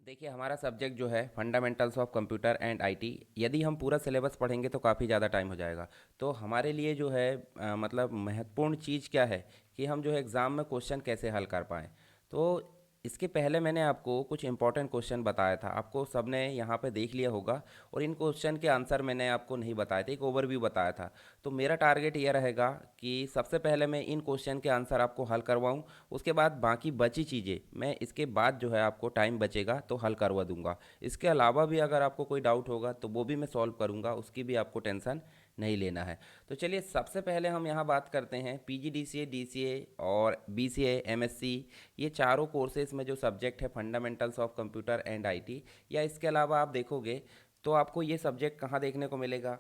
देखिए हमारा सब्जेक्ट जो है fundamentals of computer and IT. यदि हम पूरा सिलेबस पढ़ेंगे तो काफ़ी ज़्यादा टाइम हो जाएगा। तो हमारे लिए जो है मतलब महत्वपूर्ण चीज़ क्या है कि हम जो है एग्ज़ाम में क्वेश्चन कैसे हल कर पाएँ। तो इसके पहले मैंने आपको कुछ इंपॉर्टेंट क्वेश्चन बताया था, आपको सबने यहाँ पे देख लिया होगा। और इन क्वेश्चन के आंसर मैंने आपको नहीं बताए थे, एक ओवरव्यू बताया था। तो मेरा टारगेट ये रहेगा कि सबसे पहले मैं इन क्वेश्चन के आंसर आपको हल करवाऊँ। उसके बाद बाकी बची चीज़ें मैं इसके बाद जो है आपको टाइम बचेगा तो हल करवा दूंगा। इसके अलावा भी अगर आपको कोई डाउट होगा तो वो भी मैं सॉल्व करूंगा, उसकी भी आपको टेंशन नहीं लेना है। तो चलिए सबसे पहले हम यहाँ बात करते हैं पीजीडीसीए, डीसीए और बीसीए, एमएससी। ये चारों कोर्सेज में जो सब्जेक्ट है fundamentals of computer and IT, या इसके अलावा आप देखोगे तो आपको ये सब्जेक्ट कहाँ देखने को मिलेगा,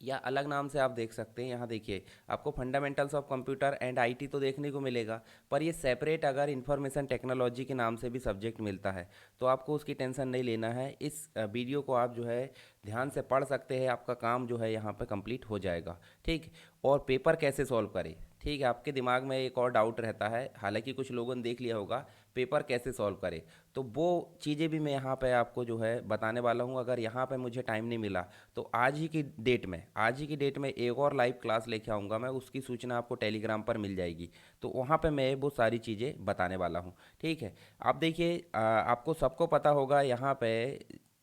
या अलग नाम से आप देख सकते हैं। यहाँ देखिए आपको fundamentals of computer and IT तो देखने को मिलेगा, पर ये सेपरेट अगर इंफॉर्मेशन टेक्नोलॉजी के नाम से भी सब्जेक्ट मिलता है तो आपको उसकी टेंशन नहीं लेना है। इस वीडियो को आप जो है ध्यान से पढ़ सकते हैं, आपका काम जो है यहाँ पे कंप्लीट हो जाएगा। ठीक। और पेपर कैसे सॉल्व करें, ठीक है, आपके दिमाग में एक और डाउट रहता है, हालांकि कुछ लोगों ने देख लिया होगा पेपर कैसे सॉल्व करें। तो वो चीज़ें भी मैं यहाँ पे आपको जो है बताने वाला हूँ। अगर यहाँ पे मुझे टाइम नहीं मिला तो आज ही की डेट में एक और लाइव क्लास लेके आऊँगा मैं, उसकी सूचना आपको टेलीग्राम पर मिल जाएगी। तो वहाँ पे मैं वो सारी चीज़ें बताने वाला हूँ। ठीक है। आप देखिए आपको सबको पता होगा यहाँ पे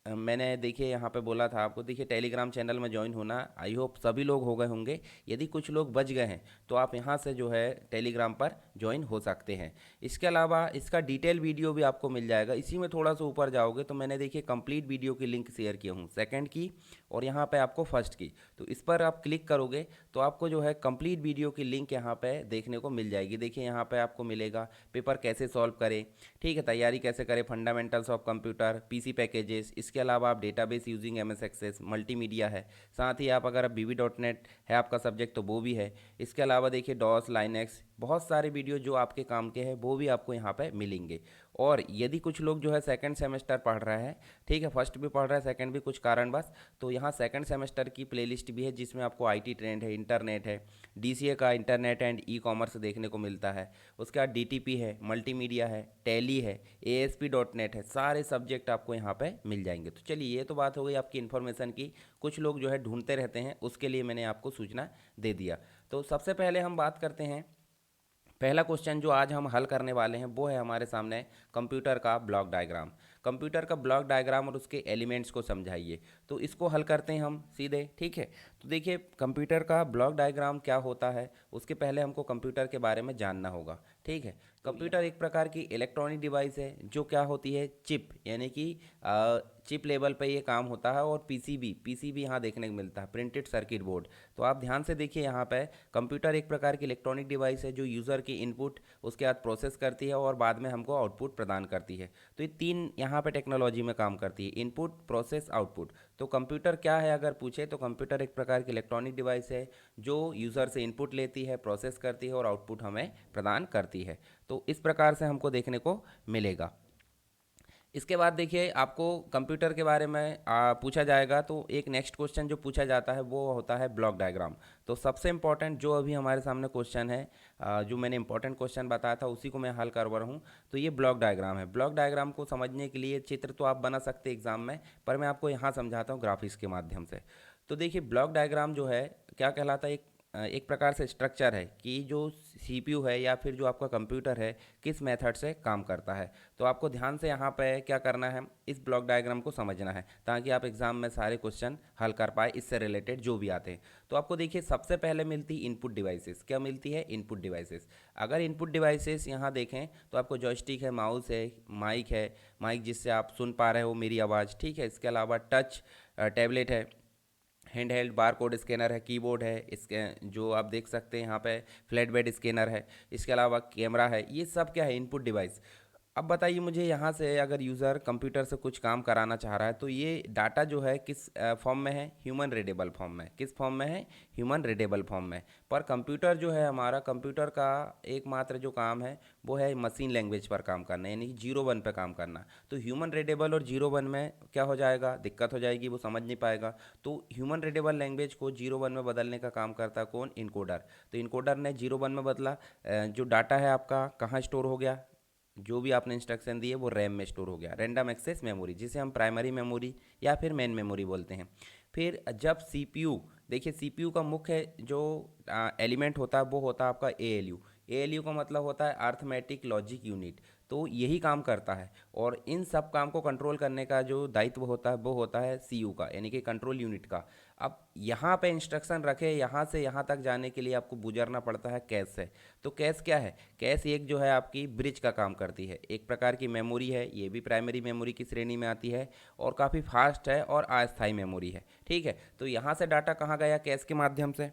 मैंने देखिए यहाँ पे बोला था आपको, देखिए टेलीग्राम चैनल में ज्वाइन होना, आई होप सभी लोग हो गए होंगे। यदि कुछ लोग बच गए हैं तो आप यहाँ से जो है टेलीग्राम पर ज्वाइन हो सकते हैं। इसके अलावा इसका डिटेल वीडियो भी आपको मिल जाएगा। इसी में थोड़ा सा ऊपर जाओगे तो मैंने देखिए कंप्लीट वीडियो की लिंक शेयर किया हूँ, सेकंड की और यहाँ पे आपको फर्स्ट की। तो इस पर आप क्लिक करोगे तो आपको जो है कंप्लीट वीडियो की लिंक यहाँ पे देखने को मिल जाएगी। देखिए यहाँ पे आपको मिलेगा पेपर कैसे सॉल्व करें, ठीक है, तैयारी कैसे करें, fundamentals of computer, PC packages. इसके अलावा आप database using MS Access, multimedia है। साथ ही आप अगर बीवी डॉट नेट है आपका सब्जेक्ट तो वो भी है। इसके अलावा देखिए डॉस, लाइनेक्स, बहुत सारे वीडियो जो आपके काम के हैं वो भी आपको यहाँ पे मिलेंगे। और यदि कुछ लोग जो है सेकंड सेमेस्टर पढ़ रहे हैं, ठीक है, फर्स्ट भी पढ़ रहा है सेकंड भी कुछ कारणवश, तो यहाँ सेकंड सेमेस्टर की प्लेलिस्ट भी है जिसमें आपको आईटी ट्रेंड है, इंटरनेट है, डीसीए का इंटरनेट एंड ई कॉमर्स देखने को मिलता है। उसके बाद डीटीपी है, मल्टीमीडिया है, टैली है, एएसपी डॉट नेट है, सारे सब्जेक्ट आपको यहाँ पे मिल जाएंगे। तो चलिए ये तो बात हो गई आपकी इन्फॉर्मेशन की, कुछ लोग जो है ढूंढते रहते हैं उसके लिए मैंने आपको सूचना दे दिया। तो सबसे पहले हम बात करते हैं, पहला क्वेश्चन जो आज हम हल करने वाले हैं वो है हमारे सामने कंप्यूटर का ब्लॉक डायग्राम। कंप्यूटर का ब्लॉक डायग्राम और उसके एलिमेंट्स को समझाइए। तो इसको हल करते हैं हम सीधे, ठीक है। तो देखिए कंप्यूटर का ब्लॉक डायग्राम क्या होता है, उसके पहले हमको कंप्यूटर के बारे में जानना होगा। ठीक है। तो कंप्यूटर एक प्रकार की इलेक्ट्रॉनिक डिवाइस है जो क्या होती है, चिप, यानी कि चिप लेवल पे ये काम होता है। और पीसीबी यहाँ देखने को मिलता है, प्रिंटेड सर्किट बोर्ड। तो आप ध्यान से देखिए यहाँ पे कंप्यूटर एक प्रकार की इलेक्ट्रॉनिक डिवाइस है जो यूज़र की इनपुट उसके बाद प्रोसेस करती है और बाद में हमको आउटपुट प्रदान करती है। तो ये तीन यहाँ पे टेक्नोलॉजी में काम करती है, इनपुट, प्रोसेस, आउटपुट। तो कंप्यूटर क्या है अगर पूछे तो कंप्यूटर एक प्रकार की इलेक्ट्रॉनिक डिवाइस है जो यूज़र से इनपुट लेती है, प्रोसेस करती है और आउटपुट हमें प्रदान करती है। तो इस प्रकार से हमको देखने को मिलेगा। इसके बाद देखिए आपको कंप्यूटर के बारे में पूछा जाएगा तो एक नेक्स्ट क्वेश्चन जो पूछा जाता है वो होता है ब्लॉक डायग्राम। तो सबसे इंपॉर्टेंट जो अभी हमारे सामने क्वेश्चन है, जो मैंने इंपॉर्टेंट क्वेश्चन बताया था उसी को मैं हल करवा रहा हूँ। तो ये ब्लॉक डायग्राम है। ब्लॉक डायग्राम को समझने के लिए चित्र तो आप बना सकते हैं एग्जाम में, पर मैं आपको यहाँ समझाता हूँ ग्राफिक्स के माध्यम से। तो देखिए ब्लॉक डायग्राम जो है क्या कहलाता है, एक प्रकार से स्ट्रक्चर है कि जो सीपीयू है या फिर जो आपका कंप्यूटर है किस मेथड से काम करता है। तो आपको ध्यान से यहाँ पे क्या करना है, इस ब्लॉक डायग्राम को समझना है ताकि आप एग्जाम में सारे क्वेश्चन हल कर पाए इससे रिलेटेड जो भी आते हैं। तो आपको देखिए सबसे पहले मिलती है इनपुट डिवाइसेस। क्या मिलती है? Input devices. अगर इनपुट डिवाइसेस यहाँ देखें तो आपको जॉयस्टिक है, माउस है, माइक है, माइक जिससे आप सुन पा रहे हो मेरी आवाज़, ठीक है। इसके अलावा टच टैबलेट है, hand held bar code scanner है, कीबोर्ड है, इसके जो आप देख सकते हैं यहाँ पे फ्लैट बेड स्कैनर है। इसके अलावा कैमरा है। ये सब क्या है? Input device. अब बताइए मुझे यहाँ से अगर यूज़र कंप्यूटर से कुछ काम कराना चाह रहा है तो ये डाटा जो है किस फॉर्म में है? ह्यूमन रीडेबल फॉर्म में। किस फॉर्म में है? ह्यूमन रीडेबल फॉर्म में। पर कंप्यूटर जो है हमारा, कंप्यूटर का एकमात्र जो काम है वो है मशीन लैंग्वेज पर काम करना, यानी कि 0 1 पे काम करना। तो ह्यूमन रीडेबल और 0 1 में क्या हो जाएगा? दिक्कत हो जाएगी, वो समझ नहीं पाएगा। तो ह्यूमन रीडेबल लैंग्वेज को 0 1 में बदलने का काम करता है कौन? इनकोडर। तो इनकोडर ने 0 1 में बदला, जो डाटा है आपका कहाँ स्टोर हो गया? जो भी आपने इंस्ट्रक्शन दी है वो रैम में स्टोर हो गया, रैंडम एक्सेस मेमोरी, जिसे हम प्राइमरी मेमोरी या फिर मेन मेमोरी बोलते हैं। फिर जब सीपीयू, देखिए सीपीयू का मुख्य जो एलिमेंट होता है वो होता है आपका एएलयू। एएलयू का मतलब होता है अर्थमेटिक लॉजिक यूनिट। तो यही काम करता है, और इन सब काम को कंट्रोल करने का जो दायित्व होता है वो होता है सीयू का, यानी कि कंट्रोल यूनिट का। अब यहाँ पे इंस्ट्रक्शन रखे, यहाँ से यहाँ तक जाने के लिए आपको गुजरना पड़ता है कैश से। तो कैश क्या है? कैश एक जो है आपकी ब्रिज का काम करती है, एक प्रकार की मेमोरी है, ये भी प्राइमरी मेमोरी की श्रेणी में आती है और काफ़ी फास्ट है और अस्थायी मेमोरी है। ठीक है, तो यहाँ से डाटा कहाँ गया? कैश के माध्यम से।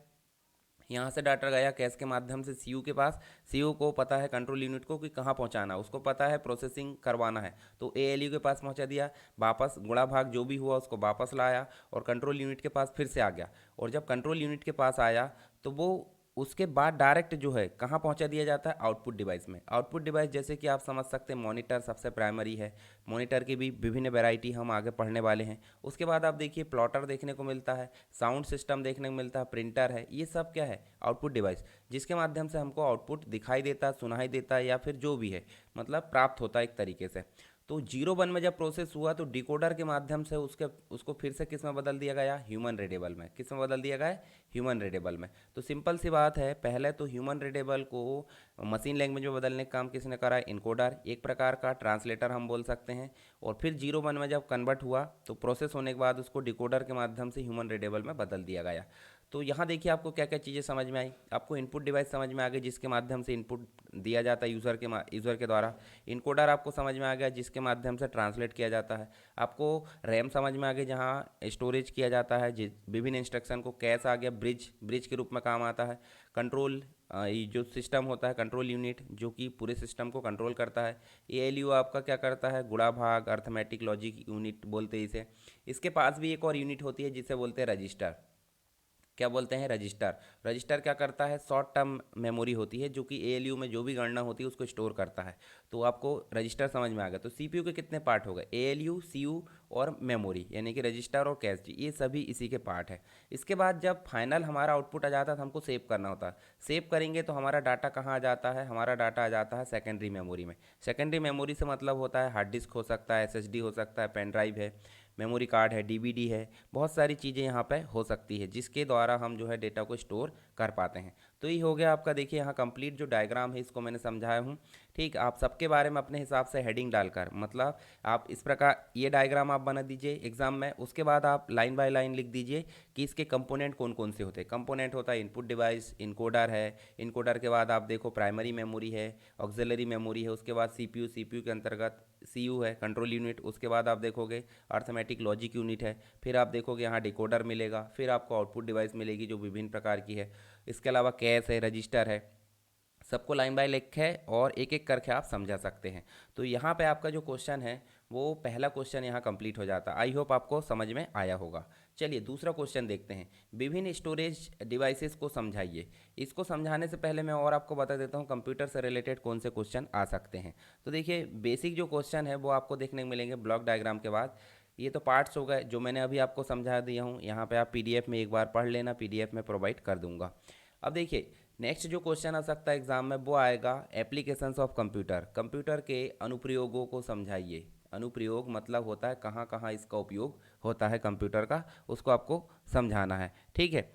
यहाँ से डाटा गया कैश के माध्यम से सीयू के पास। सीयू को पता है कंट्रोल यूनिट को कि कहाँ पहुँचाना, उसको पता है प्रोसेसिंग करवाना है, तो एएलयू के पास पहुँचा दिया, वापस गुणा भाग जो भी हुआ उसको वापस लाया और कंट्रोल यूनिट के पास फिर से आ गया। और जब कंट्रोल यूनिट के पास आया तो वो उसके बाद डायरेक्ट जो है कहाँ पहुँचा दिया जाता है? आउटपुट डिवाइस में। आउटपुट डिवाइस जैसे कि आप समझ सकते हैं मॉनिटर सबसे प्राइमरी है, मॉनिटर की भी विभिन्न वैरायटी हम आगे पढ़ने वाले हैं। उसके बाद आप देखिए प्लॉटर देखने को मिलता है, साउंड सिस्टम देखने को मिलता है, प्रिंटर है, ये सब क्या है? आउटपुट डिवाइस, जिसके माध्यम से हमको आउटपुट दिखाई देता है, सुनाई देता है, या फिर जो भी है मतलब प्राप्त होता है एक तरीके से। तो 01 में जब प्रोसेस हुआ तो डिकोडर के माध्यम से उसको फिर से किस में बदल दिया गया? ह्यूमन रीडेबल में। किस में बदल दिया गया? ह्यूमन रीडेबल में। तो सिंपल सी बात है, पहले तो ह्यूमन रीडेबल को मशीन लैंग्वेज में बदलने का काम किसने करा? इनकोडर, एक प्रकार का ट्रांसलेटर हम बोल सकते हैं। और फिर 01 में जब कन्वर्ट हुआ तो प्रोसेस होने के बाद उसको डिकोडर के माध्यम से ह्यूमन रीडेबल में बदल दिया गया। तो यहाँ देखिए आपको क्या क्या चीज़ें समझ में आई। आपको इनपुट डिवाइस समझ में आ गई, जिसके माध्यम से इनपुट दिया जाता है यूज़र के द्वारा। इनकोडर आपको समझ में आ गया, जिसके माध्यम से ट्रांसलेट किया जाता है। आपको रैम समझ में आ गई, जहाँ स्टोरेज किया जाता है विभिन्न इंस्ट्रक्शन को। कैश आ गया, ब्रिज के रूप में काम आता है। कंट्रोल, ये जो सिस्टम होता है कंट्रोल यूनिट, जो कि पूरे सिस्टम को कंट्रोल करता है। एएलयू आपका क्या करता है? गुणा भाग, अर्थमेटिक लॉजिक यूनिट बोलते हैं इसे। इसके पास भी एक और यूनिट होती है जिसे बोलते हैं रजिस्टर। क्या बोलते हैं? रजिस्टर। रजिस्टर क्या करता है? शॉर्ट टर्म मेमोरी होती है, जो कि एएलयू में जो भी गणना होती है उसको स्टोर करता है। तो आपको रजिस्टर समझ में आ गया। तो सीपीयू के कितने पार्ट हो गए? एएलयू, सीयू और मेमोरी, यानी कि रजिस्टर और कैश, ये सभी इसी के पार्ट है। इसके बाद जब फाइनल हमारा आउटपुट आ जाता है तो हमको सेव करना होता है। सेव करेंगे तो हमारा डाटा कहाँ आ जाता है? हमारा डाटा आ जाता है सेकेंडरी मेमोरी में। सेकेंडरी मेमोरी से मतलब होता है हार्ड डिस्क हो सकता है, एसएसडी हो सकता है, पेन ड्राइव है, मेमोरी कार्ड है, डीवीडी है, बहुत सारी चीज़ें यहाँ पे हो सकती है जिसके द्वारा हम जो है डेटा को स्टोर कर पाते हैं। तो ये हो गया आपका, देखिए यहाँ कंप्लीट जो डायग्राम है इसको मैंने समझाया हूँ। ठीक, आप सबके बारे में अपने हिसाब से हेडिंग डालकर, मतलब आप इस प्रकार ये डायग्राम आप बना दीजिए एग्जाम में। उसके बाद आप लाइन बाय लाइन लिख दीजिए कि इसके कंपोनेंट कौन कौन से होते हैं। कंपोनेंट होता है इनपुट डिवाइस, इनकोडर है, इनकोडर के बाद आप देखो प्राइमरी मेमोरी है, ऑक्सिलरी मेमोरी है, उसके बाद सीपीयू, सीपीयू के अंतर्गत सीयू है, कंट्रोल यूनिट, उसके बाद आप देखोगे अर्थमेटिक लॉजिक यूनिट है, फिर आप देखोगे यहाँ डिकोडर मिलेगा, फिर आपको आउटपुट डिवाइस मिलेगी जो विभिन्न प्रकार की है। इसके अलावा कैश है, रजिस्टर है, सबको लाइन बाय लिख है और एक एक करके आप समझा सकते हैं। तो यहाँ पे आपका जो क्वेश्चन है वो पहला क्वेश्चन यहाँ कंप्लीट हो जाता है। आई होप आपको समझ में आया होगा। चलिए दूसरा क्वेश्चन देखते हैं। विभिन्न स्टोरेज डिवाइसेस को समझाइए। इसको समझाने से पहले मैं और आपको बता देता हूँ कंप्यूटर से रिलेटेड कौन से क्वेश्चन आ सकते हैं। तो देखिए बेसिक जो क्वेश्चन है वो आपको देखने को मिलेंगे ब्लॉक डायग्राम के बाद। ये तो पार्ट्स हो गए जो मैंने अभी आपको समझा दिया हूँ। यहाँ पे आप पीडीएफ में एक बार पढ़ लेना, पीडीएफ में प्रोवाइड कर दूंगा। अब देखिए नेक्स्ट जो क्वेश्चन आ सकता है एग्जाम में वो आएगा एप्लीकेशंस ऑफ कंप्यूटर। कंप्यूटर के अनुप्रयोगों को समझाइए। अनुप्रयोग मतलब होता है कहाँ कहाँ इसका उपयोग होता है कंप्यूटर का, उसको आपको समझाना है। ठीक है,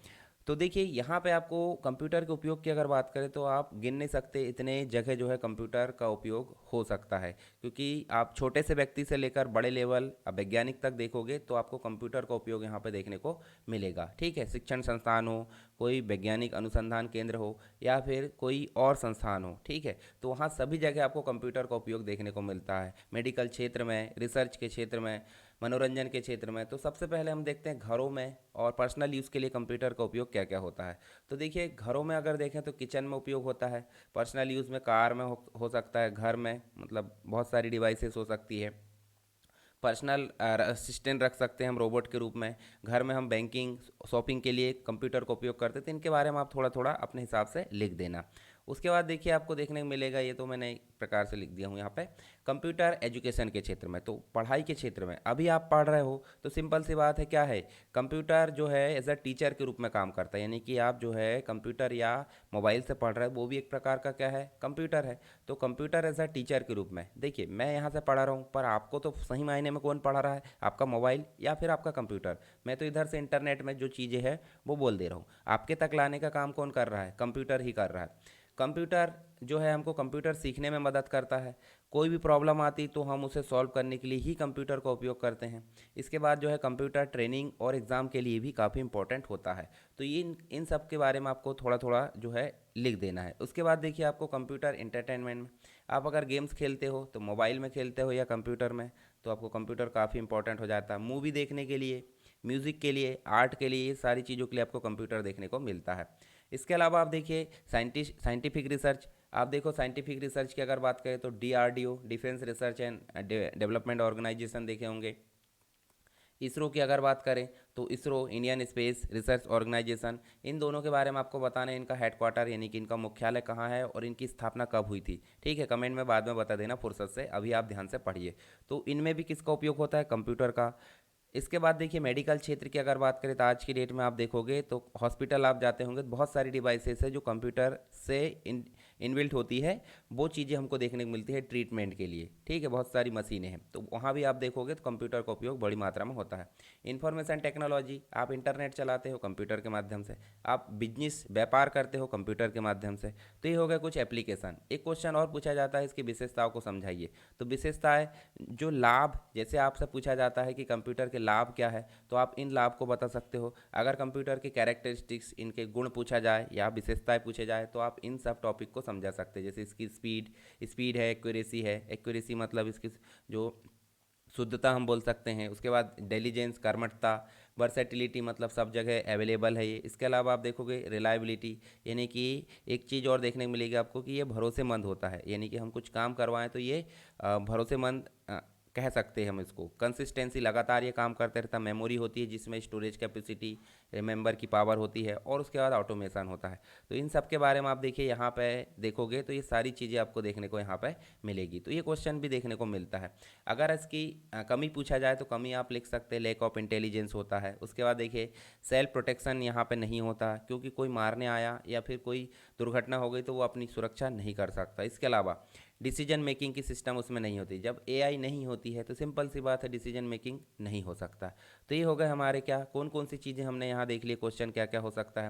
तो देखिए यहाँ पे आपको कंप्यूटर के उपयोग की अगर बात करें तो आप गिन नहीं सकते इतने जगह जो है कंप्यूटर का उपयोग हो सकता है। क्योंकि आप छोटे से व्यक्ति से लेकर बड़े लेवल वैज्ञानिक तक देखोगे तो आपको कंप्यूटर का उपयोग यहाँ पे देखने को मिलेगा। ठीक है, शिक्षण संस्थान हो, कोई वैज्ञानिक अनुसंधान केंद्र हो, या फिर कोई और संस्थान हो, ठीक है, तो वहाँ सभी जगह आपको कंप्यूटर का उपयोग देखने को मिलता है। मेडिकल क्षेत्र में, रिसर्च के क्षेत्र में, मनोरंजन के क्षेत्र में। तो सबसे पहले हम देखते हैं घरों में और पर्सनल यूज़ के लिए कंप्यूटर का उपयोग क्या क्या होता है। तो देखिए घरों में अगर देखें तो किचन में उपयोग होता है, पर्सनल यूज़ में कार में हो सकता है, घर में मतलब बहुत सारी डिवाइसेस हो सकती है। पर्सनल असिस्टेंट रख सकते हैं हम रोबोट के रूप में। घर में हम बैंकिंग शॉपिंग के लिए कंप्यूटर का उपयोग करते थे। इनके बारे में आप थोड़ा थोड़ा अपने हिसाब से लिख देना। उसके बाद देखिए आपको देखने को मिलेगा, ये तो मैंने एक प्रकार से लिख दिया हूँ यहाँ पे, कंप्यूटर एजुकेशन के क्षेत्र में, तो पढ़ाई के क्षेत्र में अभी आप पढ़ रहे हो तो सिंपल सी बात है क्या है, कंप्यूटर जो है एज अ टीचर के रूप में काम करता है। यानी कि आप जो है कंप्यूटर या मोबाइल से पढ़ रहे हो वो भी एक प्रकार का क्या है, कंप्यूटर है। तो कंप्यूटर एज अ टीचर के रूप में देखिए मैं यहाँ से पढ़ा रहा हूँ, पर आपको तो सही मायने में कौन पढ़ा रहा है, आपका मोबाइल या फिर आपका कंप्यूटर। मैं तो इधर से इंटरनेट में जो चीज़ें हैं वो बोल दे रहा हूँ, आपके तक लाने का काम कौन कर रहा है, कंप्यूटर ही कर रहा है। कंप्यूटर जो है हमको कंप्यूटर सीखने में मदद करता है। कोई भी प्रॉब्लम आती तो हम उसे सॉल्व करने के लिए ही कंप्यूटर का उपयोग करते हैं। इसके बाद जो है कंप्यूटर ट्रेनिंग और एग्ज़ाम के लिए भी काफ़ी इंपॉर्टेंट होता है। तो ये इन सब के बारे में आपको थोड़ा थोड़ा जो है लिख देना है। उसके बाद देखिए आपको कंप्यूटर इंटरटेनमेंट में, आप अगर गेम्स खेलते हो तो मोबाइल में खेलते हो या कंप्यूटर में, तो आपको कंप्यूटर काफ़ी इंपॉर्टेंट हो जाता है। मूवी देखने के लिए, म्यूज़िक के लिए, आर्ट के लिए, ये सारी चीज़ों के लिए आपको कंप्यूटर देखने को मिलता है। इसके अलावा आप देखिए साइंटिफिक रिसर्च, आप देखो साइंटिफिक रिसर्च की अगर बात करें तो DRDO, defence research and development organisation देखे होंगे। इसरो की अगर बात करें तो ISRO, Indian space research organisation, इन दोनों के बारे में आपको बताना है इनका हेडक्वार्टर यानी कि इनका मुख्यालय कहाँ है और इनकी स्थापना कब हुई थी। ठीक है, कमेंट में बाद में बता देना फुर्सत से, अभी आप ध्यान से पढ़िए। तो इनमें भी किसका उपयोग होता है, कंप्यूटर का। इसके बाद देखिए मेडिकल क्षेत्र की अगर बात करें तो आज की डेट में आप देखोगे तो हॉस्पिटल आप जाते होंगे तो बहुत सारी डिवाइसेस है जो कंप्यूटर से इनबिल्ट होती है। वो चीज़ें हमको देखने को मिलती है ट्रीटमेंट के लिए। ठीक है, बहुत सारी मशीनें हैं तो वहाँ भी आप देखोगे तो कंप्यूटर का उपयोग बड़ी मात्रा में होता है। इंफॉर्मेशन टेक्नोलॉजी, आप इंटरनेट चलाते हो कंप्यूटर के माध्यम से, आप बिजनेस व्यापार करते हो कंप्यूटर के माध्यम से। तो ये हो गया कुछ एप्लीकेशन। एक क्वेश्चन और पूछा जाता है, इसकी विशेषताओं को समझाइए। तो विशेषताएं, जो लाभ, जैसे आपसे पूछा जाता है कि कंप्यूटर के लाभ क्या है, तो आप इन लाभ को बता सकते हो। अगर कंप्यूटर के कैरेक्टरिस्टिक्स, इनके गुण पूछा जाए या विशेषताएं पूछे जाए तो आप इन सब टॉपिक को समझा सकते हैं। जैसे इसकी स्पीड, स्पीड है, एक्यूरेसी है, एक्यूरेसी मतलब इसकी जो शुद्धता हम बोल सकते हैं। उसके बाद इंटेलिजेंस, कर्मठता, वर्सेटिलिटी मतलब सब जगह अवेलेबल है ये। इसके अलावा आप देखोगे रिलायबिलिटी, यानी कि एक चीज़ और देखने को मिलेगी आपको कि ये भरोसेमंद होता है। यानी कि हम कुछ काम करवाएं तो ये भरोसेमंद कह सकते हैं हम इसको। कंसिस्टेंसी, लगातार ये काम करते रहता। मेमोरी होती है जिसमें स्टोरेज कैपेसिटी, रिमेंबर की पावर होती है, और उसके बाद ऑटोमेशन होता है। तो इन सब के बारे में आप देखिए यहाँ पे देखोगे तो ये सारी चीज़ें आपको देखने को यहाँ पे मिलेगी। तो ये क्वेश्चन भी देखने को मिलता है। अगर इसकी कमी पूछा जाए तो कमी आप लिख सकते हैं, लैक ऑफ इंटेलिजेंस होता है। उसके बाद देखिए सेल्फ प्रोटेक्शन यहाँ पे नहीं होता, क्योंकि कोई मारने आया या फिर कोई दुर्घटना हो गई तो वो अपनी सुरक्षा नहीं कर सकता। इसके अलावा डिसीजन मेकिंग की सिस्टम उसमें नहीं होती। जब एआई नहीं होती है तो सिंपल सी बात है डिसीजन मेकिंग नहीं हो सकता। तो ये हो गए हमारे क्या, कौन कौन सी चीज़ें हमने यहाँ देख ली, क्वेश्चन क्या क्या हो सकता है।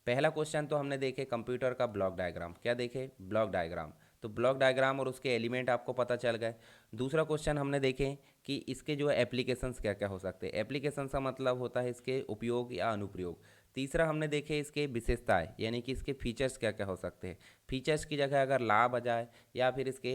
पहला क्वेश्चन तो हमने देखे कंप्यूटर का ब्लॉक डायग्राम, क्या देखे, ब्लॉक डायग्राम। तो ब्लॉक डायग्राम और उसके एलिमेंट आपको पता चल गए। दूसरा क्वेश्चन हमने देखे कि इसके जो एप्लीकेशंस क्या क्या हो सकते हैं। एप्लीकेशंस का मतलब होता है इसके उपयोग या अनुप्रयोग। तीसरा हमने देखे इसके विशेषताएं, यानी कि इसके फीचर्स क्या क्या हो सकते हैं। फीचर्स की जगह अगर लाभ आ जाए या फिर इसके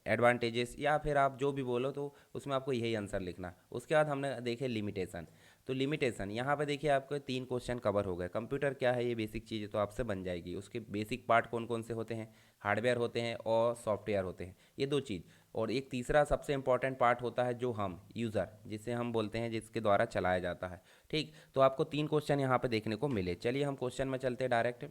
एडवांटेजेस या फिर आप जो भी बोलो तो उसमें आपको यही आंसर लिखना। उसके बाद हमने देखे लिमिटेशन। तो लिमिटेशन यहाँ पे देखिए आपको 3 क्वेश्चन कवर हो गए। कंप्यूटर क्या है, ये बेसिक चीज़ें तो आपसे बन जाएगी। उसके बेसिक पार्ट कौन कौन से होते हैं, हार्डवेयर होते हैं और सॉफ्टवेयर होते हैं, ये 2 चीज़। और एक तीसरा सबसे इंपॉर्टेंट पार्ट होता है जो हम यूज़र, जिसे हम बोलते हैं, जिसके द्वारा चलाया जाता है। ठीक, तो आपको 3 क्वेश्चन यहाँ पे देखने को मिले। चलिए हम क्वेश्चन में चलते हैं डायरेक्ट।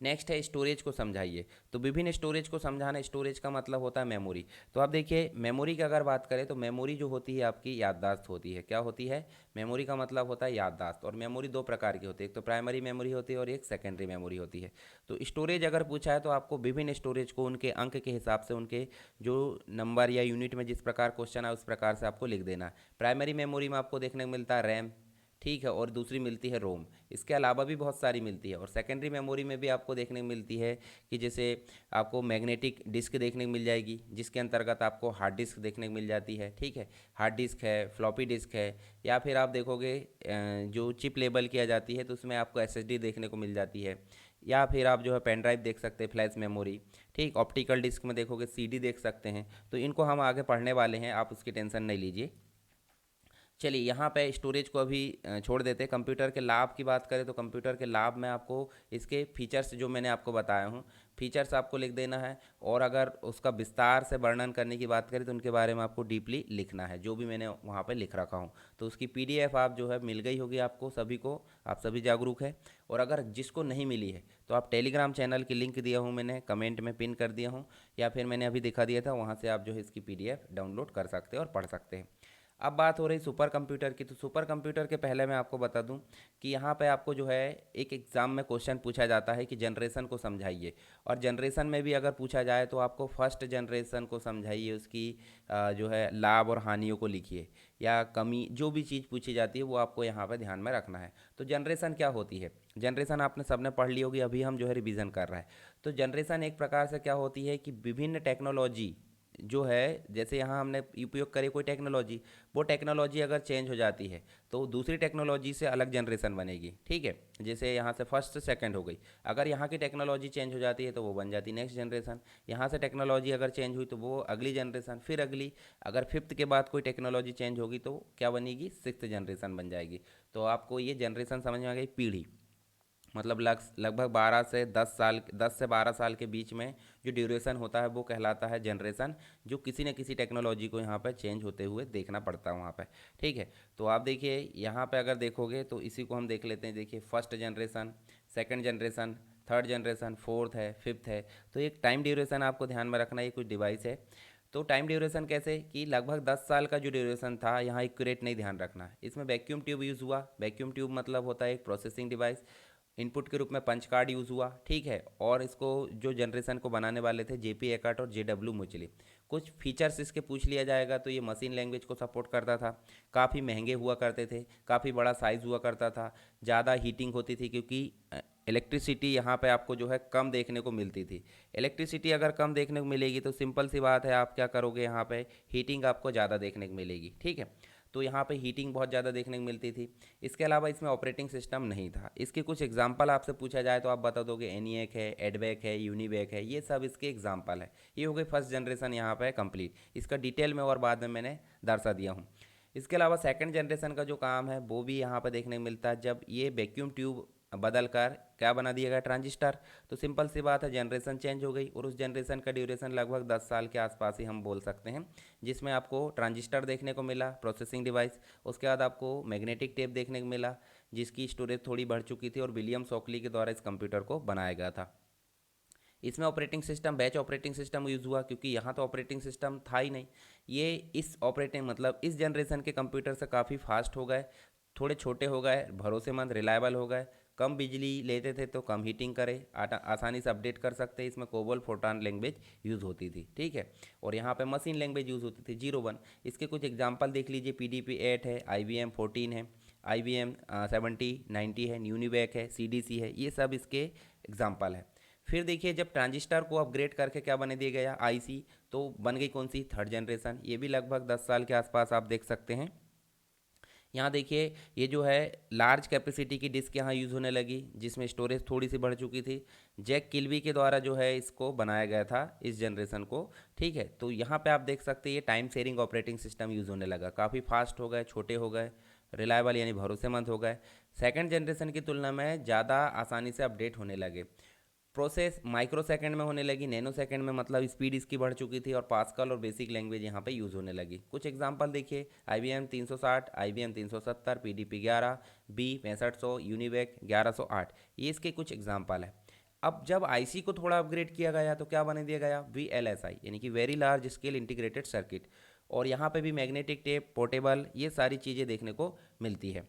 नेक्स्ट है स्टोरेज को समझाइए। तो विभिन्न स्टोरेज को समझाना, स्टोरेज का मतलब होता है मेमोरी। तो आप देखिए मेमोरी की अगर बात करें तो मेमोरी जो होती है आपकी याददाश्त होती है। क्या होती है, मेमोरी का मतलब होता है याददाश्त। और मेमोरी 2 प्रकार की होती है, एक तो प्राइमरी मेमोरी होती है और एक सेकेंडरी मेमोरी होती है। तो स्टोरेज अगर पूछा है तो आपको विभिन्न स्टोरेज को उनके अंक के हिसाब से, उनके जो नंबर या यूनिट में जिस प्रकार क्वेश्चन है उस प्रकार से आपको लिख देना है। प्राइमरी मेमोरी में आपको देखने को मिलता है रैम, ठीक है, और दूसरी मिलती है रोम। इसके अलावा भी बहुत सारी मिलती है। और सेकेंडरी मेमोरी में भी आपको देखने को मिलती है कि जैसे आपको मैग्नेटिक डिस्क देखने को मिल जाएगी, जिसके अंतर्गत आपको हार्ड डिस्क देखने को मिल जाती है। ठीक है, हार्ड डिस्क है, फ्लॉपी डिस्क है, या फिर आप देखोगे जो चिप लेबल किया जाती है तो उसमें आपको एसएसडी देखने को मिल जाती है, या फिर आप जो है पेन ड्राइव देख सकते हैं, फ्लैश मेमोरी। ठीक, ऑप्टिकल डिस्क में देखोगे सीडी देख सकते हैं। तो इनको हम आगे पढ़ने वाले हैं, आप उसकी टेंशन नहीं लीजिए। चलिए यहाँ पे स्टोरेज को अभी छोड़ देते हैं। कंप्यूटर के लाभ की बात करें तो कंप्यूटर के लाभ में आपको इसके फीचर्स जो मैंने आपको बताया हूँ, फीचर्स आपको लिख देना है। और अगर उसका विस्तार से वर्णन करने की बात करें तो उनके बारे में आपको डीपली लिखना है, जो भी मैंने वहाँ पे लिख रखा हूँ। तो उसकी पीडीएफ आप जो है मिल गई होगी आपको सभी को, आप सभी जागरूक है। और अगर जिसको नहीं मिली है तो आप टेलीग्राम चैनल की लिंक दिया हूँ मैंने, कमेंट में पिन कर दिया हूँ, या फिर मैंने अभी दिखा दिया था, वहाँ से आप जो है इसकी पीडीएफ डाउनलोड कर सकते हैं और पढ़ सकते हैं। अब बात हो रही सुपर कंप्यूटर की, तो सुपर कंप्यूटर के पहले मैं आपको बता दूं कि यहाँ पे आपको जो है एक एग्ज़ाम में क्वेश्चन पूछा जाता है कि जनरेशन को समझाइए। और जनरेशन में भी अगर पूछा जाए तो आपको फर्स्ट जनरेशन को समझाइए, उसकी जो है लाभ और हानियों को लिखिए, या कमी जो भी चीज़ पूछी जाती है वो आपको यहाँ पे ध्यान में रखना है। तो जनरेशन क्या होती है? जनरेशन आपने सबने पढ़ ली होगी, अभी हम जो है रिवीजन कर रहे हैं। तो जनरेशन एक प्रकार से क्या होती है कि विभिन्न टेक्नोलॉजी जो है, जैसे यहाँ हमने उपयोग करी कोई टेक्नोलॉजी, वो टेक्नोलॉजी अगर चेंज हो जाती है तो दूसरी टेक्नोलॉजी से अलग जनरेशन बनेगी। ठीक है, जैसे यहाँ से फर्स्ट से सेकंड हो गई, अगर यहाँ की टेक्नोलॉजी चेंज हो जाती है तो वो बन जाती नेक्स्ट जनरेशन। यहाँ से टेक्नोलॉजी अगर चेंज हुई तो वो अगली जनरेशन, फिर अगली, अगर फिफ्थ के बाद कोई टेक्नोलॉजी चेंज होगी तो क्या बनेगी? सिक्स्थ जनरेशन बन जाएगी। तो आपको ये जनरेशन समझ में आ गई, पीढ़ी। मतलब लगभग 12 से 10 साल, 10 से 12 साल के बीच में जो ड्यूरेशन होता है वो कहलाता है जनरेशन, जो किसी न किसी टेक्नोलॉजी को यहाँ पर चेंज होते हुए देखना पड़ता है वहाँ पे। ठीक है, तो आप देखिए यहाँ पे अगर देखोगे तो इसी को हम देख लेते हैं। देखिए first generation, second generation, third generation, fourth है, फिफ्थ है। तो एक टाइम ड्यूरेशन आपको ध्यान में रखना है, ये कुछ डिवाइस है। तो टाइम ड्यूरेशन कैसे कि लगभग 10 साल का जो ड्यूरेशन था, यहाँ एक्यूरेट नहीं ध्यान रखना है। इसमें वैक्यूम ट्यूब यूज़ हुआ। वैक्यूम ट्यूब मतलब होता है एक प्रोसेसिंग डिवाइस। इनपुट के रूप में पंच कार्ड यूज़ हुआ। ठीक है, और इसको जो जनरेशन को बनाने वाले थे जेपी एकर्ट और जेडब्ल्यू मुचली। कुछ फीचर्स इसके पूछ लिया जाएगा तो ये मशीन लैंग्वेज को सपोर्ट करता था, काफ़ी महंगे हुआ करते थे, काफ़ी बड़ा साइज़ हुआ करता था, ज़्यादा हीटिंग होती थी क्योंकि इलेक्ट्रिसिटी यहाँ पे आपको जो है कम देखने को मिलती थी। इलेक्ट्रिसिटी अगर कम देखने को मिलेगी तो सिंपल सी बात है, आप क्या करोगे, यहाँ पे हीटिंग आपको ज़्यादा देखने को मिलेगी। ठीक है, तो यहाँ पे हीटिंग बहुत ज़्यादा देखने को मिलती थी। इसके अलावा इसमें ऑपरेटिंग सिस्टम नहीं था। इसके कुछ एग्जांपल आपसे पूछा जाए तो आप बता दोगे एनिएक है, एडवेक है, यूनिवेक है, ये सब इसके एग्जांपल है। ये हो गई फर्स्ट जनरेशन यहाँ पे कंप्लीट। इसका डिटेल में और बाद में मैंने दर्शा दिया हूँ। इसके अलावा सेकंड जनरेशन का जो काम है वो भी यहाँ पर देखने को मिलता है, जब ये वैक्यूम ट्यूब बदल कर क्या बना दिया गया? ट्रांजिस्टर। तो सिंपल सी बात है, जनरेशन चेंज हो गई और उस जनरेशन का ड्यूरेशन लगभग 10 साल के आसपास ही हम बोल सकते हैं, जिसमें आपको ट्रांजिस्टर देखने को मिला, प्रोसेसिंग डिवाइस। उसके बाद आपको मैग्नेटिक टेप देखने को मिला, जिसकी स्टोरेज थोड़ी बढ़ चुकी थी और विलियम शॉकली के द्वारा इस कंप्यूटर को बनाया गया था। इसमें operating system batch operating system use हुआ, क्योंकि यहाँ तो ऑपरेटिंग सिस्टम था ही नहीं। ये इस ऑपरेटिंग मतलब इस जनरेशन के कंप्यूटर से काफ़ी फास्ट हो गए, थोड़े छोटे हो गए, भरोसेमंद रिलायबल हो गए, कम बिजली लेते थे तो कम हीटिंग करे, आसानी से अपडेट कर सकते हैं। इसमें कोबोल फोर्टान लैंग्वेज यूज़ होती थी। ठीक है, और यहाँ पे मशीन लैंग्वेज यूज़ होती थी 01। इसके कुछ एग्जांपल देख लीजिए, PDP-8 है, IBM 14 है, IBM 70 90 है, यूनिवेक है, CDC है, ये सब इसके एग्जांपल है। फिर देखिए जब ट्रांजिस्टर को अपग्रेड करके क्या बना दिया गया? IC। तो बन गई कौन सी? Third generation. ये भी लगभग 10 साल के आसपास आप देख सकते हैं। यहाँ देखिए ये जो है लार्ज कैपेसिटी की डिस्क यहाँ यूज़ होने लगी, जिसमें स्टोरेज थोड़ी सी बढ़ चुकी थी। जैक किल्बी के द्वारा जो है इसको बनाया गया था, इस जनरेशन को। ठीक है, तो यहाँ पे आप देख सकते हैं ये time sharing operating system use होने लगा, काफ़ी फास्ट हो गए, छोटे हो गए, रिलायबल यानी भरोसेमंद हो गए। सेकंड जनरेशन की तुलना में ज़्यादा आसानी से अपडेट होने लगे। प्रोसेस माइक्रो सेकंड में होने लगी, नैनो सेकंड में, मतलब स्पीड इसकी बढ़ चुकी थी, और पास्कल और बेसिक लैंग्वेज यहाँ पे यूज़ होने लगी। कुछ एग्जांपल देखिए, IBM 360, IBM 370, PDP-11, B 6500, UNIVAC 1108, ये इसके कुछ एग्जांपल है। अब जब IC को थोड़ा अपग्रेड किया गया तो क्या बना दिया गया? VLSI यानी कि very large scale integrated circuit. और यहाँ पे भी मैग्नेटिक टेप, पोर्टेबल, ये सारी चीज़ें देखने को मिलती है।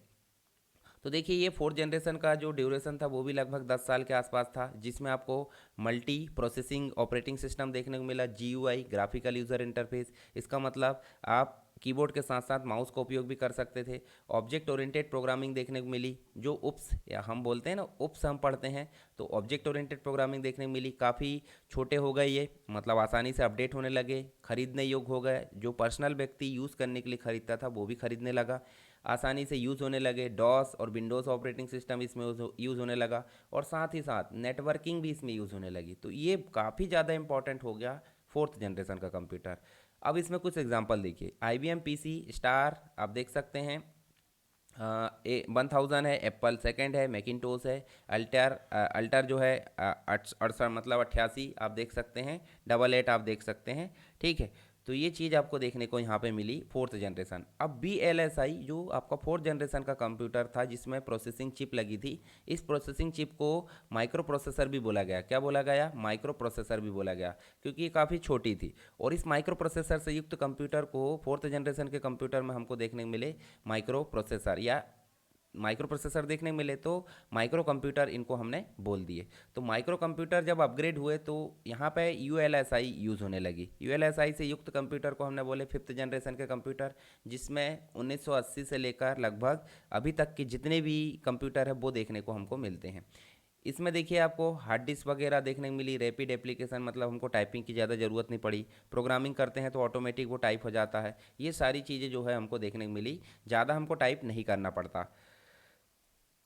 तो देखिए ये फोर्थ जनरेशन का जो ड्यूरेशन था वो भी लगभग 10 साल के आसपास था, जिसमें आपको मल्टी प्रोसेसिंग ऑपरेटिंग सिस्टम देखने को मिला, GUI ग्राफिकल यूज़र इंटरफेस। इसका मतलब आप कीबोर्ड के साथ साथ माउस का उपयोग भी कर सकते थे। ऑब्जेक्ट ओरिएंटेड प्रोग्रामिंग देखने को मिली, जो उप्स या हम बोलते हैं ना, उप्स हम पढ़ते हैं, तो ऑब्जेक्ट ओरिएंटेड प्रोग्रामिंग देखने को मिली। काफ़ी छोटे हो गए ये, मतलब आसानी से अपडेट होने लगे, खरीदने योग्य हो गए। जो पर्सनल व्यक्ति यूज़ करने के लिए खरीदता था वो भी खरीदने लगा, आसानी से यूज़ होने लगे। डॉस और विंडोज़ ऑपरेटिंग सिस्टम इसमें यूज़ होने लगा, और साथ ही साथ नेटवर्किंग भी इसमें यूज़ होने लगी। तो ये काफ़ी ज़्यादा इंपॉर्टेंट हो गया फोर्थ जनरेशन का कंप्यूटर। अब इसमें कुछ एग्जांपल देखिए, IBM PC स्टार आप देख सकते हैं, 1000 है, एप्पल सेकंड है, मैकिनटोश है, अल्टर अल्टर जो है 68 मतलब 88 आप देख सकते हैं, 88 आप देख सकते हैं। ठीक है, तो ये चीज़ आपको देखने को यहाँ पे मिली फोर्थ जनरेशन। अब VLSI जो आपका फोर्थ जनरेशन का कंप्यूटर था जिसमें प्रोसेसिंग चिप लगी थी, इस प्रोसेसिंग चिप को माइक्रो प्रोसेसर भी बोला गया। क्या बोला गया? माइक्रो प्रोसेसर भी बोला गया, क्योंकि ये काफ़ी छोटी थी। और इस माइक्रो प्रोसेसर से युक्त कंप्यूटर को फोर्थ जनरेशन के कंप्यूटर में हमको देखने को मिले माइक्रो प्रोसेसर या माइक्रो प्रोसेसर देखने को मिले, तो माइक्रो कंप्यूटर इनको हमने बोल दिए। तो माइक्रो कंप्यूटर जब अपग्रेड हुए तो यहाँ पे ULSI यूज़ होने लगी। ULSI से युक्त कंप्यूटर को हमने बोले फिफ्थ जनरेशन के कंप्यूटर, जिसमें 1980 से लेकर लगभग अभी तक के जितने भी कंप्यूटर है वो देखने को हमको मिलते हैं। इसमें देखिए आपको हार्ड डिस्क वगैरह देखने को मिली, रैपिड एप्लीकेशन मतलब हमको टाइपिंग की ज़्यादा ज़रूरत नहीं पड़ी, प्रोग्रामिंग करते हैं तो ऑटोमेटिक वो टाइप हो जाता है। ये सारी चीज़ें जो है हमको देखने को मिली, ज़्यादा हमको टाइप नहीं करना पड़ता।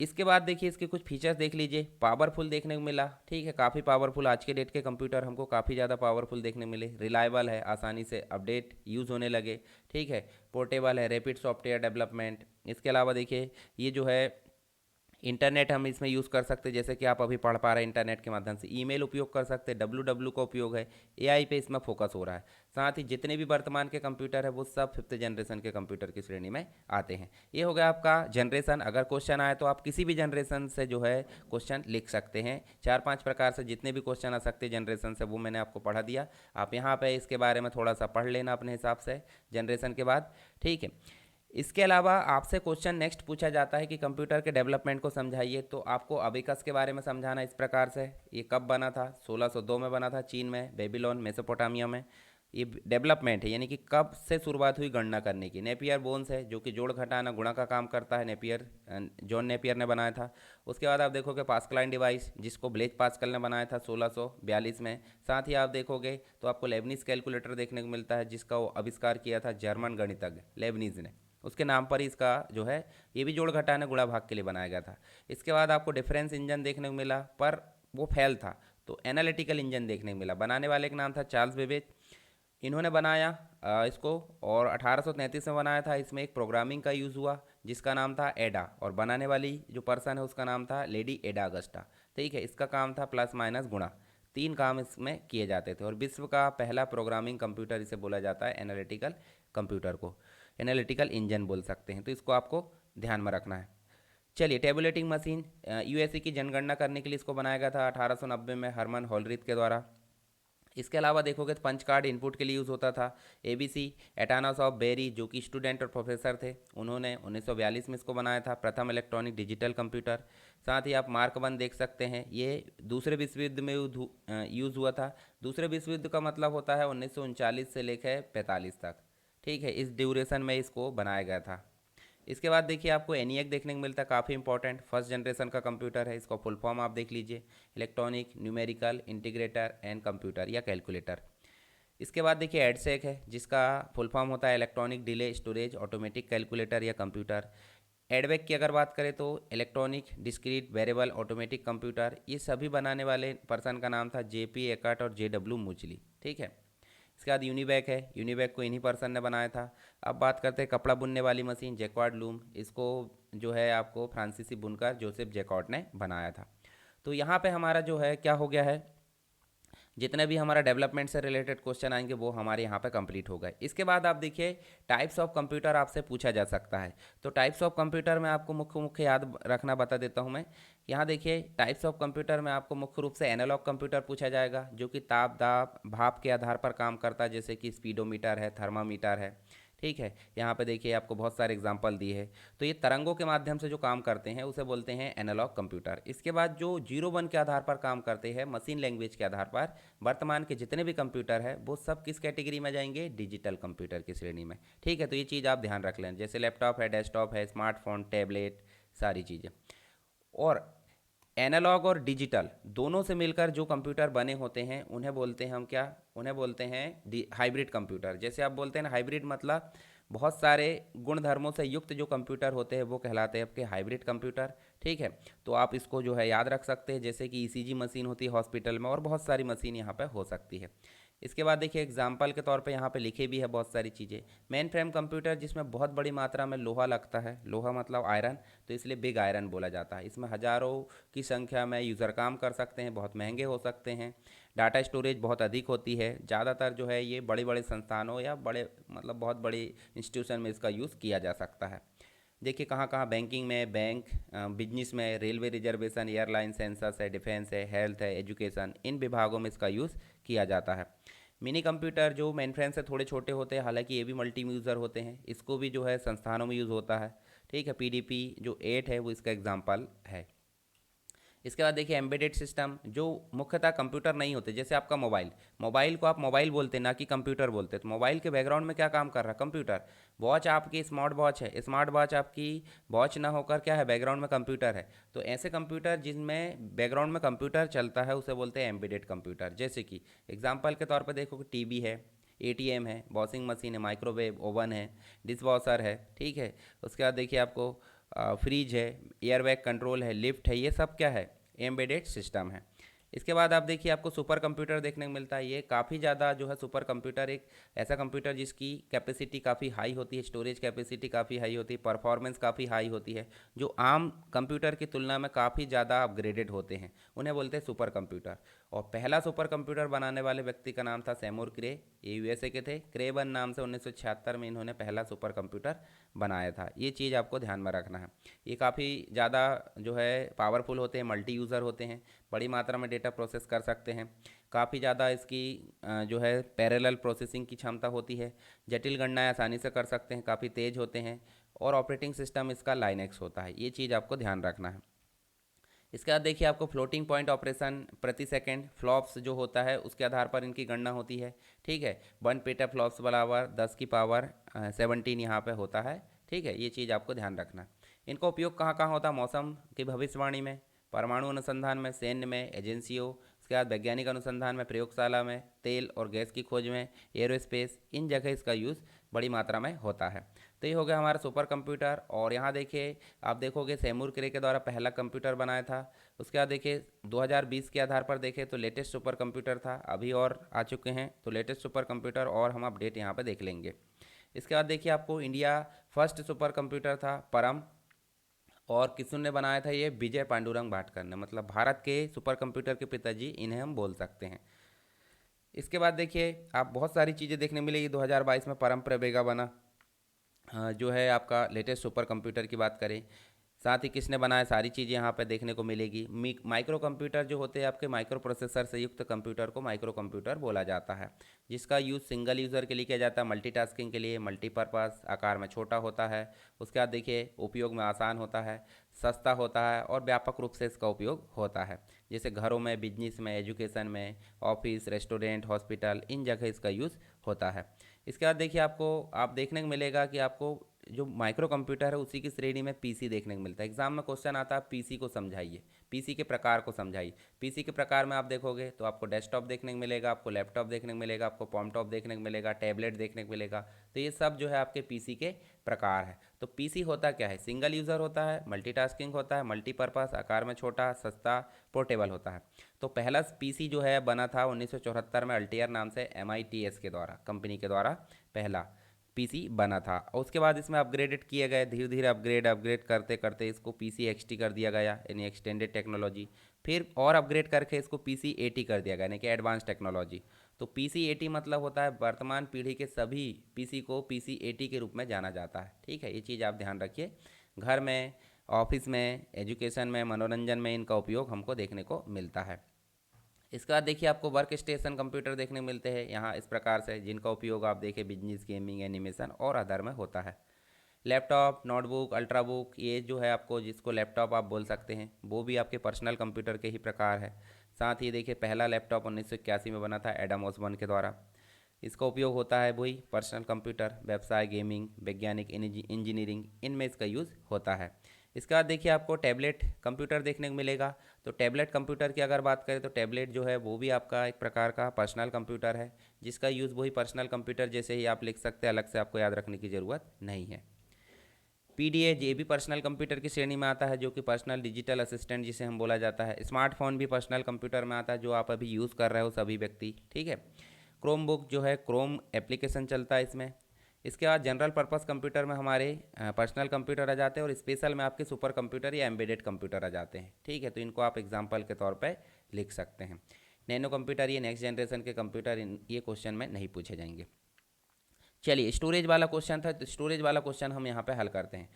इसके बाद देखिए इसके कुछ फीचर्स देख लीजिए, पावरफुल देखने को मिला। ठीक है, काफ़ी पावरफुल, आज के डेट के कंप्यूटर हमको काफ़ी ज़्यादा पावरफुल देखने को मिले। रिलायबल है, आसानी से अपडेट यूज़ होने लगे। ठीक है, पोर्टेबल है, रैपिड सॉफ्टवेयर डेवलपमेंट। इसके अलावा देखिए ये जो है इंटरनेट हम इसमें यूज़ कर सकते हैं, जैसे कि आप अभी पढ़ पा रहे हैं इंटरनेट के माध्यम से। ईमेल उपयोग कर सकते हैं, WW का उपयोग है, AI पे इसमें फोकस हो रहा है। साथ ही जितने भी वर्तमान के कंप्यूटर है वो सब फिफ्थ जनरेशन के कंप्यूटर की श्रेणी में आते हैं। ये हो गया आपका जनरेशन। अगर क्वेश्चन आए तो आप किसी भी जनरेशन से जो है क्वेश्चन लिख सकते हैं। 4-5 प्रकार से जितने भी क्वेश्चन आ सकते हैं जनरेशन से, वो मैंने आपको पढ़ा दिया। आप यहाँ पे इसके बारे में थोड़ा सा पढ़ लेना अपने हिसाब से जनरेशन के बाद। ठीक है, इसके अलावा आपसे क्वेश्चन नेक्स्ट पूछा जाता है कि कंप्यूटर के डेवलपमेंट को समझाइए, तो आपको अबिकस के बारे में समझाना इस प्रकार से। ये कब बना था? 1602 में बना था, चीन में, बेबीलोन मेसोपोटामिया में। ये डेवलपमेंट है, यानी कि कब से शुरुआत हुई गणना करने की। नेपियर बोन्स है जो कि जोड़ घटाना गुणा का काम करता है, नेपियर जॉन नेपियर ने बनाया था। उसके बाद आप देखोगे पास्कलाइन डिवाइस, जिसको ब्लेज पास्कल ने बनाया था 1642 में। साथ ही आप देखोगे तो आपको लेबनीज कैलकुलेटर देखने को मिलता है, जिसका वो आविष्कार किया था जर्मन गणितज्ञ लेबनीज ने। उसके नाम पर ही इसका जो है ये भी जोड़ घटाना गुणा भाग के लिए बनाया गया था। इसके बाद आपको डिफरेंस इंजन देखने को मिला, पर वो फेल था, तो एनालिटिकल इंजन देखने को मिला। बनाने वाले का नाम था चार्ल्स बेबेज, इन्होंने बनाया इसको, और 1833 में बनाया था। इसमें एक प्रोग्रामिंग का यूज़ हुआ जिसका नाम था एडा, और बनाने वाली जो पर्सन है उसका नाम था लेडी एडा अगस्टा। ठीक है, इसका काम था प्लस माइनस गुणा, 3 काम इसमें किए जाते थे। और विश्व का पहला प्रोग्रामिंग कंप्यूटर इसे बोला जाता है, एनालिटिकल कंप्यूटर को एनालिटिकल इंजन बोल सकते हैं। तो इसको आपको ध्यान में रखना है। चलिए, टेबुलेटिंग मशीन, यूएसए की जनगणना करने के लिए इसको बनाया गया था 1890 में हरमन हॉलरिथ के द्वारा। इसके अलावा देखोगे तो पंच कार्ड इनपुट के लिए यूज़ होता था। ABC एटानस ऑफ बेरी, जो कि स्टूडेंट और प्रोफेसर थे, उन्होंने 1942 में इसको बनाया था, प्रथम इलेक्ट्रॉनिक डिजिटल कंप्यूटर। साथ ही आप मार्क 1 देख सकते हैं, ये दूसरे विश्व युद्ध में यूज़ हुआ था। दूसरे विश्व युद्ध का मतलब होता है 1939 से लेकर 45 तक। ठीक है, इस ड्यूरेशन में इसको बनाया गया था। इसके बाद देखिए आपको ENIAC देखने को मिलता है, काफ़ी इंपॉर्टेंट फर्स्ट जनरेशन का कंप्यूटर है। इसका फुल फॉर्म आप देख लीजिए, electronic numerical integrator and computer या कैलकुलेटर। इसके बाद देखिए एडसेक है, जिसका फुल फॉर्म होता है electronic delay storage automatic calculator या कंप्यूटर। एडवेक की अगर बात करें तो electronic discrete variable automatic computer. ये सभी बनाने वाले पर्सन का नाम था JP एकर्ट और JW मुचली। ठीक है, इसके बाद यूनिवैक है, यूनिवैक को इन्हीं पर्सन ने बनाया था। अब बात करते हैं कपड़ा बुनने वाली मशीन, जैक्वार्ड लूम। इसको जो है आपको फ्रांसीसी बुनकर जोसेफ जैकॉर्ड ने बनाया था। तो यहाँ पे हमारा जो है क्या हो गया है, जितने भी हमारा डेवलपमेंट से रिलेटेड क्वेश्चन आएंगे वो हमारे यहाँ पे कंप्लीट हो गए। इसके बाद आप देखिए टाइप्स ऑफ कंप्यूटर आपसे पूछा जा सकता है। तो टाइप्स ऑफ कंप्यूटर में आपको मुख्य मुख्य याद रखना बता देता हूँ मैं। यहाँ देखिए टाइप्स ऑफ कंप्यूटर में आपको मुख्य रूप से एनालॉग कंप्यूटर पूछा जाएगा, जो कि ताप दाब भाप के आधार पर काम करता है, जैसे कि स्पीडोमीटर है, थर्मामीटर है। ठीक है, यहाँ पे देखिए आपको बहुत सारे एग्जांपल दिए हैं। तो ये तरंगों के माध्यम से जो काम करते हैं उसे बोलते हैं एनालॉग कंप्यूटर। इसके बाद जो 0-1 के आधार पर काम करते हैं, मशीन लैंग्वेज के आधार पर, वर्तमान के जितने भी कंप्यूटर है वो सब किस कैटेगरी में जाएंगे? डिजिटल कंप्यूटर की श्रेणी में। ठीक है, तो ये चीज़ आप ध्यान रख लें, जैसे लैपटॉप है, डेस्कटॉप है, स्मार्टफोन, टैबलेट, सारी चीज़ें। और एनालॉग और डिजिटल दोनों से मिलकर जो कंप्यूटर बने होते हैं उन्हें बोलते हैं हम क्या? उन्हें बोलते हैं हाइब्रिड कंप्यूटर। जैसे आप बोलते हैं ना हाइब्रिड, मतलब बहुत सारे गुण धर्मों से युक्त जो कंप्यूटर होते हैं वो कहलाते हैं आपके हाइब्रिड कंप्यूटर। ठीक है, तो आप इसको जो है याद रख सकते हैं, जैसे कि ECG मशीन होती है हॉस्पिटल में, और बहुत सारी मशीन यहाँ पे हो सकती है। इसके बाद देखिए एग्जाम्पल के तौर पे यहाँ पे लिखे भी है बहुत सारी चीज़ें। मेन फ्रेम कंप्यूटर जिसमें बहुत बड़ी मात्रा में लोहा लगता है, लोहा मतलब आयरन, तो इसलिए बिग आयरन बोला जाता है। इसमें हज़ारों की संख्या में यूज़र काम कर सकते हैं, बहुत महंगे हो सकते हैं। डाटा स्टोरेज बहुत अधिक होती है। ज़्यादातर जो है ये बड़े बड़े संस्थानों या बड़े मतलब बहुत बड़ी इंस्टीट्यूशन में इसका यूज़ किया जा सकता है। देखिए कहाँ कहाँ बैंकिंग में, बैंक, बिजनेस में, रेलवे रिजर्वेशन, एयरलाइन, सेंसस है, डिफेंस है, हेल्थ है, एजुकेशन, इन विभागों में इसका यूज़ किया जाता है। मिनी कंप्यूटर जो मेन फ्रेम से थोड़े छोटे होते हैं, हालांकि ये भी मल्टी यूज़र होते हैं, इसको भी जो है संस्थानों में यूज़ होता है। ठीक है, पीडीपी जो 8 है वो इसका एग्जाम्पल है। इसके बाद देखिए एम्बेडेड सिस्टम जो मुख्यतः कंप्यूटर नहीं होते, जैसे आपका मोबाइल, मोबाइल को आप मोबाइल बोलते हैं ना कि कंप्यूटर बोलते हैं, तो मोबाइल के बैकग्राउंड में क्या काम कर रहा है, कंप्यूटर। वॉच आपकी स्मार्ट वॉच है, स्मार्ट वॉच आपकी वॉच ना होकर क्या है, बैकग्राउंड में कंप्यूटर है। तो ऐसे कंप्यूटर जिनमें बैकग्राउंड में कंप्यूटर चलता है उसे बोलते हैं एम्बेडेड कंप्यूटर। जैसे कि एग्जाम्पल के तौर पर देखो कि टीवी है, एटीएम है, वॉशिंग मशीन है, माइक्रोवेव ओवन है, डिश वॉशर है। ठीक है, उसके बाद देखिए आपको फ्रिज है, एयरबैग कंट्रोल है, लिफ्ट है, ये सब क्या है, एम्बेडेड सिस्टम है। इसके बाद आप देखिए आपको सुपर कंप्यूटर देखने को मिलता है। ये काफ़ी ज़्यादा जो है सुपर कंप्यूटर एक ऐसा कंप्यूटर जिसकी कैपेसिटी काफ़ी हाई होती है, स्टोरेज कैपेसिटी काफ़ी हाई होती है, परफॉर्मेंस काफ़ी हाई होती है, जो आम कंप्यूटर की तुलना में काफ़ी ज़्यादा अपग्रेडेड होते हैं, उन्हें बोलते हैं सुपर कंप्यूटर। और पहला सुपर कंप्यूटर बनाने वाले व्यक्ति का नाम था सेमूर क्रे, ये यूएसए के थे। क्रेबन नाम से 1976 में इन्होंने पहला सुपर कंप्यूटर बनाया था। ये चीज़ आपको ध्यान में रखना है। ये काफ़ी ज़्यादा जो है पावरफुल होते हैं, मल्टी यूज़र होते हैं, बड़ी मात्रा में डेटा प्रोसेस कर सकते हैं। काफ़ी ज़्यादा इसकी जो है पैरेलल प्रोसेसिंग की क्षमता होती है, जटिल गणनाएं आसानी से कर सकते हैं, काफ़ी तेज़ होते हैं, और ऑपरेटिंग सिस्टम इसका लाइनेक्स होता है। ये चीज़ आपको ध्यान रखना है। इसके बाद देखिए आपको फ्लोटिंग पॉइंट ऑपरेशन प्रति सेकंड फ्लॉप्स जो होता है उसके आधार पर इनकी गणना होती है। ठीक है, 1 पेटा फ्लॉप्स बराबर 10 की पावर 17 यहाँ पे होता है। ठीक है, ये चीज़ आपको ध्यान रखना है। इनका उपयोग कहाँ कहाँ होता है, मौसम की भविष्यवाणी में, परमाणु अनुसंधान में, सैन्य में, एजेंसियों, उसके बाद वैज्ञानिक अनुसंधान में, प्रयोगशाला में, तेल और गैस की खोज में, एरोस्पेस, इन जगह इसका यूज़ बड़ी मात्रा में होता है। तो ये हो गया हमारा सुपर कंप्यूटर। और यहाँ देखिए आप देखोगे सेमूर क्रे के द्वारा पहला कंप्यूटर बनाया था। उसके बाद देखिए 2020 के आधार पर देखें तो लेटेस्ट सुपर कंप्यूटर था, अभी और आ चुके हैं, तो लेटेस्ट सुपर कंप्यूटर और हम अपडेट यहाँ पे देख लेंगे। इसके बाद देखिए आपको इंडिया फर्स्ट सुपर कंप्यूटर था परम, और किसने बनाया था, ये विजय पांडुरंग भाटकर ने, मतलब भारत के सुपर कंप्यूटर के पिताजी इन्हें हम बोल सकते हैं। इसके बाद देखिए आप बहुत सारी चीज़ें देखने मिलेगी। 2022 में परम प्रवेगा बना, जो है आपका लेटेस्ट सुपर कंप्यूटर की बात करें। साथ ही किसने बनाया, सारी चीज़ें यहाँ पे देखने को मिलेगी। माइक्रो कंप्यूटर जो होते हैं आपके माइक्रो प्रोसेसर से युक्त कंप्यूटर को माइक्रो कंप्यूटर बोला जाता है, जिसका यूज़ सिंगल यूज़र के लिए किया जाता है, मल्टीटास्किंग के लिए, मल्टीपर्पज़, आकार में छोटा होता है। उसके बाद देखिए उपयोग में आसान होता है, सस्ता होता है, और व्यापक रूप से इसका उपयोग होता है, जैसे घरों में, बिजनेस में, एजुकेशन में, ऑफिस, रेस्टोरेंट, हॉस्पिटल, इन जगह इसका यूज़ होता है। इसके बाद देखिए आपको आप देखने को मिलेगा कि आपको जो माइक्रो कंप्यूटर है उसी की श्रेणी में पीसी देखने को मिलता है। एग्जाम में क्वेश्चन आता है पीसी को समझाइए, पीसी के प्रकार को समझाइए। पीसी के प्रकार में आप देखोगे तो आपको डेस्कटॉप देखने को मिलेगा, आपको लैपटॉप देखने को मिलेगा, आपको पॉमटॉप देखने को मिलेगा, टैबलेट देखने को मिलेगा। तो ये सब जो है आपके पीसी के प्रकार है। तो पीसी होता क्या है, सिंगल यूज़र होता है, मल्टीटास्किंग होता है, मल्टीपर्पज़, आकार में छोटा, सस्ता, पोर्टेबल होता है। तो पहला पीसी जो है बना था 1974 में अल्टेयर नाम से MITS के द्वारा, कंपनी के द्वारा पहला पीसी बना था। और उसके बाद इसमें अपग्रेडेड किए गए, धीरे धीरे अपग्रेड करते करते इसको पीसी XT कर दिया गया, यानी एक्सटेंडेड टेक्नोलॉजी। फिर और अपग्रेड करके इसको पीसी 80 कर दिया गया, यानी कि एडवांस टेक्नोलॉजी। तो पीसी 80 मतलब होता है वर्तमान पीढ़ी के सभी पीसी को पीसी 80 के रूप में जाना जाता है। ठीक है, ये चीज़ आप ध्यान रखिए। घर में, ऑफिस में, एजुकेशन में, मनोरंजन में इनका उपयोग हमको देखने को मिलता है। इसके बाद देखिए आपको वर्क स्टेशन कंप्यूटर देखने को मिलते हैं यहाँ इस प्रकार से, जिनका उपयोग आप देखिए बिजनेस, गेमिंग, एनिमेशन और अदर में होता है। लैपटॉप, नोटबुक, अल्ट्राबुक, ये जो है आपको जिसको लैपटॉप आप बोल सकते हैं, वो भी आपके पर्सनल कंप्यूटर के ही प्रकार है। साथ ही देखिए पहला लैपटॉप 1981 में बना था एडम ऑसबर्न के द्वारा। इसका उपयोग होता है वही पर्सनल कंप्यूटर, व्यवसाय, गेमिंग, वैज्ञानिक, इंजीनियरिंग, इनमें इसका यूज़ होता है। इसके बाद देखिए आपको टैबलेट कंप्यूटर देखने को मिलेगा। तो टैबलेट कंप्यूटर की अगर बात करें तो टैबलेट जो है वो भी आपका एक प्रकार का पर्सनल कंप्यूटर है, जिसका यूज़ वही पर्सनल कंप्यूटर जैसे ही आप लिख सकते हैं, अलग से आपको याद रखने की ज़रूरत नहीं है। PDA ये भी पर्सनल कंप्यूटर की श्रेणी में आता है, जो कि पर्सनल डिजिटल असिस्टेंट जिसे हम बोला जाता है। स्मार्टफोन भी पर्सनल कंप्यूटर में आता है, जो आप अभी यूज़ कर रहे हो सभी व्यक्ति। ठीक है, क्रोम बुक जो है क्रोम एप्लीकेशन चलता है इसमें। इसके बाद जनरल पर्पस कंप्यूटर में हमारे पर्सनल कंप्यूटर आ जाते हैं, और स्पेशल में आपके सुपर कंप्यूटर या एम्बेडेड कंप्यूटर आ जाते हैं। ठीक है, तो इनको आप एग्जाम्पल के तौर पे लिख सकते हैं। नैनो कंप्यूटर, ये नेक्स्ट जनरेशन के कंप्यूटर, ये क्वेश्चन में नहीं पूछे जाएंगे। चलिए, स्टोरेज वाला क्वेश्चन था, तो स्टोरेज वाला क्वेश्चन हम यहाँ पे हल करते हैं।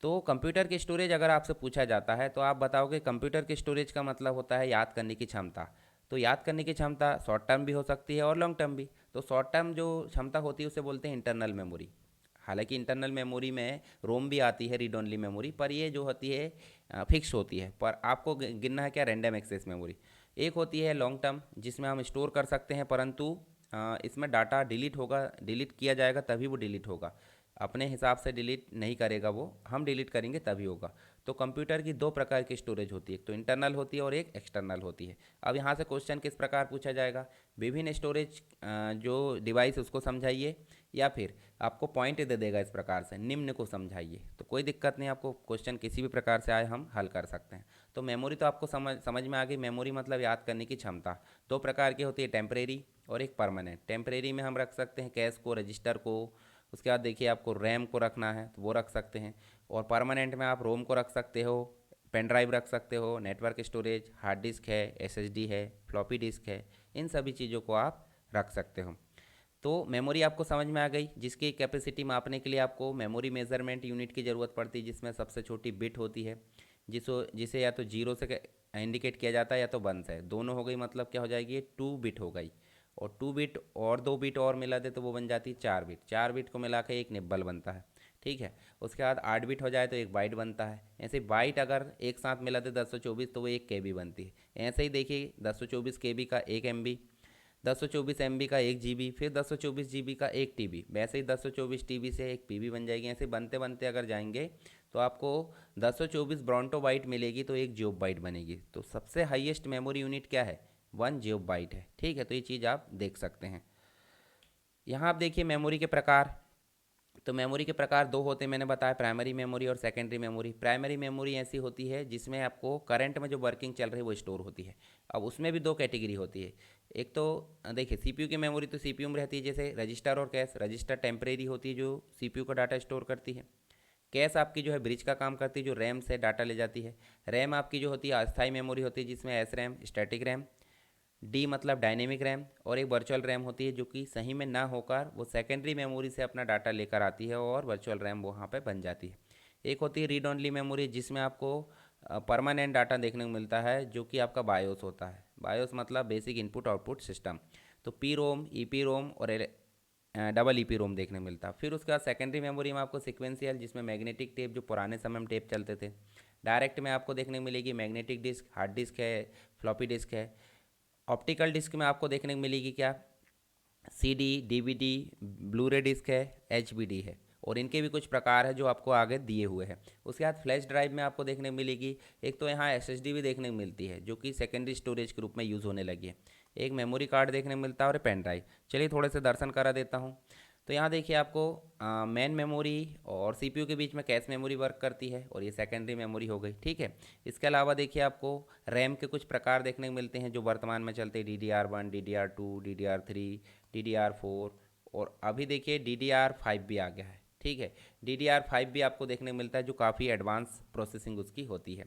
तो कंप्यूटर की स्टोरेज अगर आपसे पूछा जाता है तो आप बताओगे कंप्यूटर की स्टोरेज का मतलब होता है याद करने की क्षमता। तो याद करने की क्षमता शॉर्ट टर्म भी हो सकती है और लॉन्ग टर्म भी। तो शॉर्ट टर्म जो क्षमता होती है उसे बोलते हैं इंटरनल मेमोरी। हालांकि इंटरनल मेमोरी में रोम भी आती है, रीड ओनली मेमोरी, पर ये जो होती है फिक्स होती है। पर आपको गिनना है क्या, रैंडम एक्सेस मेमोरी। एक होती है लॉन्ग टर्म जिसमें हम स्टोर कर सकते हैं, परंतु इसमें डाटा डिलीट होगा, डिलीट किया जाएगा तभी वो डिलीट होगा। अपने हिसाब से डिलीट नहीं करेगा वो, हम डिलीट करेंगे तभी होगा। तो कंप्यूटर की दो प्रकार की स्टोरेज होती है, एक तो इंटरनल होती है और एक एक्सटर्नल होती है। अब यहाँ से क्वेश्चन किस प्रकार पूछा जाएगा, विभिन्न स्टोरेज जो डिवाइस उसको समझाइए, या फिर आपको पॉइंट दे देगा इस प्रकार से, निम्न को समझाइए। तो कोई दिक्कत नहीं, आपको क्वेश्चन किसी भी प्रकार से आए हम हल कर सकते हैं। तो मेमोरी तो आपको समझ में आ गई। मेमोरी मतलब याद करने की क्षमता। दो प्रकार की होती है, टेम्परेरी और एक परमानेंट। टेम्परेरी में हम रख सकते हैं कैश को, रजिस्टर को। उसके बाद देखिए आपको रैम को रखना है तो वो रख सकते हैं। और परमानेंट में आप रोम को रख सकते हो, पेन ड्राइव रख सकते हो, नेटवर्क स्टोरेज, हार्ड डिस्क है, एसएसडी है, फ्लॉपी डिस्क है, इन सभी चीज़ों को आप रख सकते हो। तो मेमोरी आपको समझ में आ गई, जिसकी कैपेसिटी मापने के लिए आपको मेमोरी मेजरमेंट यूनिट की ज़रूरत पड़ती है, जिसमें सबसे छोटी बिट होती है, जिसे या तो जीरो से इंडिकेट किया जाता है या तो वन से। दोनों हो गई मतलब क्या हो जाएगी, 2 बिट हो गई। और 2 बिट और 2 बिट और मिला दे तो वो बन जाती है 4 बिट। 4 बिट को मिला के एक निब्बल बनता है। ठीक है, उसके बाद 8 बिट हो जाए तो एक बाइट बनता है। ऐसे बाइट अगर एक साथ मिला दे 1024 तो वो 1 KB बनती है। ऐसे ही देखिए 1024 KB का 1 MB, 1024 MB का 1 GB, फिर 1024 GB का 1 TB, वैसे ही 1024 TB से 1 PB बन जाएगी। ऐसे बनते बनते अगर जाएंगे तो आपको 1024 ब्रॉन्टो बाइट मिलेगी तो 1 जियोब बाइट बनेगी। तो सबसे हाईएस्ट मेमोरी यूनिट क्या है, 1 जियोब बाइट है। ठीक है, तो ये चीज़ आप देख सकते हैं। यहाँ आप देखिए मेमोरी के प्रकार। तो मेमोरी के प्रकार दो होते हैं, मैंने बताया, प्राइमरी मेमोरी और सेकेंडरी मेमोरी। प्राइमरी मेमोरी ऐसी होती है जिसमें आपको करंट में जो वर्किंग चल रही है वो स्टोर होती है। अब उसमें भी दो कैटेगरी होती है। एक तो देखिए सीपीयू की मेमोरी तो सीपीयू में रहती है, जैसे रजिस्टर और कैश। रजिस्टर टेम्परेरी होती है जो सीपीयू का डाटा स्टोर करती है। कैश आपकी जो है ब्रिज का काम करती है, जो रैम से डाटा ले जाती है। रैम आपकी जो होती है अस्थाई मेमोरी होती है, जिसमें S RAM, static RAM, D मतलब डायनेमिक रैम, और एक वर्चुअल रैम होती है जो कि सही में ना होकर वो सेकेंडरी मेमोरी से अपना डाटा लेकर आती है और वर्चुअल रैम वहाँ पे बन जाती है। एक होती है रीड ओनली मेमोरी, जिसमें आपको परमानेंट डाटा देखने को मिलता है, जो कि आपका बायोस होता है। बायोस मतलब बेसिक इनपुट आउटपुट सिस्टम। तो P ROM, E P ROM और डबल ई पी रोम देखने को मिलता है। फिर उसके बाद सेकेंडरी मेमोरी में आपको सिक्वेंशियल, जिसमें मैग्नेटिक टेप, जो पुराने समय में टेप चलते थे। डायरेक्ट में आपको देखने को मिलेगी मैग्नेटिक डिस्क, हार्ड डिस्क है, फ्लॉपी डिस्क है। ऑप्टिकल डिस्क में आपको देखने को मिलेगी क्या, सीडी, डीवीडी, ब्लूरे डिस्क है, एचबीडी है। और इनके भी कुछ प्रकार है जो आपको आगे दिए हुए हैं। उसके बाद फ्लैश ड्राइव में आपको देखने को मिलेगी, एक तो यहाँ एसएसडी भी देखने को मिलती है जो कि सेकेंडरी स्टोरेज के रूप में यूज़ होने लगी है। एक मेमोरी कार्ड देखने को मिलता है और पेन ड्राइव। चलिए थोड़े से दर्शन करा देता हूँ। तो यहाँ देखिए आपको मेन मेमोरी और सीपीयू के बीच में कैश मेमोरी वर्क करती है, और ये सेकेंडरी मेमोरी हो गई। ठीक है, इसके अलावा देखिए आपको रैम के कुछ प्रकार देखने को मिलते हैं जो वर्तमान में चलते हैं, DDR1, DDR2, DDR3, DDR4, और अभी देखिए DDR5 भी आ गया है। ठीक है, DDR5 भी आपको देखने को मिलता है जो काफ़ी एडवांस प्रोसेसिंग उसकी होती है।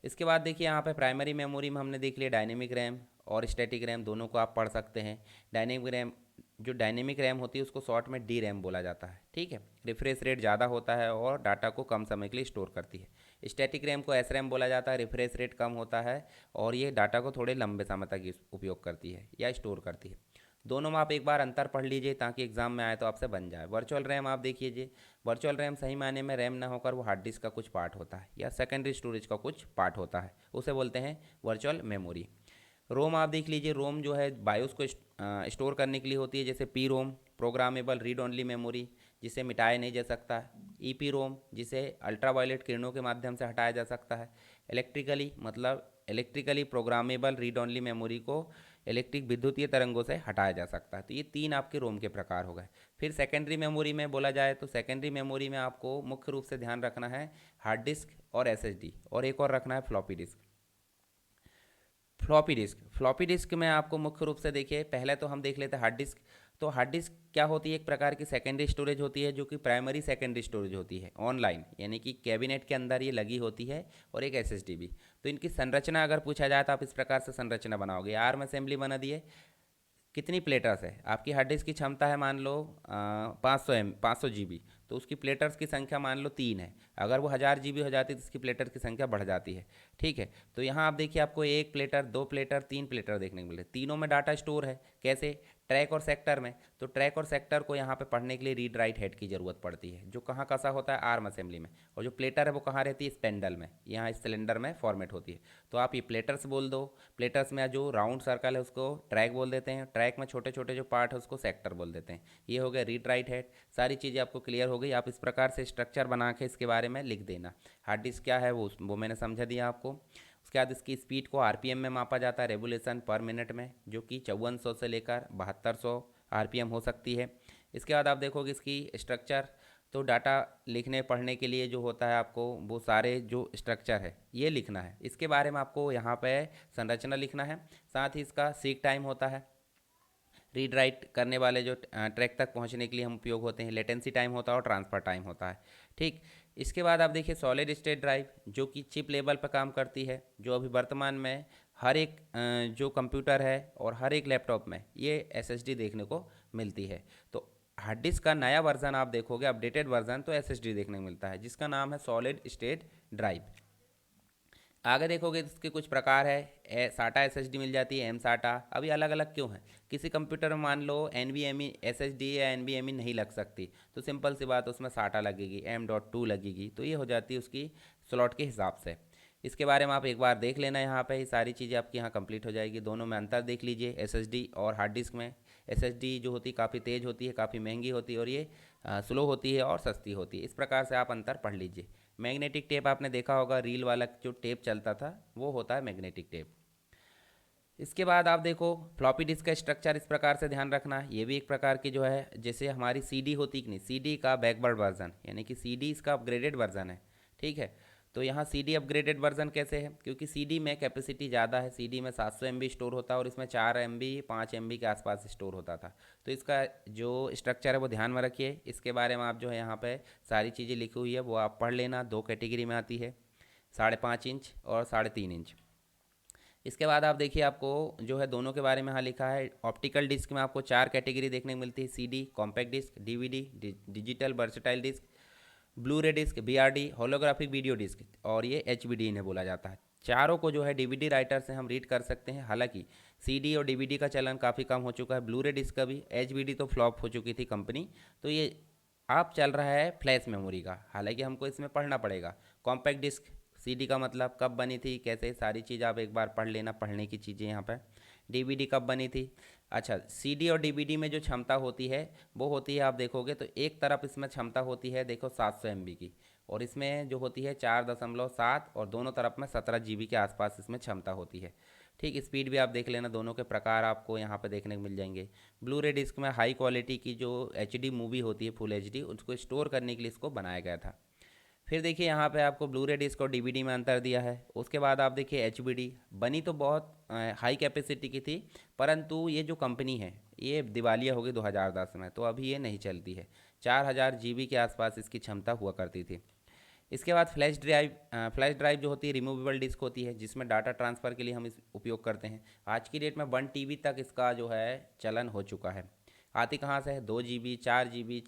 इसके बाद देखिए यहाँ पे प्राइमरी मेमोरी में हमने देख लिया डायनेमिक रैम और स्टैटिक रैम, दोनों को आप पढ़ सकते हैं। डायनेमिक रैम, जो डायनेमिक रैम होती है उसको शॉर्ट में डी रैम बोला जाता है। ठीक है, रिफ्रेश रेट ज़्यादा होता है और डाटा को कम समय के लिए स्टोर करती है। स्टैटिक रैम को एस रैम बोला जाता है, रिफ्रेश रेट कम होता है और ये डाटा को थोड़े लंबे समय तक उपयोग करती है या स्टोर करती है। दोनों में आप एक बार अंतर पढ़ लीजिए ताकि एग्जाम में आए तो आपसे बन जाए। वर्चुअल रैम आप देखिए, वर्चुअल रैम सही मायने में रैम ना होकर वो हार्ड डिस्क का कुछ पार्ट होता है या सेकेंडरी स्टोरेज का कुछ पार्ट होता है, उसे बोलते हैं वर्चुअल मेमोरी। रोम आप देख लीजिए, रोम जो है बायोस को स्टोर करने के लिए होती है, जैसे P ROM programmable read only memory, जिसे मिटाया नहीं जा सकता। ई पी रोम, जिसे अल्ट्रावायलेट किरणों के माध्यम से हटाया जा सकता है। इलेक्ट्रिकली मतलब electrically programmable read only memory को इलेक्ट्रिक विद्युतीय तरंगों से हटाया जा सकता है। तो ये तीन आपके रोम के प्रकार हो गए। फिर सेकेंडरी मेमोरी में बोला जाए तो सेकेंडरी मेमोरी में आपको मुख्य रूप से ध्यान रखना है हार्ड डिस्क और एसएसडी, और एक और रखना है फ्लॉपी डिस्क। फ्लॉपी डिस्क में आपको मुख्य रूप से देखिए, पहले तो हम देख लेते हैं हार्ड डिस्क। तो हार्ड डिस्क क्या होती है? एक प्रकार की सेकेंडरी स्टोरेज होती है, जो कि प्राइमरी सेकेंडरी स्टोरेज होती है ऑनलाइन, यानी कि कैबिनेट के अंदर ये लगी होती है, और एक एसएसडी भी। तो इनकी संरचना अगर पूछा जाए तो आप इस प्रकार से संरचना बनाओगे। आर्म असेंबली बना दिए। कितनी प्लेटर्स है आपकी हार्ड डिस्क की? क्षमता है मान लो 500 GB, तो उसकी प्लेटर्स की संख्या मान लो 3 है। अगर वो 1000 GB हो जाती है तो इसकी प्लेटर की संख्या बढ़ जाती है। ठीक है, तो यहाँ आप देखिए, आपको एक प्लेटर, दो प्लेटर, तीन प्लेटर देखने को मिले। तीनों में डाटा स्टोर है। कैसे? ट्रैक और सेक्टर में। तो ट्रैक और सेक्टर को यहाँ पे पढ़ने के लिए रीड राइट हेड की ज़रूरत पड़ती है, जो कहाँ कसा होता है? आर्म असेंबली में। और जो प्लेटर है वो कहाँ रहती है? स्पेंडल में, यहाँ इस सिलेंडर में फॉर्मेट होती है। तो आप ये प्लेटर्स बोल दो। प्लेटर्स में जो राउंड सर्कल है उसको ट्रैक बोल देते हैं। ट्रैक में छोटे छोटे जो पार्ट है उसको सेक्टर बोल देते हैं। ये हो गया रीड राइट हेड। सारी चीज़ें आपको क्लियर हो गई। आप इस प्रकार से स्ट्रक्चर बना के इसके बारे में लिख देना। हार्ड डिस्क क्या है वो मैंने समझा दिया आपको। उसके बाद इसकी स्पीड को आरपीएम में मापा जाता है, रेवोल्यूशन पर मिनट में, जो कि 5400 से लेकर 7200 आरपीएम हो सकती है। इसके बाद आप देखोगे इसकी स्ट्रक्चर। तो डाटा लिखने पढ़ने के लिए जो होता है आपको, वो सारे जो स्ट्रक्चर है ये लिखना है। इसके बारे में आपको यहाँ पे संरचना लिखना है। साथ ही इसका सीक टाइम होता है, रीड राइट करने वाले जो ट्रैक तक पहुंचने के लिए हम उपयोग होते हैं। लेटेंसी टाइम होता है और ट्रांसफ़र टाइम होता है। ठीक। इसके बाद आप देखिए सॉलिड स्टेट ड्राइव, जो कि चिप लेवल पर काम करती है, जो अभी वर्तमान में हर एक जो कंप्यूटर है और हर एक लैपटॉप में ये एसएसडी देखने को मिलती है। तो हार्ड डिस्क का नया वर्जन आप देखोगे, अपडेटेड वर्जन, तो एसएसडी देखने को मिलता है, जिसका नाम है सॉलिड स्टेट ड्राइव। आगे देखोगे तो इसके कुछ प्रकार है। साटा एसएसडी मिल जाती है, एम साटा। अभी अलग अलग क्यों है? किसी कंप्यूटर में मान लो NVMe एसएसडी या NVMe नहीं लग सकती, तो सिंपल सी बात, उसमें साटा लगेगी, M.2 लगेगी। तो ये हो जाती है उसकी स्लॉट के हिसाब से। इसके बारे में आप एक बार देख लेना। यहाँ पे ये सारी चीज़ें आपकी यहाँ कंप्लीट हो जाएगी। दोनों में अंतर देख लीजिए, एसएसडी और हार्ड डिस्क में। एसएसडी जो होती है काफ़ी तेज़ होती है, काफ़ी महंगी होती है, और ये स्लो होती है और सस्ती होती है। इस प्रकार से आप अंतर पढ़ लीजिए। मैग्नेटिक टेप आपने देखा होगा, रील वाला जो टेप चलता था वो होता है मैग्नेटिक टेप। इसके बाद आप देखो फ्लॉपी डिस्क का स्ट्रक्चर इस प्रकार से ध्यान रखना। ये भी एक प्रकार की जो है, जैसे हमारी सीडी होती कि नहीं, सीडी का बैकवर्ड वर्जन, यानी कि सीडी इसका अपग्रेडेड वर्जन है। ठीक है, तो यहाँ सीडी अपग्रेडेड वर्जन कैसे है? क्योंकि सीडी में कैपेसिटी ज़्यादा है। सीडी में 700 MB स्टोर होता है, और इसमें 4 MB 5 MB के आसपास स्टोर होता था। तो इसका जो स्ट्रक्चर है वो ध्यान में रखिए। इसके बारे में आप जो है यहाँ पे सारी चीज़ें लिखी हुई है वो आप पढ़ लेना। दो कैटेगरी में आती है, 5.5 इंच और 3.5 इंच। इसके बाद आप देखिए, आपको जो है दोनों के बारे में यहाँ लिखा है। ऑप्टिकल डिस्क में आपको 4 कैटेगरी देखने को मिलती है: CD, compact disc, DVD, digital versatile disc, blu ray disc, BRD, holographic video disc, और ये एचवीडी इन्हें बोला जाता है। चारों को जो है डीवीडी राइटर से हम रीड कर सकते हैं। हालांकि सीडी और डीवीडी का चलन काफ़ी कम हो चुका है, ब्लू रे डिस्क का भी। एचवीडी तो फ्लॉप हो चुकी थी कंपनी। तो ये आप चल रहा है फ्लैश मेमोरी का, हालांकि हमको इसमें पढ़ना पड़ेगा। कॉम्पैक्ट डिस्क, सीडी का मतलब कब बनी थी, कैसे, सारी चीज़ आप एक बार पढ़ लेना, पढ़ने की चीज़ें यहाँ पर। डीवीडी कब बनी थी? अच्छा, सीडी और डीवीडी में जो क्षमता होती है वो होती है, आप देखोगे तो एक तरफ इसमें क्षमता होती है, देखो 700 MB की, और इसमें जो होती है 4.7, और दोनों तरफ में 17 GB के आसपास इसमें क्षमता होती है। ठीक, स्पीड भी आप देख लेना। दोनों के प्रकार आपको यहाँ पे देखने को मिल जाएंगे। ब्लू रे डिस्क में हाई क्वालिटी की जो HD मूवी होती है, फुल HD, उसको स्टोर करने के लिए इसको बनाया गया था। फिर देखिए यहाँ पे आपको ब्लू रे डिस्क और डीवीडी में अंतर दिया है। उसके बाद आप देखिए एचबीडी बनी तो बहुत हाई कैपेसिटी की थी, परंतु ये जो कंपनी है ये दिवालिया हो गई 2010 में, तो अभी ये नहीं चलती है। 4000 GB के आसपास इसकी क्षमता हुआ करती थी। इसके बाद फ्लैश ड्राइव जो होती है रिमूवेबल डिस्क होती है, जिसमें डाटा ट्रांसफ़र के लिए हम इस उपयोग करते हैं। आज की डेट में 1 TB तक इसका जो है चलन हो चुका है। आती कहाँ से है? 2 GB, 4 GB,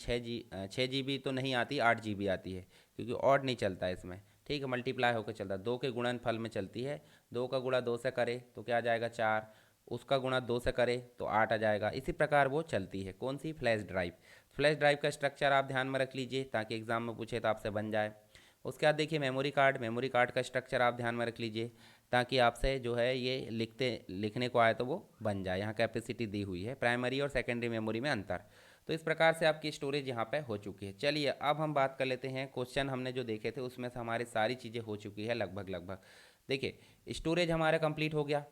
6 GB तो नहीं आती, 8 GB आती है, क्योंकि ऑड नहीं चलता है इसमें। ठीक है, मल्टीप्लाई होकर चलता है, 2 के गुणनफल में चलती है। 2 का गुणा 2 से करे तो क्या आ जाएगा? 4। उसका गुणा 2 से करे तो 8 आ जाएगा। इसी प्रकार वो चलती है। कौन सी? Flash drive. फ्लैश ड्राइव का स्ट्रक्चर आप ध्यान में रख लीजिए, ताकि एग्जाम में पूछे तो आपसे बन जाए। उसके बाद देखिए मेमोरी कार्ड का स्ट्रक्चर आप ध्यान में रख लीजिए, ताकि आपसे जो है ये लिखने को आए तो वो बन जाए। यहाँ कैपेसिटी दी हुई है, प्राइमरी और सेकेंडरी मेमोरी में अंतर। तो इस प्रकार से आपकी स्टोरेज यहाँ पे हो चुकी है। चलिए अब हम बात कर लेते हैं, क्वेश्चन हमने जो देखे थे उसमें से हमारी सारी चीज़ें हो चुकी है लगभग। देखिए स्टोरेज हमारा कंप्लीट हो गया,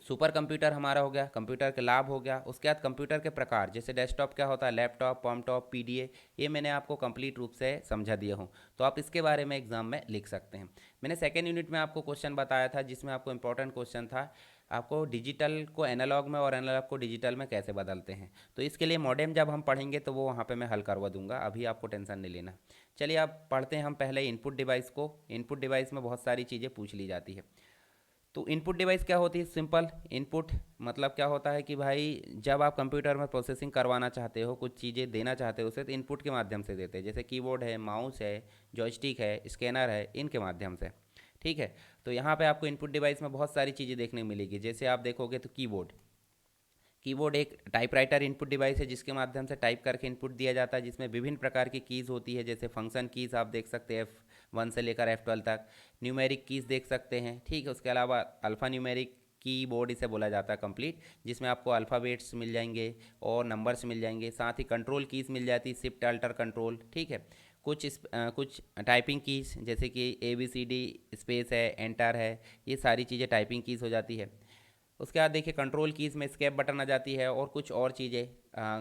सुपर कंप्यूटर हमारा हो गया, कंप्यूटर के लाभ हो गया। उसके बाद कंप्यूटर के प्रकार, जैसे डेस्कटॉप क्या होता है, लैपटॉप, पॉमटॉप, पीडीए, ये मैंने आपको कंप्लीट रूप से समझा दिया हूँ। तो आप इसके बारे में एग्जाम में लिख सकते हैं। मैंने सेकेंड यूनिट में आपको क्वेश्चन बताया था, जिसमें आपको इंपॉर्टेंट क्वेश्चन था आपको डिजिटल को एनालॉग में और एनालॉग को डिजिटल में कैसे बदलते हैं। तो इसके लिए मॉडेम जब हम पढ़ेंगे तो वो वहाँ पे मैं हल करवा दूंगा, अभी आपको टेंशन नहीं लेना। चलिए आप पढ़ते हैं हम पहले इनपुट डिवाइस को। इनपुट डिवाइस में बहुत सारी चीज़ें पूछ ली जाती है। तो इनपुट डिवाइस क्या होती है? सिंपल इनपुट मतलब क्या होता है कि भाई जब आप कंप्यूटर में प्रोसेसिंग करवाना चाहते हो, कुछ चीज़ें देना चाहते हो उसे, तो इनपुट के माध्यम से देते हैं, जैसे कीबोर्ड है, माउस है, जॉयस्टिक है, स्कैनर है, इनके माध्यम से। ठीक है। तो यहाँ पे आपको इनपुट डिवाइस में बहुत सारी चीज़ें देखने को मिलेगी। जैसे आप देखोगे तो कीबोर्ड, कीबोर्ड एक टाइपराइटर इनपुट डिवाइस है जिसके माध्यम से टाइप करके इनपुट दिया जाता है, जिसमें विभिन्न प्रकार की कीज़ होती है, जैसे फंक्शन कीज़ आप देख सकते हैं F1 से लेकर F12 तक। न्यूमेरिक कीज़ देख सकते हैं। ठीक है। उसके अलावा अल्फ़ा न्यूमेरिक कीबोर्ड इसे बोला जाता है कंप्लीट, जिसमें आपको अल्फ़ाबेट्स मिल जाएंगे और नंबर्स मिल जाएंगे, साथ ही कंट्रोल कीज़ मिल जाती है, शिफ्ट अल्टर कंट्रोल। ठीक है। कुछ टाइपिंग कीज़ जैसे कि ABCD स्पेस है, एंटर है, ये सारी चीज़ें टाइपिंग कीज़ हो जाती है। उसके बाद देखिए कंट्रोल कीज़ में स्केप बटन आ जाती है और कुछ और चीज़ें।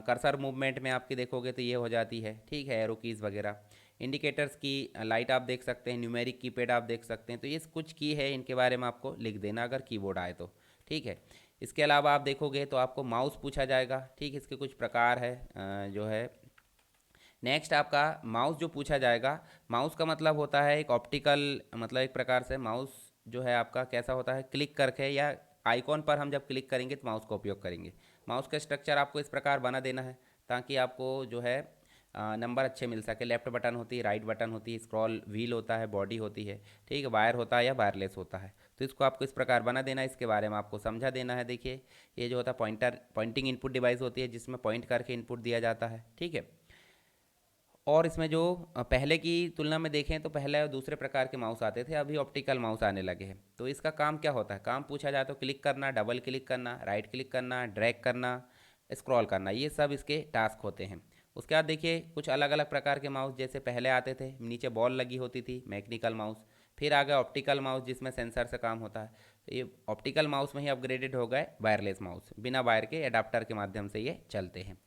कर्सर मूवमेंट में आपकी देखोगे तो ये हो जाती है। ठीक है। एरो कीज़ वगैरह, इंडिकेटर्स की लाइट आप देख सकते हैं, न्यूमेरिक कीपैड आप देख सकते हैं। तो ये कुछ की है, इनके बारे में आपको लिख देना अगर कीबोर्ड आए तो। ठीक है। इसके अलावा आप देखोगे तो आपको माउस पूछा जाएगा। ठीक है। इसके कुछ प्रकार है जो है। नेक्स्ट आपका माउस जो पूछा जाएगा, माउस का मतलब होता है एक ऑप्टिकल, मतलब एक प्रकार से माउस जो है आपका कैसा होता है, क्लिक करके या आइकॉन पर हम जब क्लिक करेंगे तो माउस का उपयोग करेंगे। माउस का स्ट्रक्चर आपको इस प्रकार बना देना है ताकि आपको जो है नंबर अच्छे मिल सके। लेफ्ट बटन होती है, राइट बटन होती है, स्क्रॉल व्हील होता है, बॉडी होती है। ठीक है। वायर होता है या वायरलेस होता है। तो इसको आपको इस प्रकार बना देना है, इसके बारे में आपको समझा देना है। देखिए ये जो होता है पॉइंटिंग इनपुट डिवाइस होती है, जिसमें पॉइंट करके इनपुट दिया जाता है। ठीक है। और इसमें जो पहले की तुलना में देखें तो पहले दूसरे प्रकार के माउस आते थे, अभी ऑप्टिकल माउस आने लगे हैं। तो इसका काम क्या होता है? काम पूछा जाए तो क्लिक करना, डबल क्लिक करना, राइट क्लिक करना, ड्रैग करना, स्क्रॉल करना, ये सब इसके टास्क होते हैं। उसके बाद देखिए कुछ अलग अलग प्रकार के माउस, जैसे पहले आते थे नीचे बॉल लगी होती थी, मैकेनिकल माउस। फिर आ गया ऑप्टिकल माउस जिसमें सेंसर से काम होता है। ये ऑप्टिकल माउस में ही अपग्रेडेड हो गए वायरलेस माउस, बिना वायर के एडाप्टर के माध्यम से ये चलते हैं।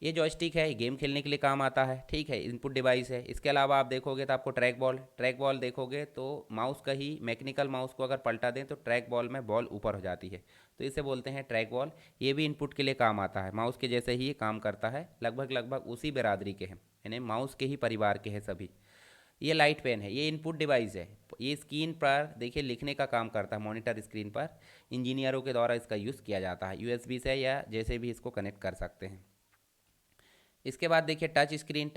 ये जॉयस्टिक है, गेम खेलने के लिए काम आता है। ठीक है। इनपुट डिवाइस है। इसके अलावा आप देखोगे तो आपको ट्रैक बॉल देखोगे तो माउस का ही, मैकेनिकल माउस को अगर पलटा दें तो ट्रैक बॉल में बॉल ऊपर हो जाती है, तो इसे बोलते हैं ट्रैक बॉल। ये भी इनपुट के लिए काम आता है, माउस के जैसे ही ये काम करता है, लगभग लगभग उसी बिरादरी के हैं, यानी माउस के ही परिवार के हैं सभी। ये लाइट पेन है, ये इनपुट डिवाइस है। ये स्क्रीन पर देखिए लिखने का काम करता है, मॉनिटर स्क्रीन पर इंजीनियरों के द्वारा इसका यूज़ किया जाता है, USB से या जैसे भी इसको कनेक्ट कर सकते हैं। इसके बाद देखिए टच स्क्रीन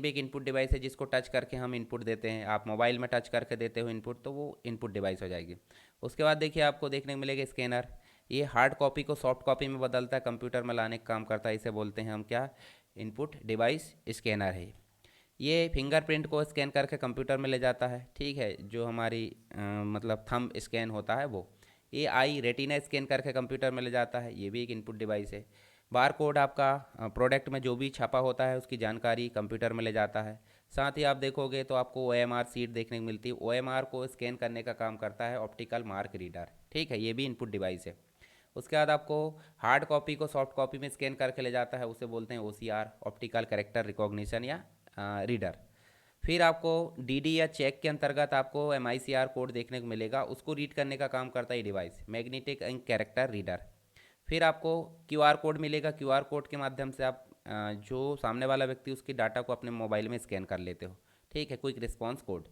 भी एक इनपुट डिवाइस है, जिसको टच करके हम इनपुट देते हैं। आप मोबाइल में टच करके देते हो इनपुट, तो वो इनपुट डिवाइस हो जाएगी। उसके बाद देखिए आपको देखने को मिलेगा स्कैनर। ये हार्ड कॉपी को सॉफ्ट कॉपी में बदलता है, कंप्यूटर में लाने का काम करता है, इसे बोलते हैं हम क्या, इनपुट डिवाइस स्कैनर है। ये फिंगरप्रिंट को स्कैन करके कंप्यूटर में ले जाता है। ठीक है। जो हमारी मतलब थंब स्कैन होता है वो। ये आई रेटिना स्कैन करके कंप्यूटर में ले जाता है, ये भी एक इनपुट डिवाइस है। बार कोड आपका प्रोडक्ट में जो भी छपा होता है उसकी जानकारी कंप्यूटर में ले जाता है। साथ ही आप देखोगे तो आपको OMR सीट देखने को मिलती है, OMR को स्कैन करने का काम करता है ऑप्टिकल मार्क रीडर। ठीक है। ये भी इनपुट डिवाइस है। उसके बाद आपको हार्ड कॉपी को सॉफ्ट कॉपी में स्कैन करके ले जाता है, उसे बोलते हैं OCR, ऑप्टिकल कैरेक्टर रिकॉग्निशन या रीडर। फिर आपको DD या चेक के अंतर्गत आपको MICR कोड देखने को मिलेगा, उसको रीड करने का काम करता है ये device, magnetic ink character reader. फिर आपको QR कोड मिलेगा, QR कोड के माध्यम से आप जो सामने वाला व्यक्ति उसकी डाटा को अपने मोबाइल में स्कैन कर लेते हो। ठीक है। Quick response code.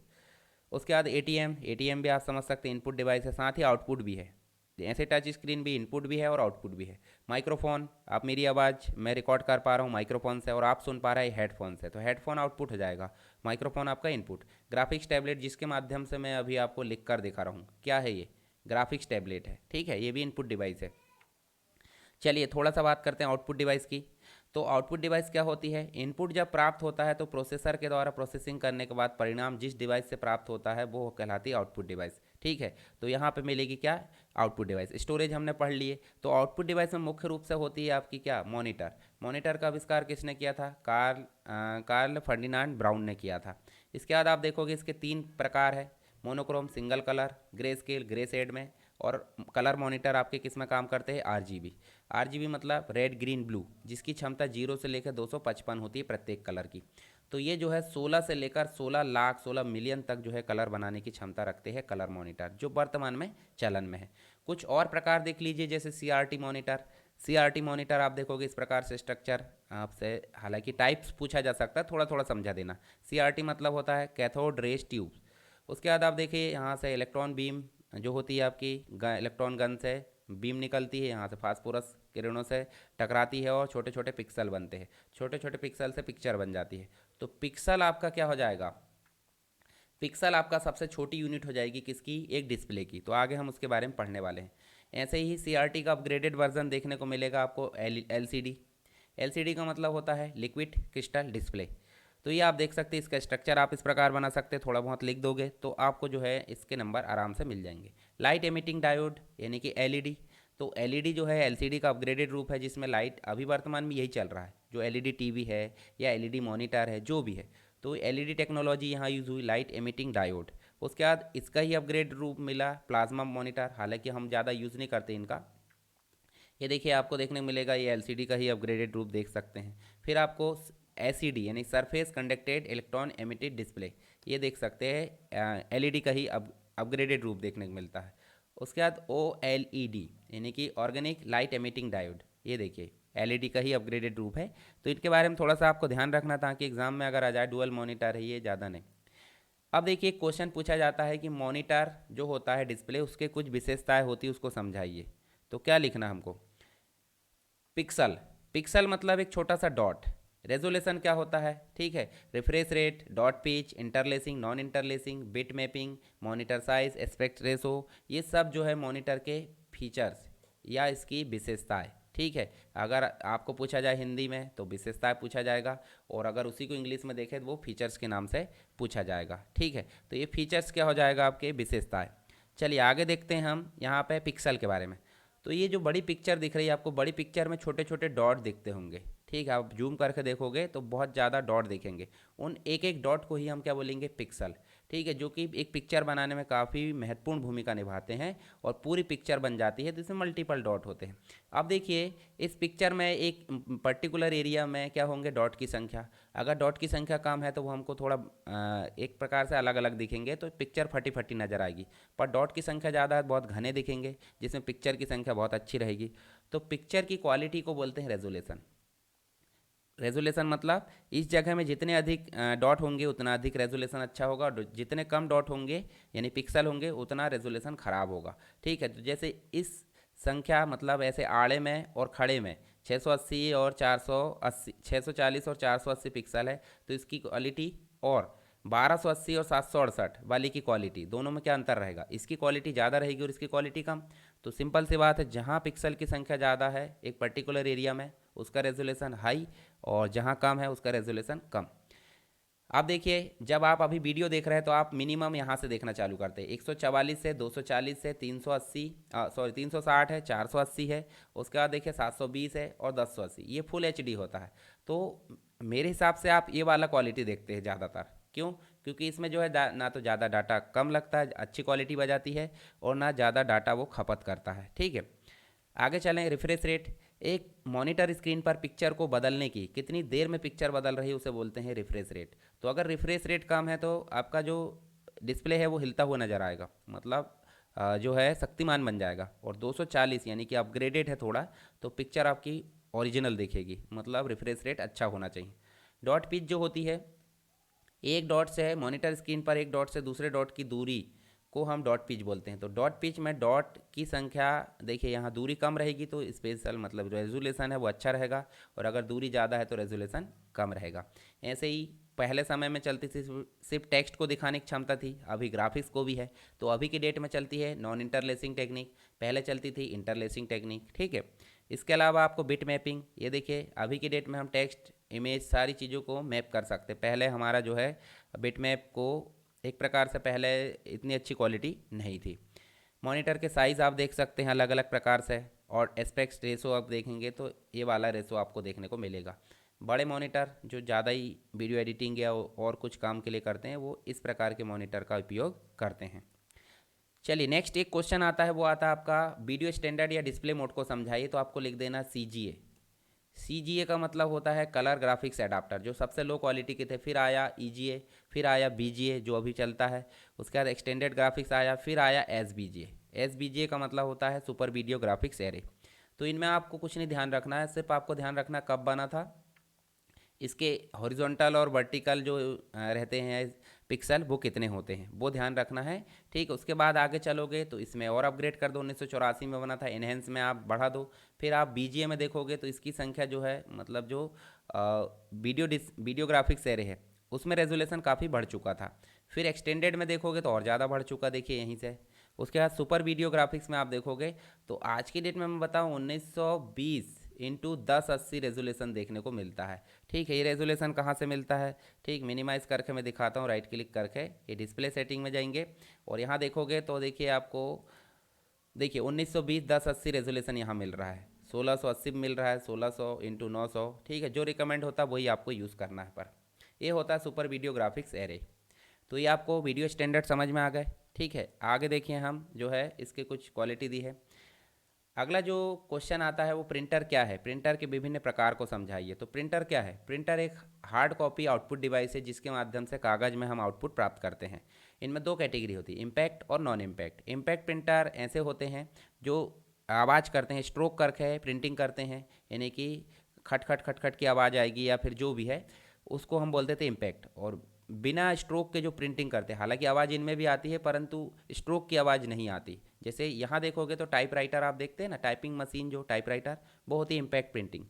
उसके बाद ATM भी आप समझ सकते हैं इनपुट डिवाइस है, साथ ही आउटपुट भी है। ऐसे टच स्क्रीन भी इनपुट भी है और आउटपुट भी है। माइक्रोफोन, आप मेरी आवाज़ मैं रिकॉर्ड कर पा रहा हूँ माइक्रोफोन से और आप सुन पा रहे हैं हेडफोन से, तो हेडफोन आउटपुट हो जाएगा, माइक्रोफोन आपका इनपुट। ग्राफिक्स टैबलेट जिसके माध्यम से मैं अभी आपको लिख कर दिखा रहा हूँ, क्या है ये, ग्राफिक्स टैबलेट है। ठीक है। ये भी इनपुट डिवाइस है। चलिए थोड़ा सा बात करते हैं आउटपुट डिवाइस की। तो आउटपुट डिवाइस क्या होती है? इनपुट जब प्राप्त होता है तो प्रोसेसर के द्वारा प्रोसेसिंग करने के बाद परिणाम जिस डिवाइस से प्राप्त होता है वो कहलाती है आउटपुट डिवाइस। ठीक है। तो यहाँ पे मिलेगी क्या, आउटपुट डिवाइस। स्टोरेज हमने पढ़ लिए। तो आउटपुट डिवाइस में मुख्य रूप से होती है आपकी क्या, मॉनिटर। मॉनिटर का आविष्कार किसने किया था? कार्ल फर्डिनांड ब्राउन ने किया था। इसके बाद आप देखोगे इसके 3 प्रकार है, monochrome, single colour, grey scale, grey shade में। और कलर मॉनिटर आपके किस में काम करते हैं? RGB मतलब रेड ग्रीन ब्लू, जिसकी क्षमता 0 से लेकर 255 होती है प्रत्येक कलर की। तो ये जो है 16 से लेकर 16 लाख 16 मिलियन तक जो है कलर बनाने की क्षमता रखते हैं कलर मॉनिटर, जो वर्तमान में चलन में है। कुछ और प्रकार देख लीजिए, जैसे सीआरटी मॉनिटर। सीआरटी मॉनिटर आप देखोगे इस प्रकार से स्ट्रक्चर आपसे, हालांकि टाइप्स पूछा जा सकता है, थोड़ा थोड़ा समझा देना। सीआरटी मतलब होता है कैथोड रेज ट्यूब। उसके बाद आप देखिए यहाँ से इलेक्ट्रॉन बीम जो होती है आपकी इलेक्ट्रॉन गन से बीम निकलती है, यहाँ से फास्फोरस किरणों से टकराती है और छोटे छोटे पिक्सल बनते हैं। छोटे छोटे पिक्सल से पिक्चर बन जाती है। तो पिक्सल आपका क्या हो जाएगा, पिक्सल आपका सबसे छोटी यूनिट हो जाएगी किसकी, एक डिस्प्ले की। तो आगे हम उसके बारे में पढ़ने वाले हैं। ऐसे ही सीआरटी का अपग्रेडेड वर्जन देखने को मिलेगा आपको एलसीडी। एलसीडी का मतलब होता है लिक्विड क्रिस्टल डिस्प्ले। तो ये आप देख सकते हैं, इसका स्ट्रक्चर आप इस प्रकार बना सकते हैं, थोड़ा बहुत लिख दोगे तो आपको जो है इसके नंबर आराम से मिल जाएंगे। लाइट एमिटिंग डायोड यानी कि एलईडी। तो एलईडी जो है एलसीडी का अपग्रेडेड रूप है, जिसमें लाइट अभी वर्तमान में यही चल रहा है, जो एलईडी टीवी है या एलईडी मॉनिटर है जो भी है। तो एलईडी टेक्नोलॉजी यहाँ यूज़ हुई, लाइट एमिटिंग डायोड। उसके बाद इसका ही अपग्रेड रूप मिला प्लाज्मा मॉनिटर, हालांकि हम ज़्यादा यूज़ नहीं करते इनका। ये देखिए आपको देखने को मिलेगा, ये एलसीडी का ही अपग्रेडेड रूप देख सकते हैं। फिर आपको एसईडी यानी surface conducted electron emitted display, ये देख सकते हैं एलईडी का ही अपग्रेडेड रूप देखने को मिलता है। उसके बाद ओ एल ई डी यानी कि ऑर्गेनिक लाइट एमिटिंग डायोड, ये देखिए एलईडी का ही अपग्रेडेड रूप है। तो इनके बारे में थोड़ा सा आपको ध्यान रखना, ताकि एग्जाम में अगर आ जाए डुअल मॉनिटर है ये, ज़्यादा नहीं। अब देखिए क्वेश्चन पूछा जाता है कि मॉनिटर जो होता है डिस्प्ले, उसके कुछ विशेषताएं होती है, उसको समझाइए। तो क्या लिखना हमको, पिक्सल। पिक्सल मतलब एक छोटा सा डॉट। रेजोल्यूशन क्या होता है, ठीक है, refresh rate, dot pitch, interlacing, non interlacing, bit mapping, monitor size, aspect ratio, ये सब जो है मॉनिटर के फीचर्स या इसकी विशेषताएं। ठीक है, अगर आपको पूछा जाए हिंदी में तो विशेषताएं पूछा जाएगा, और अगर उसी को इंग्लिश में देखें तो वो फीचर्स के नाम से पूछा जाएगा। ठीक है, तो ये फीचर्स क्या हो जाएगा, आपके विशेषताएं। चलिए आगे देखते हैं हम यहाँ पे पिक्सल के बारे में। तो ये जो बड़ी पिक्चर दिख रही है आपको, बड़ी पिक्चर में छोटे छोटे डॉट दिखते होंगे। ठीक है, आप जूम करके देखोगे तो बहुत ज़्यादा डॉट दिखेंगे। उन एक एक डॉट को ही हम क्या बोलेंगे, पिक्सल। ठीक है, जो कि एक पिक्चर बनाने में काफ़ी महत्वपूर्ण भूमिका निभाते हैं, और पूरी पिक्चर बन जाती है, तो इसमें मल्टीपल डॉट होते हैं। अब देखिए इस पिक्चर में एक पर्टिकुलर एरिया में क्या होंगे, डॉट की संख्या। अगर डॉट की संख्या कम है तो वो हमको थोड़ा एक प्रकार से अलग अलग दिखेंगे, तो पिक्चर फटी फटी नज़र आएगी। पर डॉट की संख्या ज़्यादा है, बहुत घने दिखेंगे, जिसमें पिक्चर की संख्या बहुत अच्छी रहेगी। तो पिक्चर की क्वालिटी को बोलते हैं रेजोल्यूशन। रेजोल्यूशन मतलब इस जगह में जितने अधिक डॉट होंगे उतना अधिक रेजोल्यूशन अच्छा होगा, और जितने कम डॉट होंगे यानी पिक्सल होंगे उतना रेजोल्यूशन खराब होगा। ठीक है, तो जैसे इस संख्या मतलब ऐसे आड़े में और खड़े में 680 और 480, 640 और 480 पिक्सल है, तो इसकी क्वालिटी, और 1280 और 768 वाली की क्वालिटी, दोनों में क्या अंतर रहेगा, इसकी क्वालिटी ज़्यादा रहेगी और इसकी क्वालिटी कम। तो सिंपल सी बात है, जहाँ पिक्सल की संख्या ज़्यादा है एक पर्टिकुलर एरिया में उसका रेजोल्यूशन हाई, और जहाँ कम है उसका रेजोल्यूशन कम। आप देखिए जब आप अभी वीडियो देख रहे हैं तो आप मिनिमम यहाँ से देखना चालू करते हैं, 144 से 240 से 380, सॉरी 360 है, 480 है, उसके बाद देखिए 720 है और 1080, ये फुल एचडी होता है। तो मेरे हिसाब से आप ये वाला क्वालिटी देखते हैं ज़्यादातर, क्यों, क्योंकि इसमें जो है ना तो ज़्यादा डाटा कम लगता है, अच्छी क्वालिटी बजाती है, और ना ज़्यादा डाटा वो खपत करता है। ठीक है, आगे चलें। रिफ्रेश रेट, एक मॉनिटर स्क्रीन पर पिक्चर को बदलने की कितनी देर में पिक्चर बदल रही है उसे बोलते हैं रिफ्रेश रेट। तो अगर रिफ्रेश रेट कम है तो आपका जो डिस्प्ले है वो हिलता हुआ नज़र आएगा, मतलब जो है शक्तिमान बन जाएगा। और 240 यानी कि अपग्रेडेड है थोड़ा, तो पिक्चर आपकी ओरिजिनल दिखेगी, मतलब रिफ्रेश रेट अच्छा होना चाहिए। डॉट पिच जो होती है, एक डॉट से है मॉनिटर स्क्रीन पर, एक डॉट से दूसरे डॉट की दूरी को हम डॉट पिच बोलते हैं। तो डॉट पिच में डॉट की संख्या, देखिए यहाँ दूरी कम रहेगी तो स्पेशल मतलब रेजोल्यूशन है वो अच्छा रहेगा, और अगर दूरी ज़्यादा है तो रेजोल्यूशन कम रहेगा। ऐसे ही पहले समय में चलती थी सिर्फ टेक्स्ट को दिखाने की क्षमता थी, अभी ग्राफिक्स को भी है। तो अभी की डेट में चलती है नॉन इंटरलेसिंग टेक्निक, पहले चलती थी इंटरलेसिंग टेक्निक। ठीक है, इसके अलावा आपको बिट मैपिंग, ये देखिए अभी की डेट में हम टेक्स्ट इमेज सारी चीज़ों को मैप कर सकते हैं। पहले हमारा जो है बिट मैप को एक प्रकार से पहले इतनी अच्छी क्वालिटी नहीं थी। मॉनिटर के साइज़ आप देख सकते हैं अलग अलग प्रकार से, और एस्पेक्ट रेशो आप देखेंगे तो ये वाला रेशो आपको देखने को मिलेगा। बड़े मॉनिटर जो ज़्यादा ही वीडियो एडिटिंग या और कुछ काम के लिए करते हैं वो इस प्रकार के मॉनिटर का उपयोग करते हैं। चलिए नेक्स्ट एक क्वेश्चन आता है, वो आता है आपका वीडियो स्टैंडर्ड या डिस्प्ले मोड को समझाइए। तो आपको लिख देना सी जी ए। CGA का मतलब होता है कलर ग्राफिक्स एडाप्टर, जो सबसे लो क्वालिटी के थे। फिर आया EGA, फिर आया BGA जो अभी चलता है। उसके बाद एक्सटेंडेड ग्राफिक्स आया, फिर आया SBGA। SBGA का मतलब होता है सुपर वीडियो ग्राफिक्स एरे। तो इनमें आपको कुछ नहीं ध्यान रखना है, सिर्फ आपको ध्यान रखना कब बना था, इसके हॉरिजॉन्टल और वर्टिकल जो रहते हैं पिक्सल वो कितने होते हैं, वो ध्यान रखना है। ठीक, उसके बाद आगे चलोगे तो इसमें और अपग्रेड कर दो। 1984 में बना था, इनहेंस में आप बढ़ा दो। फिर आप BGA में देखोगे तो इसकी संख्या जो है, मतलब जो वीडियो ग्राफिक्स एरे है उसमें रेजोल्यूशन काफ़ी बढ़ चुका था। फिर एक्सटेंडेड में देखोगे तो और ज़्यादा बढ़ चुका, देखिए यहीं से। उसके बाद सुपर वीडियो ग्राफिक्स में आप देखोगे तो आज की डेट में मैं बताऊँ 1920 इंटू 1080 रेजोल्यूशन देखने को मिलता है। ठीक है, ये रेजोल्यूशन कहाँ से मिलता है? ठीक, मिनिमाइज़ करके मैं दिखाता हूँ, राइट क्लिक करके ये डिस्प्ले सेटिंग में जाएंगे और यहाँ देखोगे तो देखिए आपको, देखिए 1920 1080 रेजोल्यूशन यहाँ मिल रहा है, 1680 मिल रहा है, 1600 इंटू 900। ठीक है, जो रिकमेंड होता है वही आपको यूज़ करना है। पर ये होता है सुपर वीडियो ग्राफिक्स एरे। तो ये आपको वीडियो स्टैंडर्ड समझ में आ गए। ठीक है, आगे देखिए हम जो है इसके कुछ क्वालिटी दी है। अगला जो क्वेश्चन आता है वो प्रिंटर क्या है, प्रिंटर के विभिन्न प्रकार को समझाइए। तो प्रिंटर क्या है? प्रिंटर एक हार्ड कॉपी आउटपुट डिवाइस है जिसके माध्यम से कागज़ में हम आउटपुट प्राप्त करते हैं। इनमें दो कैटेगरी होती है, इम्पैक्ट और नॉन इम्पैक्ट। इम्पैक्ट प्रिंटर ऐसे होते हैं जो आवाज़ करते हैं, स्ट्रोक करके प्रिंटिंग करते हैं, यानी कि खट खट खट खट की आवाज़ आएगी या फिर जो भी है, उसको हम बोलते थे इम्पैक्ट। और बिना स्ट्रोक के जो प्रिंटिंग करते हैं, हालांकि आवाज़ इनमें भी आती है परंतु स्ट्रोक की आवाज़ नहीं आती। जैसे यहाँ देखोगे तो टाइपराइटर आप देखते हैं ना, टाइपिंग मशीन जो टाइपराइटर, वो होती है इम्पैक्ट प्रिंटिंग।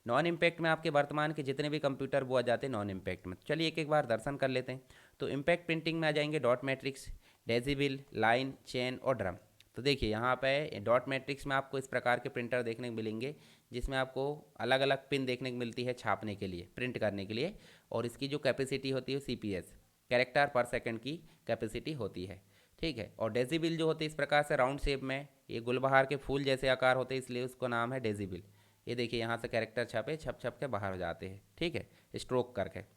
नॉन इम्पैक्ट में आपके वर्तमान के जितने भी कंप्यूटर वो आ जाते हैं नॉन इम्पैक्ट में। चलिए एक एक बार दर्शन कर लेते हैं। तो इम्पैक्ट प्रिंटिंग में आ जाएंगे डॉट मैट्रिक्स, डेजिबल, लाइन, चेन और ड्रम। तो देखिए यहाँ पे डॉट मैट्रिक्स में आपको इस प्रकार के प्रिंटर देखने को मिलेंगे जिसमें आपको अलग अलग पिन देखने को मिलती है छापने के लिए, प्रिंट करने के लिए। और इसकी जो कैपेसिटी होती है CPS, कैरेक्टर पर सेकंड की कैपेसिटी होती है। ठीक है, और डेजिबल जो होती है इस प्रकार से राउंड शेप में, ये गुलबहार के फूल जैसे आकार होते हैं इसलिए उसका नाम है डेजिबल। ये देखिए यहाँ से कैरेक्टर छपे छप छप के बाहर हो जाते हैं। ठीक है, स्ट्रोक करके।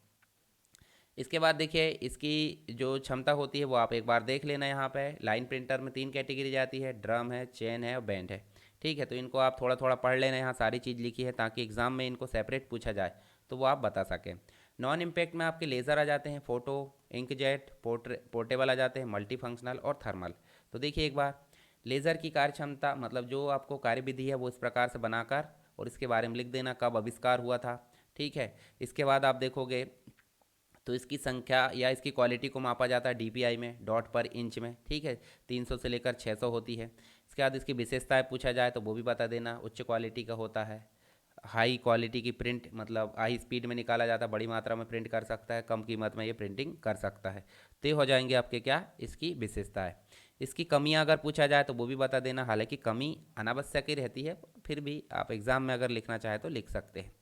इसके बाद देखिए इसकी जो क्षमता होती है वो आप एक बार देख लेना। यहाँ पे लाइन प्रिंटर में 3 कैटेगरी जाती है, ड्रम है, चेन है और बैंड है। ठीक है, तो इनको आप थोड़ा थोड़ा पढ़ लेना, यहाँ सारी चीज़ लिखी है ताकि एग्जाम में इनको सेपरेट पूछा जाए तो वो आप बता सकें। नॉन इम्पैक्ट में आपके लेज़र आ जाते हैं, फोटो, इंकजेट, पोर्टेबल आ जाते हैं, मल्टी फंक्शनल और थर्मल। तो देखिए एक बार लेज़र की कार्य क्षमता, मतलब जो आपको कार्यविधि है वो इस प्रकार से बनाकर और इसके बारे में लिख देना कब आविष्कार हुआ था। ठीक है, इसके बाद आप देखोगे तो इसकी संख्या या इसकी क्वालिटी को मापा जाता है DPI में, डॉट पर इंच में। ठीक है, 300 से लेकर 600 होती है। इसके बाद इसकी विशेषताएं पूछा जाए तो वो भी बता देना। उच्च क्वालिटी का होता है, हाई क्वालिटी की प्रिंट, मतलब हाई स्पीड में निकाला जाता है, बड़ी मात्रा में प्रिंट कर सकता है, कम कीमत में ये प्रिंटिंग कर सकता है। तो ये हो जाएंगे आपके क्या, इसकी विशेषताएं। इसकी कमियां अगर पूछा जाए तो वो भी बता देना, हालांकि कमी अनावश्यक ही रहती है, फिर भी आप एग्ज़ाम में अगर लिखना चाहे तो लिख सकते हैं।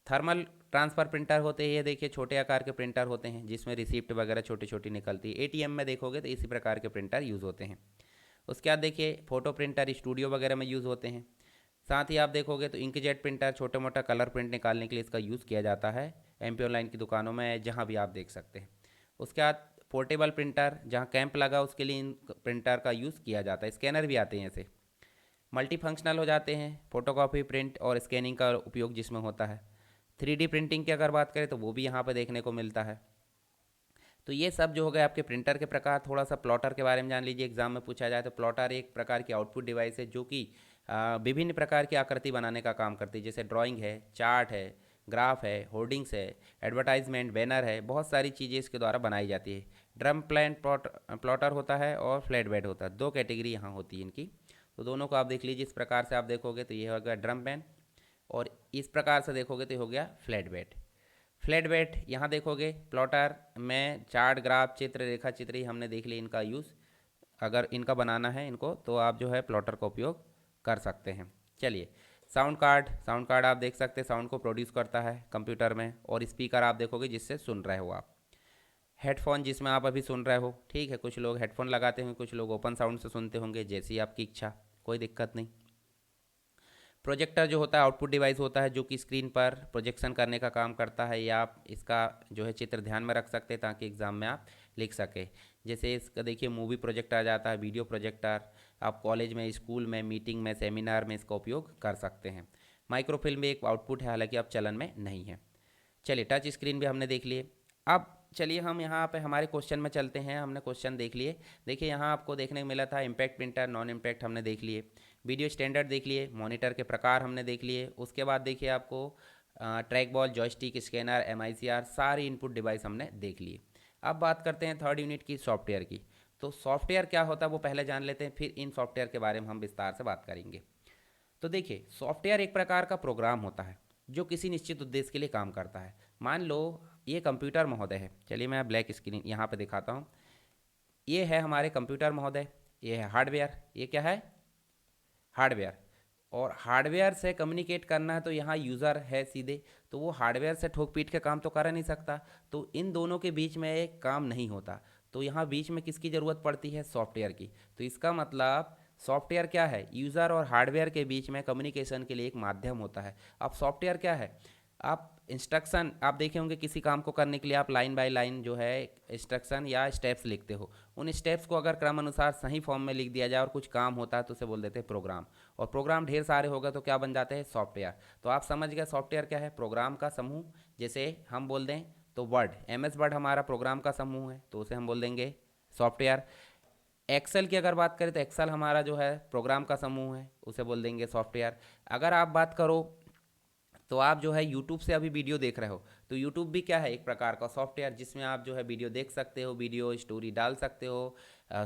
थर्मल ट्रांसफ़र प्रिंटर होते हैं, ये देखिए छोटे आकार के प्रिंटर होते हैं जिसमें रिसिप्ट वगैरह छोटी छोटी निकलती है। ATM में देखोगे तो इसी प्रकार के प्रिंटर यूज़ होते हैं। उसके बाद देखिए फोटो प्रिंटर स्टूडियो वगैरह में यूज़ होते हैं। साथ ही आप देखोगे तो इंकजेट प्रिंटर छोटा मोटा कलर प्रिंट निकालने के लिए इसका यूज़ किया जाता है, MP ऑनलाइन की दुकानों में जहाँ भी आप देख सकते हैं। उसके बाद पोर्टेबल प्रिंटर, जहाँ कैंप लगा उसके लिए इन प्रिंटर का यूज़ किया जाता है। स्कैनर भी आते हैं ऐसे। मल्टी फंक्शनल हो जाते हैं, फोटोकॉपी, प्रिंट और स्कैनिंग का उपयोग जिसमें होता है। 3D प्रिंटिंग की अगर बात करें तो वो भी यहाँ पर देखने को मिलता है। तो ये सब जो हो गए आपके प्रिंटर के प्रकार। थोड़ा सा प्लॉटर के बारे में जान लीजिए, एग्जाम में पूछा जाए तो प्लॉटर एक प्रकार की आउटपुट डिवाइस है जो कि विभिन्न प्रकार की आकृति बनाने का काम करती है। जैसे ड्राइंग है, चार्ट है, ग्राफ है, होर्डिंग्स है, एडवर्टाइजमेंट, बैनर है, बहुत सारी चीज़ें इसके द्वारा बनाई जाती है। ड्रम प्लान प्लॉटर होता है और फ्लैट बेड होता है, दो कैटेगरी यहाँ होती है इनकी। तो दोनों को आप देख लीजिए। इस प्रकार से आप देखोगे तो ये हो गया ड्रम पेन, और इस प्रकार से देखोगे तो ये हो गया फ्लैट बेड। फ्लैट बेड यहाँ देखोगे प्लॉटर में चार्ट, ग्राफ, चित्र, रेखा चित्र ही हमने देख ली इनका यूज़। अगर इनका बनाना है इनको तो आप जो है प्लॉटर का उपयोग कर सकते हैं। चलिए, साउंड कार्ड, साउंड कार्ड आप देख सकते हैं साउंड को प्रोड्यूस करता है कंप्यूटर में। और स्पीकर आप देखोगे जिससे सुन रहे हो आप। हेडफोन जिसमें आप अभी सुन रहे हो। ठीक है, कुछ लोग हेडफोन लगाते हैं, कुछ लोग ओपन साउंड से सुनते होंगे, जैसी आपकी इच्छा, कोई दिक्कत नहीं। प्रोजेक्टर जो होता है आउटपुट डिवाइस होता है जो कि स्क्रीन पर प्रोजेक्शन करने का काम करता है, या आप इसका जो है चित्र ध्यान में रख सकते हैं ताकि एग्ज़ाम में आप लिख सके। जैसे इसका देखिए मूवी प्रोजेक्टर आ जाता है, वीडियो प्रोजेक्टर। आप कॉलेज में, स्कूल में, मीटिंग में, सेमिनार में इसका उपयोग कर सकते हैं। माइक्रोफिल्म भी एक आउटपुट है, हालांकि अब चलन में नहीं है। चलिए टच स्क्रीन भी हमने देख लिए। अब चलिए हम यहाँ पे हमारे क्वेश्चन में चलते हैं। हमने क्वेश्चन देख लिए। देखिए यहाँ आपको देखने को मिला था इम्पैक्ट प्रिंटर, नॉन इम्पैक्ट हमने देख लिए, वीडियो स्टैंडर्ड देख लिए, मॉनिटर के प्रकार हमने देख लिए। उसके बाद देखिए आपको track ball, joystick, scanner, MICR सारी इनपुट डिवाइस हमने देख लिए। अब बात करते हैं थर्ड यूनिट की, सॉफ्टवेयर की। तो सॉफ्टवेयर क्या होता है वो पहले जान लेते हैं, फिर इन सॉफ्टवेयर के बारे में हम विस्तार से बात करेंगे। तो देखिए सॉफ्टवेयर एक प्रकार का प्रोग्राम होता है जो किसी निश्चित उद्देश्य के लिए काम करता है। मान लो ये कंप्यूटर महोदय है, चलिए मैं ब्लैक स्क्रीन यहाँ पे दिखाता हूँ। ये है हमारे कंप्यूटर महोदय, ये है हार्डवेयर। ये क्या है? हार्डवेयर। और हार्डवेयर से कम्युनिकेट करना है तो यहाँ यूज़र है सीधे, तो वो हार्डवेयर से ठोक पीट के काम तो कर नहीं सकता, तो इन दोनों के बीच में एक काम नहीं होता। तो यहाँ बीच में किसकी ज़रूरत पड़ती है? सॉफ्टवेयर की। तो इसका मतलब सॉफ्टवेयर क्या है? यूज़र और हार्डवेयर के बीच में कम्युनिकेशन के लिए एक माध्यम होता है। अब सॉफ्टवेयर क्या है? आप इंस्ट्रक्शन आप देखे होंगे, किसी काम को करने के लिए आप लाइन बाय लाइन जो है इंस्ट्रक्शन या स्टेप्स लिखते हो। उन स्टेप्स को अगर क्रम अनुसार सही फॉर्म में लिख दिया जाए और कुछ काम होता है तो उसे बोल देते हैं प्रोग्राम। और प्रोग्राम ढेर सारे हो गए तो क्या बन जाते हैं? सॉफ्टवेयर। तो आप समझ गए सॉफ्टवेयर क्या है? प्रोग्राम का समूह। जैसे हम बोल दें तो वर्ड, MS वर्ड हमारा प्रोग्राम का समूह है, तो उसे हम बोल देंगे सॉफ्टवेयर। एक्सेल की अगर बात करें तो एक्सेल हमारा जो है प्रोग्राम का समूह है, उसे बोल देंगे सॉफ्टवेयर। अगर आप बात करो तो आप जो है यूट्यूब से अभी वीडियो देख रहे हो, तो यूट्यूब भी क्या है? एक प्रकार का सॉफ्टवेयर, जिसमें आप जो है वीडियो देख सकते हो, वीडियो स्टोरी डाल सकते हो,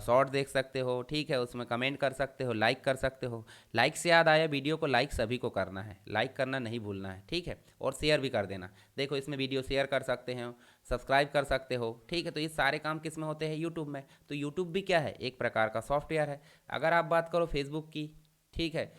शॉर्ट देख सकते हो, ठीक है, उसमें कमेंट कर सकते हो, लाइक कर सकते हो। लाइक से याद आया, वीडियो को लाइक सभी को करना है, लाइक करना नहीं भूलना है, ठीक है, और शेयर भी कर देना। देखो इसमें वीडियो शेयर कर सकते हो, सब्सक्राइब कर सकते हो, ठीक है। तो ये सारे काम किस में होते हैं? यूट्यूब में। तो यूट्यूब भी क्या है? एक प्रकार का सॉफ्टवेयर है। अगर आप बात करो फेसबुक की, ठीक है,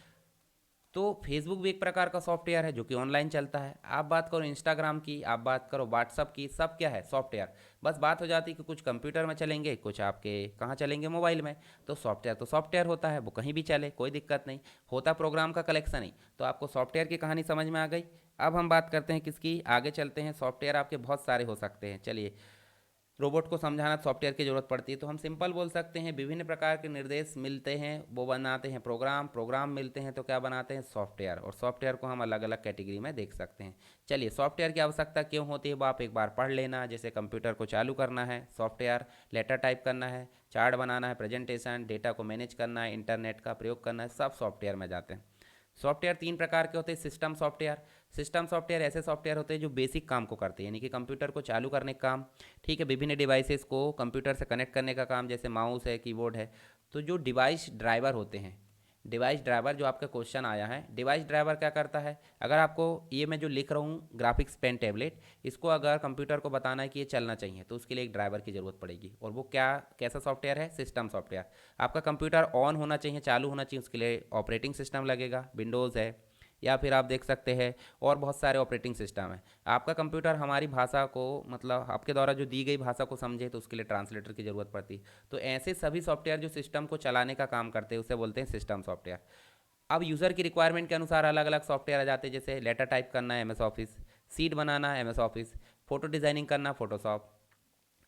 तो फेसबुक भी एक प्रकार का सॉफ्टवेयर है जो कि ऑनलाइन चलता है। आप बात करो इंस्टाग्राम की, आप बात करो व्हाट्सअप की, सब क्या है? सॉफ्टवेयर। बस बात हो जाती है कि कुछ कंप्यूटर में चलेंगे, कुछ आपके कहाँ चलेंगे? मोबाइल में। तो सॉफ्टवेयर होता है, वो कहीं भी चले, कोई दिक्कत नहीं होता, प्रोग्राम का कलेक्शन ही। तो आपको सॉफ्टवेयर की कहानी समझ में आ गई। अब हम बात करते हैं किसकी, आगे चलते हैं। सॉफ्टवेयर आपके बहुत सारे हो सकते हैं। चलिए, रोबोट को समझाना सॉफ्टवेयर की ज़रूरत पड़ती है, तो हम सिंपल बोल सकते हैं विभिन्न प्रकार के निर्देश मिलते हैं वो बनाते हैं प्रोग्राम, प्रोग्राम मिलते हैं तो क्या बनाते हैं? सॉफ्टवेयर। और सॉफ्टवेयर को हम अलग अलग कैटेगरी में देख सकते हैं। चलिए, सॉफ्टवेयर की आवश्यकता क्यों होती है वो आप एक बार पढ़ लेना। जैसे कंप्यूटर को चालू करना है सॉफ्टवेयर, लेटर टाइप करना है, चार्ट बनाना है, प्रेजेंटेशन, डेटा को मैनेज करना है, इंटरनेट का प्रयोग करना है, सब सॉफ्टवेयर में जाते हैं। सॉफ्टवेयर तीन प्रकार के होते हैं। System software. सिस्टम सॉफ्टवेयर ऐसे सॉफ्टवेयर होते हैं जो बेसिक काम को करते हैं, यानी कि कंप्यूटर को चालू करने का काम, ठीक है, विभिन्न डिवाइसेस को कंप्यूटर से कनेक्ट करने का काम, जैसे माउस है, कीबोर्ड है। तो जो डिवाइस ड्राइवर होते हैं, डिवाइस ड्राइवर जो आपका क्वेश्चन आया है, डिवाइस ड्राइवर क्या करता है? अगर आपको ये मैं जो लिख रहा हूँ ग्राफिक्स पेन टैबलेट, इसको अगर कंप्यूटर को बताना है कि ये चलना चाहिए तो उसके लिए एक ड्राइवर की ज़रूरत पड़ेगी। और वो क्या, कैसा सॉफ्टवेयर है? System software. आपका कंप्यूटर ऑन होना चाहिए, चालू होना चाहिए, उसके लिए ऑपरेटिंग सिस्टम लगेगा, विंडोज़ है, या फिर आप देख सकते हैं और बहुत सारे ऑपरेटिंग सिस्टम है। आपका कंप्यूटर हमारी भाषा को, मतलब आपके द्वारा जो दी गई भाषा को समझे तो उसके लिए ट्रांसलेटर की ज़रूरत पड़ती है। तो ऐसे सभी सॉफ्टवेयर जो सिस्टम को चलाने का काम करते हैं उसे बोलते हैं सिस्टम सॉफ्टवेयर। अब यूज़र की रिक्वायरमेंट के अनुसार अलग अलग सॉफ्टवेयर आ जाते हैं, जैसे लेटर टाइप करना है MS ऑफिस, सीट बनाना है MS ऑफिस, फोटो डिज़ाइनिंग करना फोटोशॉप,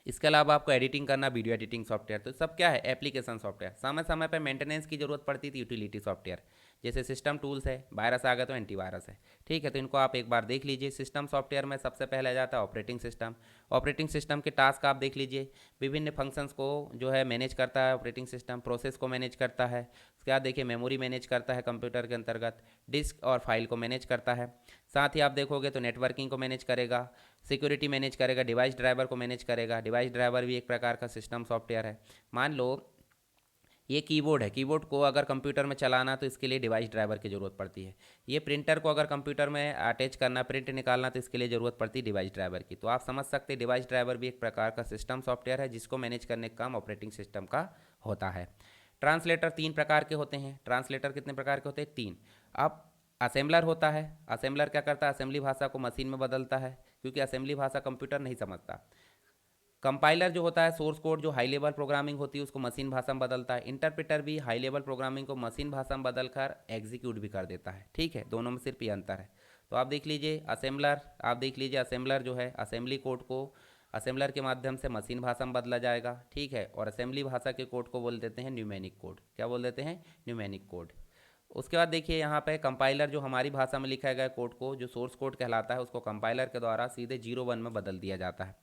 इसके अलावा आपको एडिटिंग करना वीडियो एडिटिंग सॉफ्टवेयर। तो सब क्या है? Application software. समय समय पर मेंटेनेंस की जरूरत पड़ती थी, यूटिलिटी सॉफ्टवेयर। जैसे सिस्टम टूल्स है, वायरस आ गया तो एंटीवायरस है, ठीक है, तो इनको आप एक बार देख लीजिए। सिस्टम सॉफ्टवेयर में सबसे पहले आ जाता है ऑपरेटिंग सिस्टम। ऑपरेटिंग सिस्टम के टास्क आप देख लीजिए, विभिन्न फंक्शंस को जो है मैनेज करता है ऑपरेटिंग सिस्टम, प्रोसेस को मैनेज करता है। उसके बाद देखिए मेमोरी मैनेज करता है कंप्यूटर के अंतर्गत, डिस्क और फाइल को मैनेज करता है। साथ ही आप देखोगे तो नेटवर्किंग को मैनेज करेगा, सिक्योरिटी मैनेज करेगा, डिवाइस ड्राइवर को मैनेज करेगा। डिवाइस ड्राइवर भी एक प्रकार का सिस्टम सॉफ्टवेयर है। मान लो ये कीबोर्ड है, कीबोर्ड को अगर कंप्यूटर में चलाना तो इसके लिए डिवाइस ड्राइवर की ज़रूरत पड़ती है। ये प्रिंटर को अगर कंप्यूटर में अटैच करना, प्रिंट निकालना, तो इसके लिए ज़रूरत पड़ती है डिवाइस ड्राइवर की। तो आप समझ सकते हैं डिवाइस ड्राइवर भी एक प्रकार का सिस्टम सॉफ्टवेयर है जिसको मैनेज करने का काम ऑपरेटिंग सिस्टम का होता है। ट्रांसलेटर तीन प्रकार के होते हैं। ट्रांसलेटर कितने प्रकार के होते हैं? तीन। अब असेंबलर होता है। असेंबलर क्या करता है? असेंबली भाषा को मशीन में बदलता है, क्योंकि असेंबली भाषा कंप्यूटर नहीं समझता। कंपाइलर जो होता है, सोर्स कोड जो हाई लेवल प्रोग्रामिंग होती है उसको मशीन भाषा में बदलता है। इंटरप्रेटर भी हाई लेवल प्रोग्रामिंग को मशीन भाषा में बदलकर एग्जीक्यूट भी कर देता है, ठीक है, दोनों में सिर्फ ये अंतर है। तो आप देख लीजिए असेंबलर, आप देख लीजिए असेंबलर जो है असेंबली कोड को असेंबलर के माध्यम से मशीन भाषा में बदला जाएगा, ठीक है, और असेंबली भाषा के कोड को बोल देते हैं न्यूमेनिक कोड। क्या बोल देते हैं? न्यूमेनिक कोड। उसके बाद देखिए यहाँ पे कंपाइलर जो हमारी भाषा में लिखा गया कोड को, जो सोर्स कोड कहलाता है, उसको कंपाइलर के द्वारा सीधे 0 1 में बदल दिया जाता है।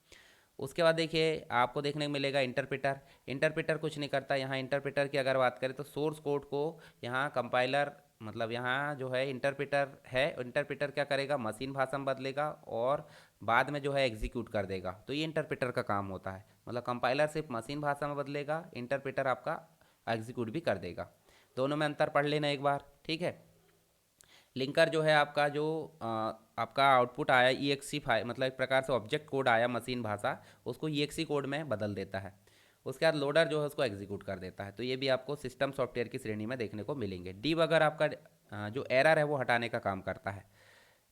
उसके बाद देखिए आपको देखने को मिलेगा इंटरप्रेटर। इंटरप्रेटर कुछ नहीं करता। यहाँ इंटरप्रेटर की अगर बात करें तो सोर्स कोड को यहाँ कंपाइलर, मतलब यहाँ जो है इंटरप्रेटर है, इंटरप्रेटर क्या करेगा, मशीन भाषा में बदलेगा और बाद में जो है एग्जीक्यूट कर देगा। तो ये इंटरप्रेटर का काम होता है। मतलब कंपाइलर सिर्फ मशीन भाषा में बदलेगा, इंटरप्रेटर आपका एग्जीक्यूट भी कर देगा। दोनों में अंतर पढ़ लेना एक बार, ठीक है। लिंकर जो है आपका जो आपका आउटपुट आया EXE फाइल, मतलब एक प्रकार से ऑब्जेक्ट कोड आया मशीन भाषा, उसको EXE कोड में बदल देता है। उसके बाद लोडर जो है उसको एग्जीक्यूट कर देता है। तो ये भी आपको सिस्टम सॉफ्टवेयर की श्रेणी में देखने को मिलेंगे। डीबगर आपका जो एरर है वो हटाने का काम करता है।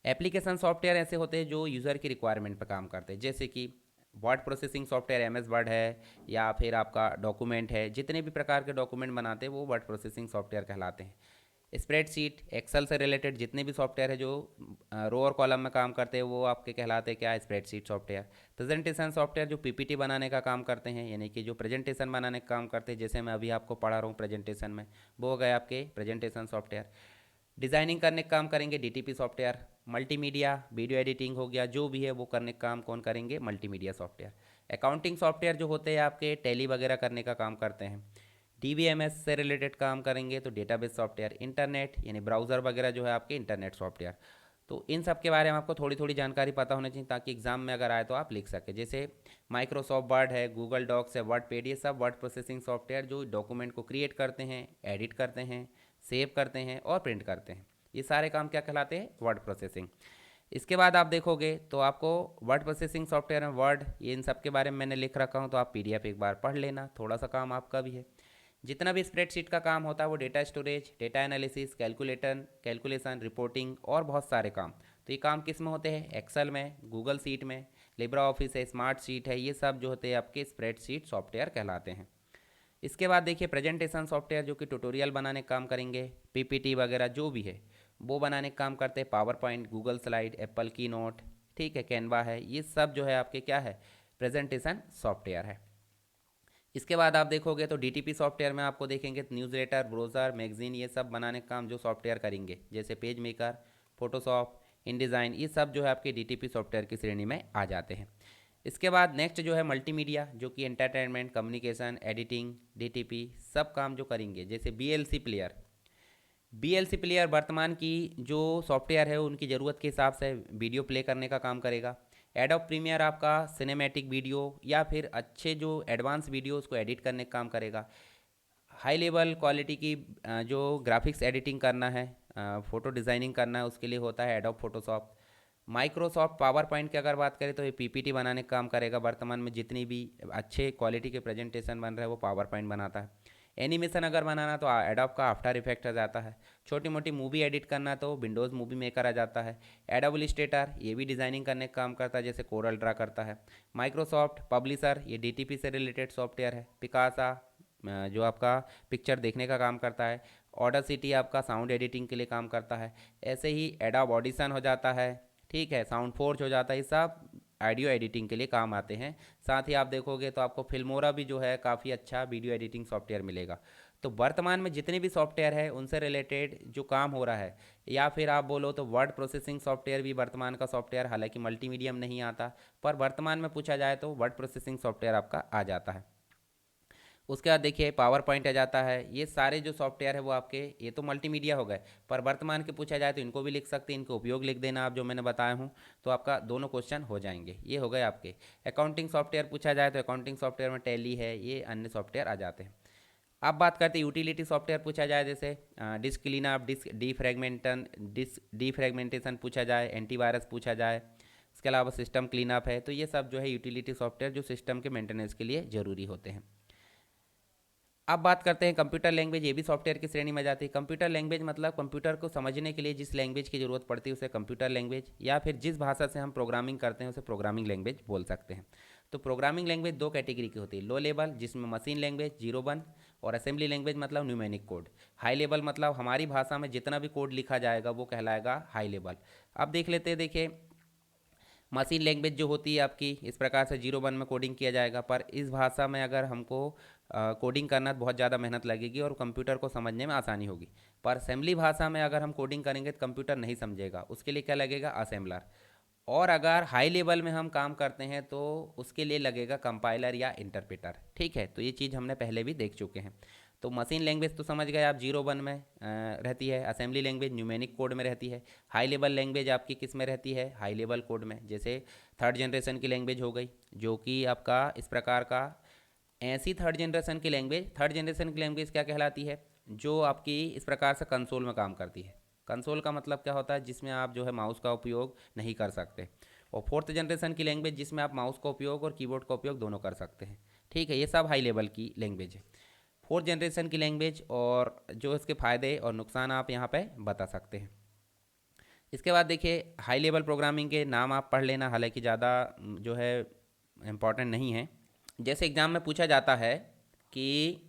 एप्लीकेशन सॉफ्टवेयर ऐसे होते हैं जो यूज़र की रिक्वायरमेंट पर काम करते हैं, जैसे कि word processing software MS word है, या फिर आपका डॉक्यूमेंट है। जितने भी प्रकार के डॉक्यूमेंट बनाते हैं वो वर्ड प्रोसेसिंग सॉफ्टवेयर कहलाते हैं। स्प्रेडशीट, एक्सेल से रिलेटेड जितने भी सॉफ्टवेयर है जो रो और कॉलम में काम करते हैं वो आपके कहलाते हैं क्या, स्प्रेडशीट सॉफ्टवेयर। प्रेजेंटेशन सॉफ्टवेयर जो PPT बनाने का काम करते हैं, यानी कि जो प्रेजेंटेशन बनाने का काम करते हैं, जैसे मैं अभी आपको पढ़ा रहा हूँ प्रेजेंटेशन में, वो हो गए आपके प्रेजेंटेशन सॉफ्टवेयर। डिज़ाइनिंग करने का काम करेंगे DTP software. Multimedia, video editing हो गया, जो भी है वो करने का काम कौन करेंगे, मल्टीमीडिया सॉफ्टवेयर। अकाउंटिंग सॉफ्टवेयर जो होते हैं आपके टैली वगैरह करने का काम करते हैं। DBMS से रिलेटेड काम करेंगे तो डेटाबेस सॉफ्टवेयर। इंटरनेट यानी ब्राउज़र वगैरह जो है आपके इंटरनेट सॉफ्टवेयर। तो इन सब के बारे में आपको थोड़ी थोड़ी जानकारी पता होनी चाहिए ताकि एग्जाम में अगर आए तो आप लिख सकें। जैसे माइक्रोसॉफ्ट वर्ड है, गूगल डॉक्स है, वर्ड पेड, ये सब वर्ड प्रोसेसिंग सॉफ्टवेयर जो डॉक्यूमेंट को क्रिएट करते हैं, एडिट करते हैं, सेव करते हैं और प्रिंट करते हैं। ये सारे काम क्या कहलाते हैं, वर्ड प्रोसेसिंग। इसके बाद आप देखोगे तो आपको वर्ड प्रोसेसिंग सॉफ्टवेयर में वर्ड, ये इन सब के बारे में मैंने लिख रखा हूँ, तो आप PDF एक बार पढ़ लेना, थोड़ा सा काम आपका भी है। जितना भी स्प्रेडशीट का काम होता है वो data storage, data analysis, calculation, reporting और बहुत सारे काम, तो ये काम किस में होते हैं, एक्सेल में, गूगल शीट में, लिब्रा ऑफिस है, स्मार्ट शीट है, ये सब जो होते हैं आपके स्प्रेडशीट सॉफ्टवेयर कहलाते हैं। इसके बाद देखिए प्रेजेंटेशन सॉफ्टवेयर जो कि ट्यूटोरियल बनाने का काम करेंगे, PPT वगैरह जो भी है वो बनाने का काम करते हैं। Power point, Google slide, Apple की नोट, ठीक है, कैनवा है, ये सब जो है आपके क्या है, प्रेजेंटेशन सॉफ्टवेयर है। इसके बाद आप देखोगे तो DTP सॉफ्टवेयर में आपको देखेंगे न्यूज़लेटर, ब्रोजर, मैगजीन, ये सब बनाने का काम जो सॉफ्टवेयर करेंगे, जैसे पेज मेकर, फोटोशॉप, इनडिज़ाइन, ये सब जो है आपके DTP सॉफ्टवेयर की श्रेणी में आ जाते हैं। इसके बाद नेक्स्ट जो है मल्टीमीडिया, जो कि एंटरटेनमेंट, कम्युनिकेशन, एडिटिंग, DTP सब काम जो करेंगे। जैसे BLC प्लेयर वर्तमान की जो सॉफ्टवेयर है उनकी ज़रूरत के हिसाब से वीडियो प्ले करने का काम करेगा। एडोब प्रीमियर आपका सिनेमैटिक वीडियो या फिर अच्छे जो एडवांस वीडियो उसको एडिट करने का काम करेगा। हाई लेवल क्वालिटी की जो ग्राफिक्स एडिटिंग करना है, फ़ोटो डिज़ाइनिंग करना है, उसके लिए होता है adobe Photoshop. Microsoft power point की अगर बात करें तो ये PPT बनाने का काम करेगा। वर्तमान में जितनी भी अच्छे क्वालिटी के प्रेजेंटेशन बन रहे हैं वो पावर पॉइंट बनाता है। एनिमेशन अगर बनाना तो एडोब का आफ्टर इफेक्ट आ जाता है। छोटी मोटी मूवी एडिट करना तो विंडोज़ मूवी मेकर आ जाता है। एडोब इलस्ट्रेटर ये भी डिज़ाइनिंग करने का काम करता है, जैसे कोरल ड्रा करता है। माइक्रोसॉफ्ट पब्लिशर ये DTP से रिलेटेड सॉफ्टवेयर है। पिकासा जो आपका पिक्चर देखने का काम करता है। ऑडासिटी आपका साउंड एडिटिंग के लिए काम करता है। ऐसे ही एडोब ऑडिशन हो जाता है, ठीक है, साउंड फोर्ज हो जाता है, ये सब ऑडियो एडिटिंग के लिए काम आते हैं। साथ ही आप देखोगे तो आपको फिल्मोरा भी जो है काफ़ी अच्छा वीडियो एडिटिंग सॉफ्टवेयर मिलेगा। तो वर्तमान में जितने भी सॉफ्टवेयर है उनसे रिलेटेड जो काम हो रहा है, या फिर आप बोलो तो वर्ड प्रोसेसिंग सॉफ्टवेयर भी वर्तमान का सॉफ्टवेयर, हालांकि मल्टीमीडियम नहीं आता, पर वर्तमान में पूछा जाए तो वर्ड प्रोसेसिंग सॉफ्टवेयर आपका आ जाता है। उसके बाद देखिए पावर पॉइंट आ जाता है। ये सारे जो सॉफ्टवेयर है वो आपके, ये तो मल्टीमीडिया हो गए, पर वर्तमान के पूछा जाए तो इनको भी लिख सकते हैं, इनके उपयोग लिख देना आप जो मैंने बताया हूँ, तो आपका दोनों क्वेश्चन हो जाएंगे। ये हो गए आपके। अकाउंटिंग सॉफ्टवेयर पूछा जाए तो अकाउंटिंग सॉफ्टवेयर में टैली है, ये अन्य सॉफ्टवेयर आ जाते हैं। अब बात करते हैं यूटिलिटी सॉफ्टवेयर पूछा जाए, जैसे डिस्क क्लीनअप, डिस्क डीफ्रेगमेंटेशन पूछा जाए, एंटीवायरस पूछा जाए, इसके अलावा सिस्टम क्लीनअप है। तो ये सब जो है यूटिलिटी सॉफ्टवेयर जो सिस्टम के मेंटेनेंस के लिए ज़रूरी होते हैं। अब बात करते हैं कंप्यूटर लैंग्वेज, ये भी सॉफ्टवेयर की श्रेणी में जाती है। कंप्यूटर लैंग्वेज मतलब कंप्यूटर को समझने के लिए जिस लैंग्वेज की ज़रूरत पड़ती है उसे कंप्यूटर लैंग्वेज, या फिर जिस भाषा से हम प्रोग्रामिंग करते हैं उसे प्रोग्रामिंग लैंग्वेज बोल सकते हैं। तो प्रोग्रामिंग लैंग्वेज दो कैटेगरी की होती है, लो लेवल जिसमें मशीन लैंग्वेज 0 1, और असेंबली लैंग्वेज मतलब न्यूमेरिक कोड। हाई लेवल मतलब हमारी भाषा में जितना भी कोड लिखा जाएगा वो कहलाएगा हाई लेवल। अब देख लेते हैं, देखिए मशीन लैंग्वेज जो होती है आपकी इस प्रकार से 0 1 में कोडिंग किया जाएगा, पर इस भाषा में अगर हमको कोडिंग करना तो बहुत ज़्यादा मेहनत लगेगी और कंप्यूटर को समझने में आसानी होगी। पर असेंबली भाषा में अगर हम कोडिंग करेंगे तो कंप्यूटर नहीं समझेगा, उसके लिए क्या लगेगा, असेंबलर। और अगर हाई लेवल में हम काम करते हैं तो उसके लिए लगेगा कंपाइलर या इंटरप्रेटर। ठीक है, तो ये चीज़ हमने पहले भी देख चुके हैं। तो मशीन लैंग्वेज तो समझ गए आप, 0 1 में रहती है। असेंबली लैंग्वेज न्यूमेरिक कोड में रहती है। हाई लेवल लैंग्वेज आपकी किस में रहती है, हाई लेवल कोड में। जैसे थर्ड जनरेशन की लैंग्वेज हो गई, जो कि आपका इस प्रकार का ऐसी थर्ड जनरेशन की लैंग्वेज क्या कहलाती है, जो आपकी इस प्रकार से कंसोल में काम करती है। कंसोल का मतलब क्या होता है, जिसमें आप जो है माउस का उपयोग नहीं कर सकते। और फोर्थ जनरेशन की लैंग्वेज जिसमें आप माउस का उपयोग और कीबोर्ड का उपयोग दोनों कर सकते हैं। ठीक है, ये सब हाई लेवल की लैंग्वेज है, फोर्थ जनरेशन की लैंग्वेज। और जो इसके फ़ायदे और नुकसान आप यहाँ पे बता सकते हैं। इसके बाद देखिए हाई लेवल प्रोग्रामिंग के नाम आप पढ़ लेना, हालांकि ज़्यादा जो है इम्पॉर्टेंट नहीं है। जैसे एग्ज़ाम में पूछा जाता है कि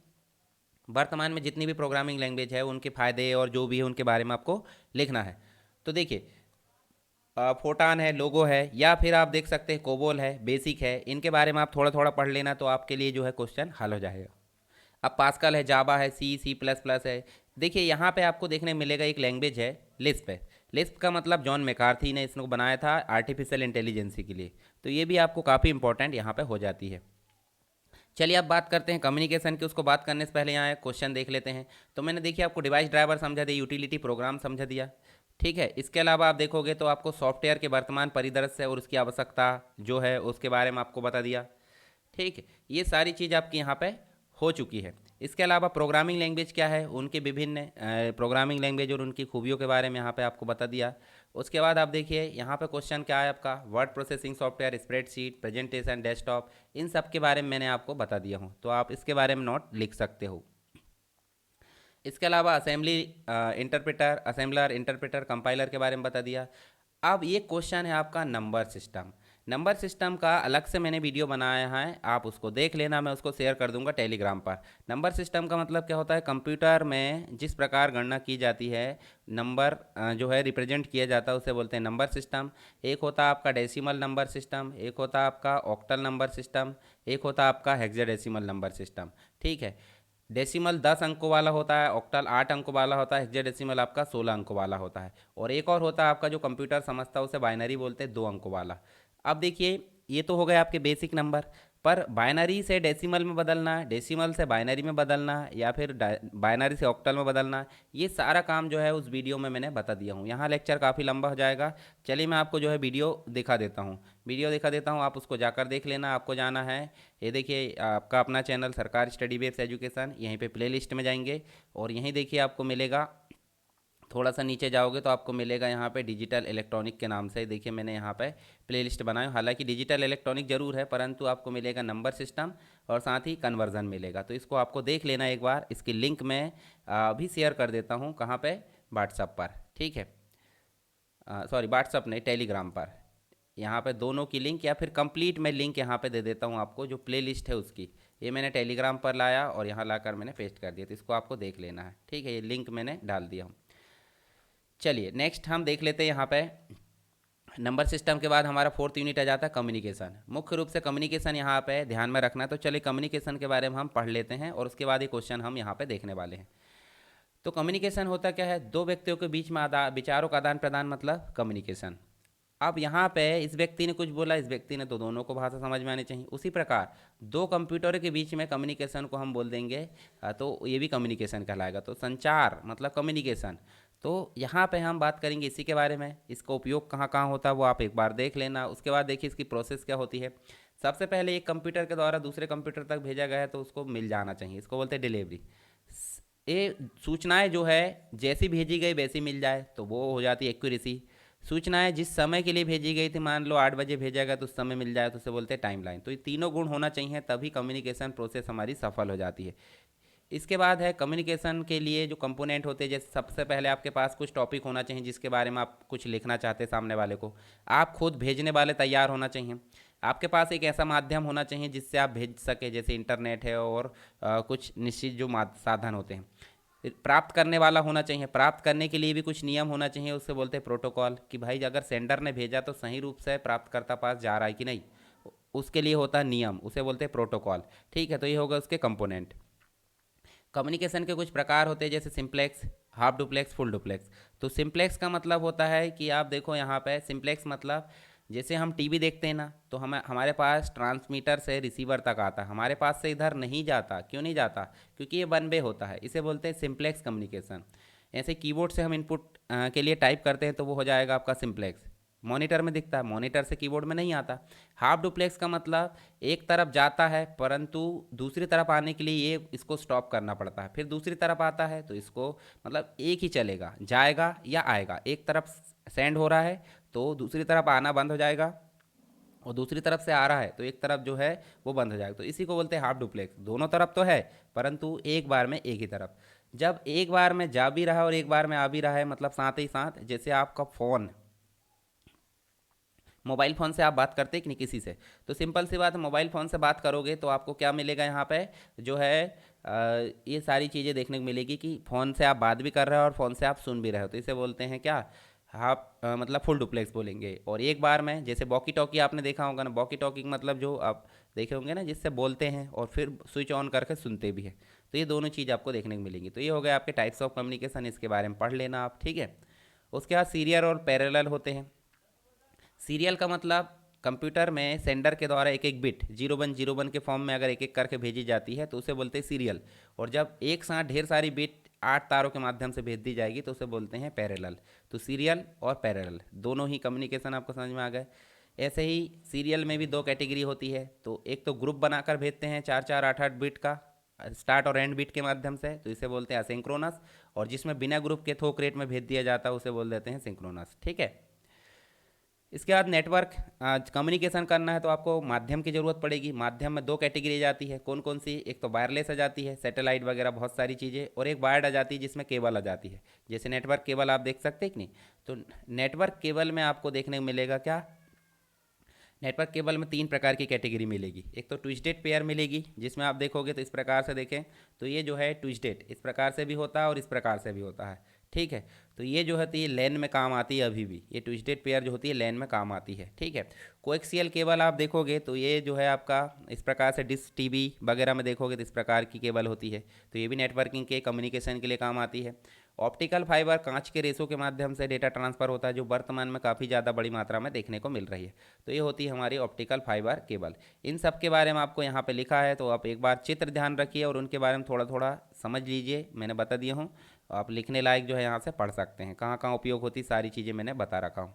वर्तमान में जितनी भी प्रोग्रामिंग लैंग्वेज है उनके फ़ायदे और जो भी है उनके बारे में आपको लिखना है। तो देखिए फोटान है, लोगो है, या फिर आप देख सकते हैं कोबोल है, बेसिक है। इनके बारे में आप थोड़ा थोड़ा पढ़ लेना तो आपके लिए जो है क्वेश्चन हल हो जाएगा। अब पास्कल है, जावा है, सी प्लस प्लस है। देखिए यहाँ पे आपको देखने को मिलेगा एक लैंग्वेज है लिस्प है। लिस्प का मतलब जॉन मैकार्थी ने इसको बनाया था आर्टिफिशियल इंटेलिजेंसी के लिए। तो ये भी आपको काफ़ी इंपॉर्टेंट यहाँ पे हो जाती है। चलिए अब बात करते हैं कम्युनिकेशन की। उसको बात करने से पहले यहाँ एक क्वेश्चन देख लेते हैं। तो मैंने देखिए आपको डिवाइस ड्राइवर समझा दिया, यूटिलिटी प्रोग्राम समझा दिया। ठीक है, इसके अलावा आप देखोगे तो आपको सॉफ्टवेयर के वर्तमान परिदृश्य और उसकी आवश्यकता जो है उसके बारे में आपको बता दिया। ठीक है, ये सारी चीज़ आपकी यहाँ पे हो चुकी है। इसके अलावा प्रोग्रामिंग लैंग्वेज क्या है, उनके विभिन्न प्रोग्रामिंग लैंग्वेज और उनकी खूबियों के बारे में यहाँ पे आपको बता दिया। उसके बाद आप देखिए यहाँ पे क्वेश्चन क्या है आपका, word processing software, spreadsheet, presentation, desktop, इन सब के बारे में मैंने आपको बता दिया हूँ, तो आप इसके बारे में नोट लिख सकते हो। इसके अलावा असेंबलर इंटरप्रेटर कंपाइलर के बारे में बता दिया। अब ये क्वेश्चन है आपका नंबर सिस्टम। नंबर सिस्टम का अलग से मैंने वीडियो बनाया है, आप उसको देख लेना, मैं उसको शेयर कर दूंगा टेलीग्राम पर। नंबर सिस्टम का मतलब क्या होता है, कंप्यूटर में जिस प्रकार गणना की जाती है, नंबर जो है रिप्रेजेंट किया जाता है, उसे बोलते हैं नंबर सिस्टम। एक होता है आपका डेसिमल नंबर सिस्टम, एक होता है आपका ऑक्टल नंबर सिस्टम, एक होता है आपका हेक्साडेसिमल नंबर सिस्टम। ठीक है, डेसिमल 10 अंकों वाला होता है, ऑक्टल 8 अंकों वाला होता है, हेक्साडेसिमल आपका 16 अंकों वाला होता है। और एक और होता है आपका जो कंप्यूटर समझता है उसे बाइनरी बोलते हैं, 2 अंकों वाला। अब देखिए ये तो हो गए आपके बेसिक नंबर, पर बाइनरी से डेसिमल में बदलना, डेसिमल से बाइनरी में बदलना, या फिर बाइनरी से ऑक्टल में बदलना, ये सारा काम जो है उस वीडियो में मैंने बता दिया हूँ। यहाँ लेक्चर काफ़ी लंबा हो जाएगा। चलिए मैं आपको जो है वीडियो दिखा देता हूँ, आप उसको जाकर देख लेना। आपको जाना है, ये देखिए आपका अपना चैनल सरकारी स्टडी बेस्ड एजुकेशन, यहीं पे प्लेलिस्ट में जाएंगे और यहीं देखिए आपको मिलेगा, थोड़ा सा नीचे जाओगे तो आपको मिलेगा यहाँ पे डिजिटल इलेक्ट्रॉनिक के नाम से। देखिए मैंने यहाँ पे प्लेलिस्ट बनाया, हालांकि डिजिटल इलेक्ट्रॉनिक जरूर है, परंतु आपको मिलेगा नंबर सिस्टम और साथ ही कन्वर्जन मिलेगा। तो इसको आपको देख लेना एक बार। इसकी लिंक मैं भी शेयर कर देता हूँ, कहाँ पे, व्हाट्सअप पर। ठीक है, सॉरी व्हाट्सअप नहीं, टेलीग्राम पर। यहाँ पे दोनों की लिंक, या फिर कंप्लीट मैं लिंक यहाँ पे दे देता हूँ आपको, जो प्लेलिस्ट है उसकी। ये मैंने टेलीग्राम पर लाया और यहाँ लाकर मैंने पेस्ट कर दिया, तो इसको आपको देख लेना है। ठीक है, ये लिंक मैंने डाल दिया हूँ। चलिए नेक्स्ट हम देख लेते हैं। यहाँ पे नंबर सिस्टम के बाद हमारा फोर्थ यूनिट आ जाता है कम्युनिकेशन। मुख्य रूप से कम्युनिकेशन यहाँ पे ध्यान में रखना है। तो चलिए कम्युनिकेशन के बारे में हम पढ़ लेते हैं और उसके बाद ये क्वेश्चन हम यहाँ पे देखने वाले हैं। तो कम्युनिकेशन होता क्या है, दो व्यक्तियों के बीच में विचारों का आदान प्रदान, मतलब कम्युनिकेशन। अब यहाँ पे इस व्यक्ति ने कुछ बोला, इस व्यक्ति ने, तो दोनों को भाषा समझ में आनी चाहिए। उसी प्रकार दो कंप्यूटरों के बीच में कम्युनिकेशन को हम बोल देंगे, तो ये भी कम्युनिकेशन कहलाएगा। तो संचार मतलब कम्युनिकेशन। तो यहाँ पे हम बात करेंगे इसी के बारे में। इसका उपयोग कहाँ कहाँ होता है वो आप एक बार देख लेना। उसके बाद देखिए इसकी प्रोसेस क्या होती है। सबसे पहले एक कंप्यूटर के द्वारा दूसरे कंप्यूटर तक भेजा गया है तो उसको मिल जाना चाहिए, इसको बोलते हैं डिलीवरी। ये सूचनाएं जो है जैसी भेजी गई वैसी मिल जाए तो वो हो जाती है एक्यूरेसी। सूचनाएं जिस समय के लिए भेजी गई थी, मान लो 8 बजे भेजा गया तो उस समय मिल जाए तो उसे बोलते हैं टाइमलाइन। तो ये तीनों गुण होना चाहिए, तभी कम्युनिकेशन प्रोसेस हमारी सफल हो जाती है। इसके बाद है कम्युनिकेशन के लिए जो कंपोनेंट होते हैं, जैसे सबसे पहले आपके पास कुछ टॉपिक होना चाहिए जिसके बारे में आप कुछ लिखना चाहते हैं सामने वाले को। आप खुद भेजने वाले तैयार होना चाहिए। आपके पास एक ऐसा माध्यम होना चाहिए जिससे आप भेज सके, जैसे इंटरनेट है और कुछ निश्चित जो साधन होते हैं। प्राप्त करने वाला होना चाहिए, प्राप्त करने के लिए भी कुछ नियम होना चाहिए, उससे बोलते हैं प्रोटोकॉल, कि भाई अगर सेंडर ने भेजा तो सही रूप से प्राप्तकर्ता पास जा रहा है कि नहीं, उसके लिए होता है नियम, उसे बोलते हैं प्रोटोकॉल। ठीक है, तो ये होगा उसके कंपोनेंट। कम्युनिकेशन के कुछ प्रकार होते हैं, जैसे simplex, half duplex, full duplex. तो सिंप्लेक्स का मतलब होता है कि आप देखो यहाँ पे सिंप्लेक्स मतलब, जैसे हम टीवी देखते हैं ना, तो हमें हमारे पास ट्रांसमीटर से रिसीवर तक आता है, हमारे पास से इधर नहीं जाता। क्यों नहीं जाता? क्योंकि ये वन वे होता है, इसे बोलते हैं सिंप्लेक्स कम्युनिकेशन। ऐसे कीबोर्ड से हम इनपुट के लिए टाइप करते हैं तो वो हो जाएगा आपका सिंप्लेक्स, मॉनिटर में दिखता है, मॉनिटर से कीबोर्ड में नहीं आता। हाफ डुप्लेक्स का मतलब एक तरफ जाता है परंतु दूसरी तरफ आने के लिए ये इसको स्टॉप करना पड़ता है, फिर दूसरी तरफ आता है तो इसको, मतलब एक ही चलेगा, जाएगा या आएगा। एक तरफ सेंड हो रहा है तो दूसरी तरफ आना बंद हो जाएगा, और दूसरी तरफ से आ रहा है तो एक तरफ जो है वो बंद हो जाएगा। तो इसी को बोलते हैं हाफ डुप्लेक्स, दोनों तरफ तो है परंतु एक बार में एक ही तरफ। जब एक बार में जा भी रहा है और एक बार में आ भी रहा है, मतलब साथ ही साथ, जैसे आपका फ़ोन, मोबाइल फ़ोन से आप बात करते हैं कि नहीं किसी से, तो सिंपल सी बात है, मोबाइल फ़ोन से बात करोगे तो आपको क्या मिलेगा यहाँ पे, जो है ये सारी चीज़ें देखने को मिलेगी कि फ़ोन से आप बात भी कर रहे हो और फ़ोन से आप सुन भी रहे हो, तो इसे बोलते हैं क्या, आप मतलब फुल डुप्लेक्स बोलेंगे। और एक बार में, जैसे वॉकी टॉकी आपने देखा होगा ना, वॉकी टॉकी मतलब जो आप देखे होंगे ना, जिससे बोलते हैं और फिर स्विच ऑन करके सुनते भी हैं, तो ये दोनों चीज़ आपको देखने को मिलेंगी। तो ये हो गए आपके टाइप्स ऑफ कम्युनिकेशन, इसके बारे में पढ़ लेना आप, ठीक है। उसके बाद सीरियल और पैरेलल होते हैं। सीरियल का मतलब, कंप्यूटर में सेंडर के द्वारा एक एक बिट 0101 के फॉर्म में अगर एक एक करके भेजी जाती है तो उसे बोलते हैं सीरियल। और जब एक साथ ढेर सारी बिट 8 तारों के माध्यम से भेज दी जाएगी तो उसे बोलते हैं पैरेलल। तो सीरियल और पैरेलल दोनों ही कम्युनिकेशन आपको समझ में आ गए। ऐसे ही सीरियल में भी दो कैटेगरी होती है, तो एक तो ग्रुप बनाकर भेजते हैं 4 4 8 8 बिट का, स्टार्ट और एंड बिट के माध्यम से, तो इसे बोलते हैं असिंक्रोनस। और जिसमें बिना ग्रुप के थोक रेट में भेज दिया जाता है उसे बोल देते हैं सिंक्रोनस, ठीक है। इसके बाद नेटवर्क कम्युनिकेशन करना है तो आपको माध्यम की ज़रूरत पड़ेगी। माध्यम में दो कैटेगरी आ जाती है, कौन कौन सी? एक तो वायरलेस आ जाती है, सैटेलाइट वगैरह बहुत सारी चीज़ें, और एक वायर्ड आ जाती है जिसमें केबल आ जाती है, जैसे नेटवर्क केबल आप देख सकते हैं कि नहीं। तो नेटवर्क केबल में आपको देखने को मिलेगा क्या, नेटवर्क केबल में 3 प्रकार की कैटेगरी मिलेगी। एक तो ट्विस्टेड पेयर मिलेगी, जिसमें आप देखोगे तो इस प्रकार से देखें तो ये जो है ट्विस्टेड इस प्रकार से भी होता है और इस प्रकार से भी होता है, ठीक है। तो ये जो होती है लैन में काम आती है, अभी भी ये ट्विस्टेड पेयर जो होती है लैन में काम आती है, ठीक है। कोएक्सियल केबल आप देखोगे तो ये जो है आपका इस प्रकार से डिश टीवी वगैरह में देखोगे तो इस प्रकार की केबल होती है, तो ये भी नेटवर्किंग के कम्युनिकेशन के लिए काम आती है। ऑप्टिकल फाइबर कांच के रेशों के माध्यम से डेटा ट्रांसफ़र होता है, जो वर्तमान में काफ़ी ज़्यादा बड़ी मात्रा में देखने को मिल रही है। तो ये होती है हमारी ऑप्टिकल फाइबर केबल। इन सब के बारे में आपको यहाँ पे लिखा है, तो आप एक बार चित्र ध्यान रखिए और उनके बारे में थोड़ा थोड़ा समझ लीजिए, मैंने बता दिया हूँ। आप लिखने लायक जो है यहाँ से पढ़ सकते हैं, कहाँ कहाँ उपयोग होती सारी चीज़ें मैंने बता रखा हूँ।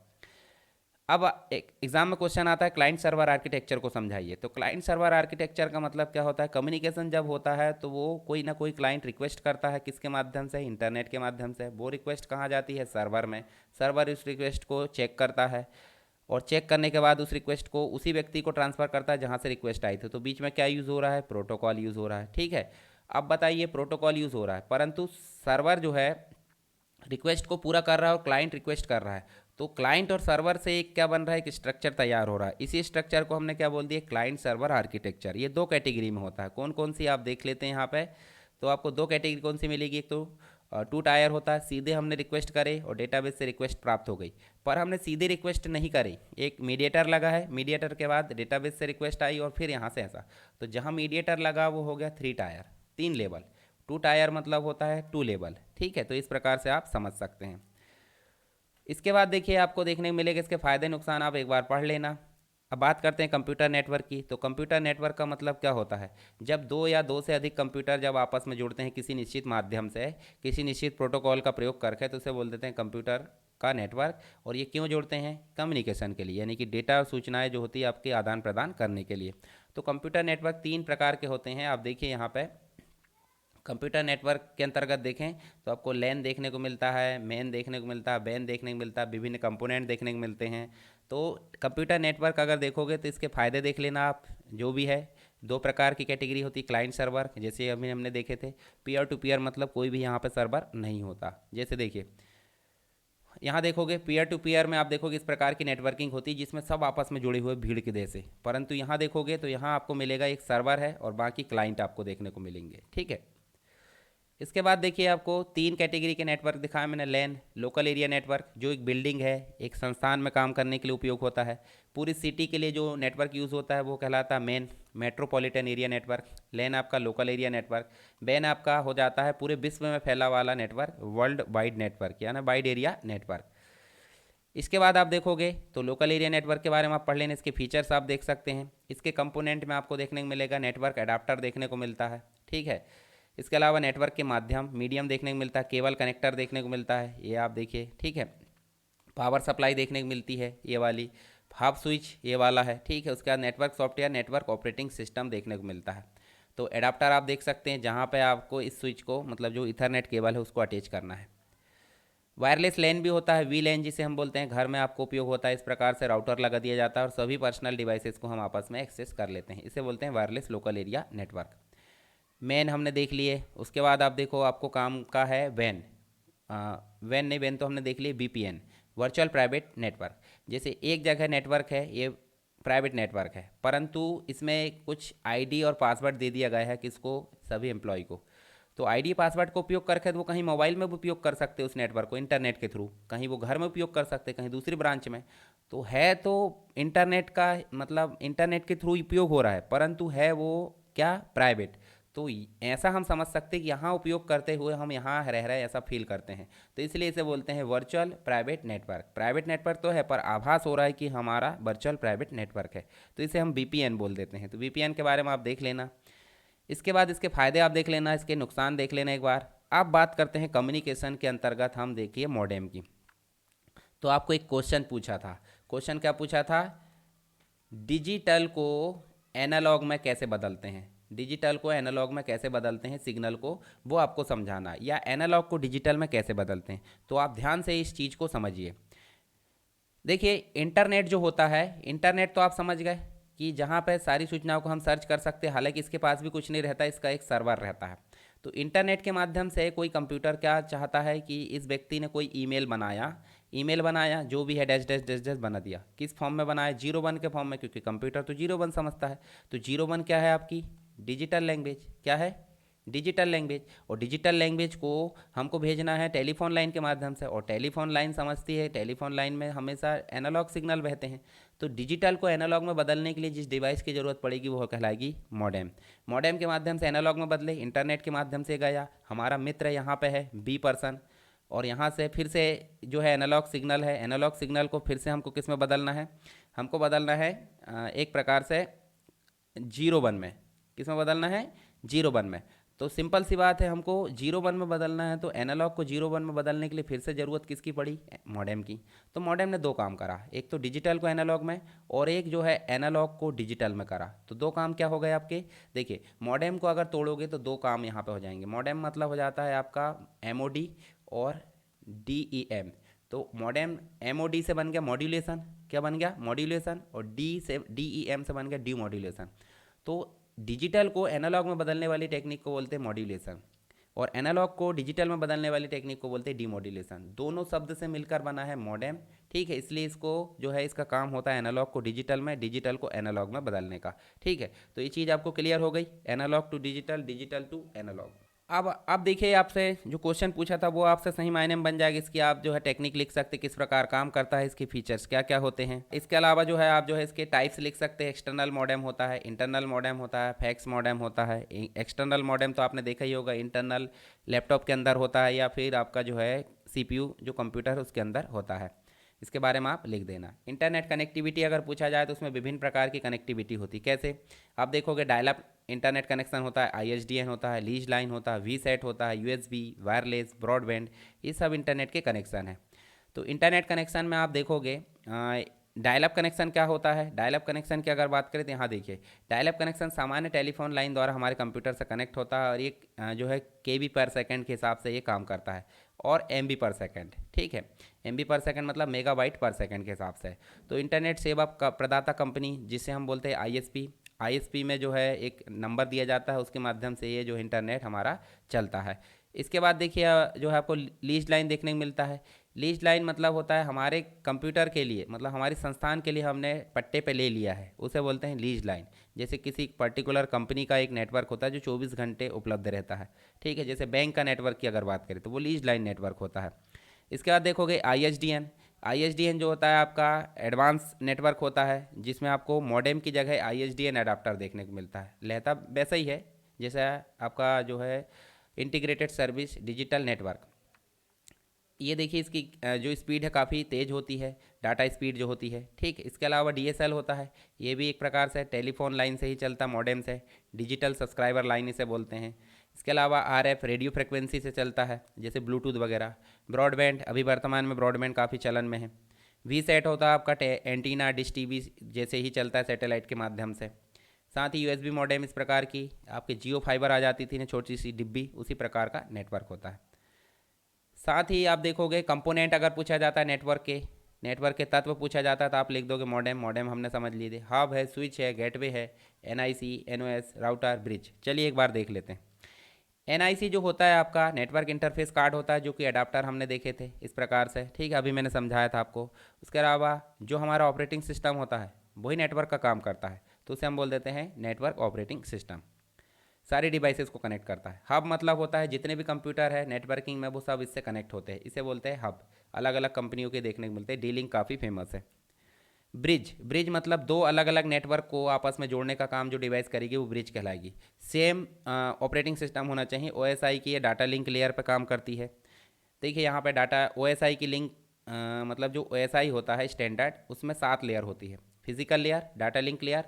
अब एक एग्जाम में क्वेश्चन आता है क्लाइंट सर्वर आर्किटेक्चर को समझाइए। तो क्लाइंट सर्वर आर्किटेक्चर का मतलब क्या होता है, कम्युनिकेशन जब होता है तो वो कोई ना कोई क्लाइंट रिक्वेस्ट करता है, किसके माध्यम से? इंटरनेट के माध्यम से। वो रिक्वेस्ट कहाँ जाती है? सर्वर में। सर्वर उस रिक्वेस्ट को चेक करता है और चेक करने के बाद उस रिक्वेस्ट को उसी व्यक्ति को ट्रांसफ़र करता है जहाँ से रिक्वेस्ट आई थी। तो बीच में क्या यूज़ हो रहा है? प्रोटोकॉल यूज़ हो रहा है, ठीक है। अब बताइए, प्रोटोकॉल यूज़ हो रहा है परंतु सर्वर जो है रिक्वेस्ट को पूरा कर रहा है और क्लाइंट रिक्वेस्ट कर रहा है, तो क्लाइंट और सर्वर से एक क्या बन रहा है, एक स्ट्रक्चर तैयार हो रहा है। इसी स्ट्रक्चर को हमने क्या बोल दिया? Client server architecture. ये दो कैटेगरी में होता है, कौन कौन सी आप देख लेते हैं यहाँ पे। तो आपको दो कैटेगरी कौन सी मिलेगी? एक तो टू टायर होता है, सीधे हमने रिक्वेस्ट करे और डेटाबेस से रिक्वेस्ट प्राप्त हो गई, पर हमने सीधे रिक्वेस्ट नहीं करी, एक मीडिएटर लगा है, मीडिएटर के बाद डेटाबेस से रिक्वेस्ट आई और फिर यहाँ से ऐसा। तो जहाँ मीडिएटर लगा वो हो गया 3 टायर, 3 लेवल। 2 टायर मतलब होता है 2 लेवल, ठीक है। तो इस प्रकार से आप समझ सकते हैं। इसके बाद देखिए आपको देखने को मिलेगा इसके फ़ायदे नुकसान, आप एक बार पढ़ लेना। अब बात करते हैं कंप्यूटर नेटवर्क की। तो कंप्यूटर नेटवर्क का मतलब क्या होता है? जब दो या दो से अधिक कंप्यूटर जब आपस में जुड़ते हैं किसी निश्चित माध्यम से, किसी निश्चित प्रोटोकॉल का प्रयोग करके, तो उसे बोल देते हैं कंप्यूटर का नेटवर्क। और ये क्यों जोड़ते हैं? कम्युनिकेशन के लिए, यानी कि डेटा और सूचनाएं जो होती है आपके आदान प्रदान करने के लिए। तो कंप्यूटर नेटवर्क 3 प्रकार के होते हैं, आप देखिए यहाँ पे। कंप्यूटर नेटवर्क के अंतर्गत देखें तो आपको लैन देखने को मिलता है, मेन देखने को मिलता है, बैन देखने को मिलता है, विभिन्न कंपोनेंट देखने को मिलते हैं। तो कंप्यूटर नेटवर्क अगर देखोगे तो इसके फ़ायदे देख लेना आप, जो भी है। 2 प्रकार की कैटेगरी होती है, क्लाइंट सर्वर, जैसे अभी हमने देखे थे। पीयर टू पीयर मतलब कोई भी यहाँ पर सर्वर नहीं होता। जैसे देखिए यहाँ देखोगे पीयर टू पीयर में आप देखोगे इस प्रकार की नेटवर्किंग होती है जिसमें सब आपस में जुड़े हुए भीड़ के जैसे, परंतु यहाँ देखोगे तो यहाँ आपको मिलेगा एक सर्वर है और बाकी क्लाइंट आपको देखने को मिलेंगे, ठीक है। इसके बाद देखिए आपको तीन कैटेगरी के नेटवर्क दिखाया मैंने। लैन लोकल एरिया नेटवर्क, जो एक बिल्डिंग है, एक संस्थान में काम करने के लिए उपयोग होता है। पूरी सिटी के लिए जो नेटवर्क यूज़ होता है वो कहलाता है मेन मेट्रोपॉलिटन एरिया नेटवर्क। लैन आपका लोकल एरिया नेटवर्क। बैन आपका हो जाता है पूरे विश्व में फैला वाला नेटवर्क, वर्ल्ड वाइड नेटवर्क यानी वाइड एरिया नेटवर्क। इसके बाद आप देखोगे तो लोकल एरिया नेटवर्क के बारे में आप पढ़ लेना, इसके फीचर्स आप देख सकते हैं। इसके कंपोनेंट में आपको देखने को मिलेगा नेटवर्क एडाप्टर देखने को मिलता है, ठीक है। इसके अलावा नेटवर्क के माध्यम मीडियम देखने को मिलता है, केबल कनेक्टर देखने को मिलता है, ये आप देखिए, ठीक है। पावर सप्लाई देखने को मिलती है, ये वाली हाफ स्विच ये वाला है, ठीक है। उसके बाद network software, network operating system देखने को मिलता है। तो एडाप्टर आप देख सकते हैं जहाँ पे आपको इस स्विच को मतलब जो इथरनेट केबल है उसको अटैच करना है। वायरलेस लैन भी होता है, वी लैन जिसे हम बोलते हैं, घर में आपको उपयोग होता है। इस प्रकार से राउटर लगा दिया जाता है और सभी पर्सनल डिवाइसेस को हम आपस में एक्सेस कर लेते हैं, इसे बोलते हैं wireless local area network. Man हमने देख लिए। उसके बाद आप देखो आपको काम का है वैन। वैन नहीं, वैन तो हमने देख लिए। वीपीएन वर्चुअल प्राइवेट नेटवर्क, जैसे एक जगह नेटवर्क है, ये प्राइवेट नेटवर्क है, परंतु इसमें कुछ आईडी और पासवर्ड दे दिया गया है किसको, सभी एम्प्लॉय को। तो आईडी पासवर्ड का उपयोग करके तो वो कहीं मोबाइल में भी उपयोग कर सकते हैं उस नेटवर्क को इंटरनेट के थ्रू, कहीं वो घर में उपयोग कर सकते हैं, कहीं दूसरी ब्रांच में। तो है तो इंटरनेट का मतलब इंटरनेट के थ्रू उपयोग हो रहा है, परंतु है वो क्या, प्राइवेट। तो ऐसा हम समझ सकते हैं कि यहाँ उपयोग करते हुए हम यहाँ रह रहे हैं ऐसा फील करते हैं, तो इसलिए इसे बोलते हैं virtual private network. Private network तो है पर आभास हो रहा है कि हमारा वर्चुअल प्राइवेट नेटवर्क है, तो इसे हम वीपीएन बोल देते हैं। तो वीपीएन के बारे में आप देख लेना। इसके बाद इसके फ़ायदे आप देख लेना, इसके नुकसान देख लेना एक बार। आप बात करते हैं कम्युनिकेशन के अंतर्गत, हम देखिए मॉडेम की। तो आपको एक क्वेश्चन पूछा था, क्वेश्चन क्या पूछा था, डिजिटल को एनालॉग में कैसे बदलते हैं, डिजिटल को एनालॉग में कैसे बदलते हैं सिग्नल को, वो आपको समझाना है, या एनालॉग को डिजिटल में कैसे बदलते हैं। तो आप ध्यान से इस चीज़ को समझिए। देखिए इंटरनेट जो होता है, इंटरनेट तो आप समझ गए कि जहाँ पे सारी सूचनाओं को हम सर्च कर सकते हैं, हालांकि इसके पास भी कुछ नहीं रहता, इसका एक सर्वर रहता है। तो इंटरनेट के माध्यम से कोई कंप्यूटर क्या चाहता है कि इस व्यक्ति ने कोई ईमेल बनाया, ईमेल बनाया जो भी है डैश डैश डैश डैश बना दिया, किस फॉर्म में बनाया, 01 के फॉर्म में, क्योंकि कंप्यूटर तो 01 समझता है। तो 01 क्या है आपकी, डिजिटल लैंग्वेज, क्या है, डिजिटल लैंग्वेज। और डिजिटल लैंग्वेज को हमको भेजना है टेलीफोन लाइन के माध्यम से, और टेलीफोन लाइन समझती है, टेलीफोन लाइन में हमेशा एनालॉग सिग्नल बहते हैं। तो डिजिटल को एनालॉग में बदलने के लिए जिस डिवाइस की ज़रूरत पड़ेगी वो कहलाएगी मॉडेम। मॉडेम के माध्यम से एनालॉग में बदले, इंटरनेट के माध्यम से गया, हमारा मित्र यहाँ पे है बी पर्सन, और यहाँ से फिर से जो है एनालॉग सिग्नल है, एनालॉग सिग्नल को फिर से हमको किस में बदलना है, हमको बदलना है एक प्रकार से 01 में। किस में बदलना है, 01 में। तो सिंपल सी बात है, हमको 01 में बदलना है, तो एनालॉग को 01 में बदलने के लिए फिर से ज़रूरत किसकी पड़ी, मॉडेम की। तो मॉडेम ने दो काम करा, एक तो डिजिटल को एनालॉग में, और एक जो है एनालॉग को डिजिटल में करा। तो दो काम क्या हो गए आपके, देखिए मॉडेम को अगर तोड़ोगे तो दो काम यहाँ पे हो जाएंगे। मॉडेम मतलब हो जाता है आपका एमओडी और डीईएम। तो मॉडेम एमओडी से बन गया मॉड्यूलेशन, क्या बन गया, मॉड्यूलेशन, और डी से डीईएम से बन गया डी मॉड्यूलेशन। तो डिजिटल को एनालॉग में बदलने वाली टेक्निक को बोलते हैं मॉड्यूलेशन, और एनालॉग को डिजिटल में बदलने वाली टेक्निक को बोलते हैं डीमॉड्यूलेशन। दोनों शब्द से मिलकर बना है मॉडेम, ठीक है। इसलिए इसको जो है इसका काम होता है एनालॉग को डिजिटल में, डिजिटल को एनालॉग में बदलने का, ठीक है। तो ये चीज़ आपको क्लियर हो गई, analogue to digital, digital to analogue. अब देखिए आपसे जो क्वेश्चन पूछा था वो आपसे सही मायने में बन जाएगा, इसकी आप जो है टेक्निक लिख सकते हैं, किस प्रकार काम करता है, इसके फीचर्स क्या क्या होते हैं। इसके अलावा जो है आप जो है इसके टाइप्स लिख सकते हैं। एक्सटर्नल मॉडेम होता है, इंटरनल मॉडेम होता है, फैक्स मॉडेम होता है। एक्सटर्नल मॉडेम तो आपने देखा ही होगा, इंटरनल लैपटॉप के अंदर होता है, या फिर आपका जो है सीपीयू जो कंप्यूटर है उसके अंदर होता है। इसके बारे में आप लिख देना। इंटरनेट कनेक्टिविटी अगर पूछा जाए तो उसमें विभिन्न प्रकार की कनेक्टिविटी होती, कैसे आप देखोगे, डायल अप इंटरनेट कनेक्शन होता है, आईएसडीएन होता है, लीज लाइन होता है, वी सेट होता है, यूएसबी, वायरलेस, ब्रॉडबैंड, ये सब इंटरनेट के कनेक्शन है। तो इंटरनेट कनेक्शन में आप देखोगे डायल अप कनेक्शन क्या होता है। डायल अप कनेक्शन की अगर बात करें तो यहाँ देखिए, डायल अप कनेक्शन सामान्य टेलीफोन लाइन द्वारा हमारे कंप्यूटर से कनेक्ट होता है, और ये जो है केबी पर सेकंड के हिसाब से ये काम करता है, और एमबी पर सेकंड, ठीक है। एमबी पर सेकंड मतलब मेगाबाइट पर सेकंड के हिसाब से। तो इंटरनेट सेवा प्रदाता कंपनी जिसे हम बोलते हैं आईएसपी, आईएसपी में जो है एक नंबर दिया जाता है, उसके माध्यम से ये जो इंटरनेट हमारा चलता है। इसके बाद देखिए जो है आपको लीज लाइन देखने को मिलता है। लीज लाइन मतलब होता है हमारे कंप्यूटर के लिए, मतलब हमारे संस्थान के लिए हमने पट्टे पे ले लिया है, उसे बोलते हैं लीज लाइन। जैसे किसी पर्टिकुलर कंपनी का एक नेटवर्क होता है जो 24 घंटे उपलब्ध रहता है, ठीक है। जैसे बैंक का नेटवर्क की अगर बात करें तो वो लीज लाइन नेटवर्क होता है। इसके बाद देखोगे ISDN। ISDN जो होता है आपका एडवांस नेटवर्क होता है, जिसमें आपको मॉडेम की जगह ISDN अडाप्टर देखने को मिलता है। रहता वैसा ही है जैसा आपका जो है इंटीग्रेटेड सर्विस डिजिटल नेटवर्क। ये देखिए इसकी जो स्पीड है काफ़ी तेज़ होती है, डाटा स्पीड जो होती है, ठीक। इसके अलावा DSL होता है, ये भी एक प्रकार से टेलीफोन लाइन से ही चलता, मॉडेम से, डिजिटल सब्सक्राइबर लाइन इसे बोलते हैं। इसके अलावा RF रेडियो फ्रिक्वेंसी से चलता है, जैसे ब्लूटूथ वगैरह। ब्रॉडबैंड, अभी वर्तमान में ब्रॉडबैंड काफ़ी चलन में है। VSAT होता है आपका एंटीना डिश TV जैसे ही चलता है सैटेलाइट के माध्यम से। साथ ही USB मॉडेम इस प्रकार की आपके जियो फाइबर आ जाती थी ना, छोटी सी डिब्बी, उसी प्रकार का नेटवर्क होता है। साथ ही आप देखोगे कंपोनेंट अगर पूछा जाता है नेटवर्क के तत्व पूछा जाता है तो आप लिख दोगे मॉडेम। मॉडेम हमने समझ लिए थे। हब है, स्विच है, गेटवे है, NIC, NOS, राउटर, ब्रिज। चलिए एक बार देख लेते हैं। NIC जो होता है आपका नेटवर्क इंटरफेस कार्ड होता है, जो कि अडाप्टर हमने देखे थे इस प्रकार से, ठीक है, अभी मैंने समझाया था आपको। उसके अलावा जो हमारा ऑपरेटिंग सिस्टम होता है वही नेटवर्क का काम करता है, तो उसे हम बोल देते हैं नेटवर्क ऑपरेटिंग सिस्टम। सारी डिवाइसेस को कनेक्ट करता है। हब मतलब होता है जितने भी कंप्यूटर है नेटवर्किंग में वो सब इससे कनेक्ट होते हैं, इसे बोलते हैं हब। अलग अलग कंपनियों के देखने को मिलते हैं, डीलिंग काफ़ी फेमस है। ब्रिज मतलब दो अलग अलग नेटवर्क को आपस में जोड़ने का काम जो डिवाइस करेगी वो ब्रिज कहलाएगी। सेम ऑपरेटिंग सिस्टम होना चाहिए। OSI की ये डाटा लिंक लेयर पर काम करती है। देखिए यहाँ पे डाटा OSI की लिंक मतलब जो OSI होता है स्टैंडर्ड, उसमें 7 लेयर होती है। Physical layer, data link layer,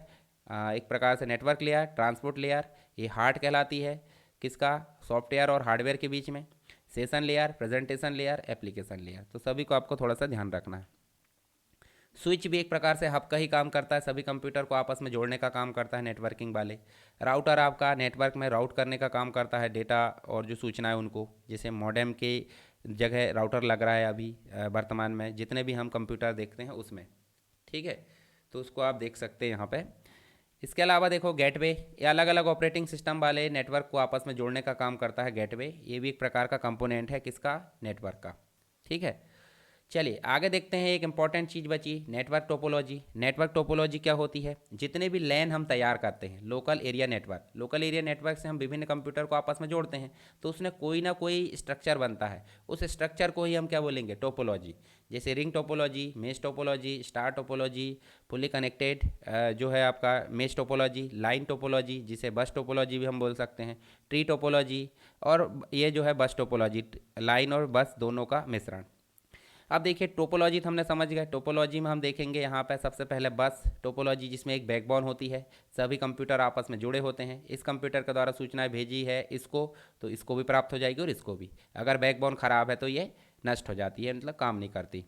एक प्रकार से नेटवर्क लेयर, ट्रांसपोर्ट लेयर, ये हार्ट कहलाती है किसका, सॉफ्टवेयर और हार्डवेयर के बीच में। Session layer, presentation layer, application layer. तो सभी को आपको थोड़ा सा ध्यान रखना है। स्विच भी एक प्रकार से हब का ही काम करता है, सभी कंप्यूटर को आपस में जोड़ने का काम करता है नेटवर्किंग वाले। राउटर आपका नेटवर्क में राउट करने का काम करता है डेटा और जो सूचनाएं उनको, जैसे मॉडेम के जगह राउटर लग रहा है अभी वर्तमान में जितने भी हम कंप्यूटर देखते हैं उसमें, ठीक है। तो उसको आप देख सकते हैं यहाँ पे। इसके अलावा देखो गेटवे, ये अलग अलग ऑपरेटिंग सिस्टम वाले नेटवर्क को आपस में जोड़ने का काम करता है गेटवे। ये भी एक प्रकार का कंपोनेंट है किसका, नेटवर्क का, ठीक है। चलिए आगे देखते हैं। एक इंपॉर्टेंट चीज़ बची, नेटवर्क टोपोलॉजी। नेटवर्क टोपोलॉजी क्या होती है, जितने भी लैन हम तैयार करते हैं, local area network, local area network से हम विभिन्न कंप्यूटर को आपस में जोड़ते हैं, तो उसमें कोई ना कोई स्ट्रक्चर बनता है। उस स्ट्रक्चर को ही हम क्या बोलेंगे, टोपोलॉजी। जैसे ring topology, mesh topology, star topology, fully connected जो है आपका मेश टोपोलॉजी, लाइन टोपोलॉजी जिसे बस टोपोलॉजी भी हम बोल सकते हैं, ट्री टोपोलॉजी, और ये जो है बस टोपोलॉजी, लाइन और बस दोनों का मिश्रण। अब देखिए टोपोलॉजी तो हमने समझ गए। टोपोलॉजी में हम देखेंगे यहाँ पे सबसे पहले बस टोपोलॉजी, जिसमें एक बैकबोन होती है, सभी कंप्यूटर आपस में जुड़े होते हैं। इस कंप्यूटर के द्वारा सूचनाएं भेजी है इसको, तो इसको भी प्राप्त हो जाएगी और इसको भी। अगर बैकबोन खराब है तो ये नष्ट हो जाती है, मतलब काम नहीं करती।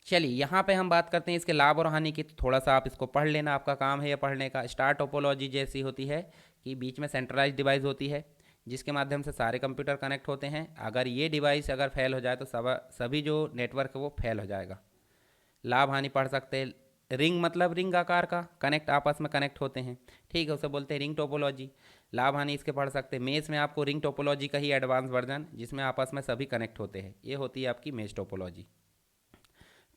चलिए यहाँ पे हम बात करते हैं इसके लाभ और हानि की, तो थोड़ा सा आप इसको पढ़ लेना, आपका काम है ये पढ़ने का। स्टार टोपोलॉजी जैसी होती है कि बीच में सेंट्रलाइज डिवाइस होती है जिसके माध्यम से सारे कंप्यूटर कनेक्ट होते हैं। अगर ये डिवाइस अगर फेल हो जाए तो सभी जो नेटवर्क है वो फेल हो जाएगा। लाभ हानि पढ़ सकते हैं। रिंग मतलब रिंग आकार का, कनेक्ट आपस में कनेक्ट होते हैं, ठीक है, उसे बोलते हैं रिंग टोपोलॉजी। लाभ हानि इसके पढ़ सकते हैं। मेश में आपको रिंग टोपोलॉजी का ही एडवांस वर्जन, जिसमें आपस में सभी कनेक्ट होते हैं, ये होती है आपकी मेश टोपोलॉजी।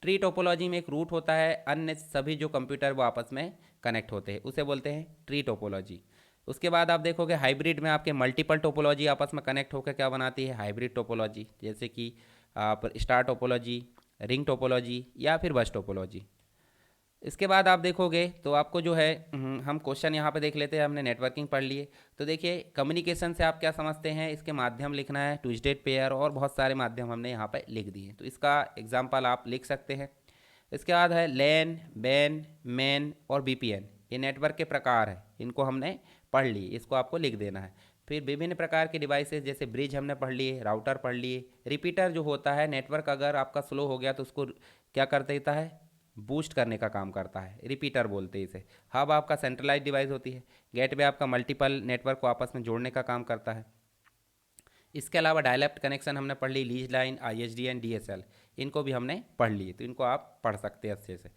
ट्री टोपोलॉजी में एक रूट होता है, अन्य सभी जो कंप्यूटर वो आपस में कनेक्ट होते हैं, उसे बोलते हैं ट्री टोपोलॉजी। उसके बाद आप देखोगे हाइब्रिड में आपके मल्टीपल टोपोलॉजी आपस में कनेक्ट होकर क्या बनाती है, हाइब्रिड टोपोलॉजी, जैसे कि आप स्टार टोपोलॉजी, रिंग टोपोलॉजी या फिर बस टोपोलॉजी। इसके बाद आप देखोगे तो आपको जो है हम क्वेश्चन यहाँ पे देख लेते हैं। हमने नेटवर्किंग पढ़ लिए, तो देखिए कम्युनिकेशन से आप क्या समझते हैं, इसके माध्यम लिखना है, टू स्टेट पेयर और बहुत सारे माध्यम हमने यहाँ पे लिख दिए, तो इसका एग्जाम्पल आप लिख सकते हैं। इसके बाद है लैन, बैन, मैन और BPN, ये नेटवर्क के प्रकार है, इनको हमने पढ़ लिए, इसको आपको लिख देना है। फिर विभिन्न प्रकार के डिवाइसेस जैसे ब्रिज हमने पढ़ लिए, राउटर पढ़ लिए। रिपीटर जो होता है, नेटवर्क अगर आपका स्लो हो गया तो उसको क्या कर देता है, बूस्ट करने का काम करता है, रिपीटर बोलते हैं इसे। हब आपका सेंट्रलाइज डिवाइस होती है। गेटवे आपका मल्टीपल नेटवर्क को आपस में जोड़ने का काम करता है। इसके अलावा डायलेक्ट कनेक्शन हमने पढ़ ली, लीज लाइन, ISDN, DSL, इनको भी हमने पढ़ लिए, तो इनको आप पढ़ सकते हैं अच्छे से।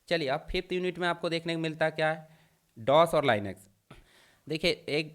चलिए अब 5th यूनिट में आपको देखने को मिलता है क्या है, डॉस और लाइनक्स। देखिए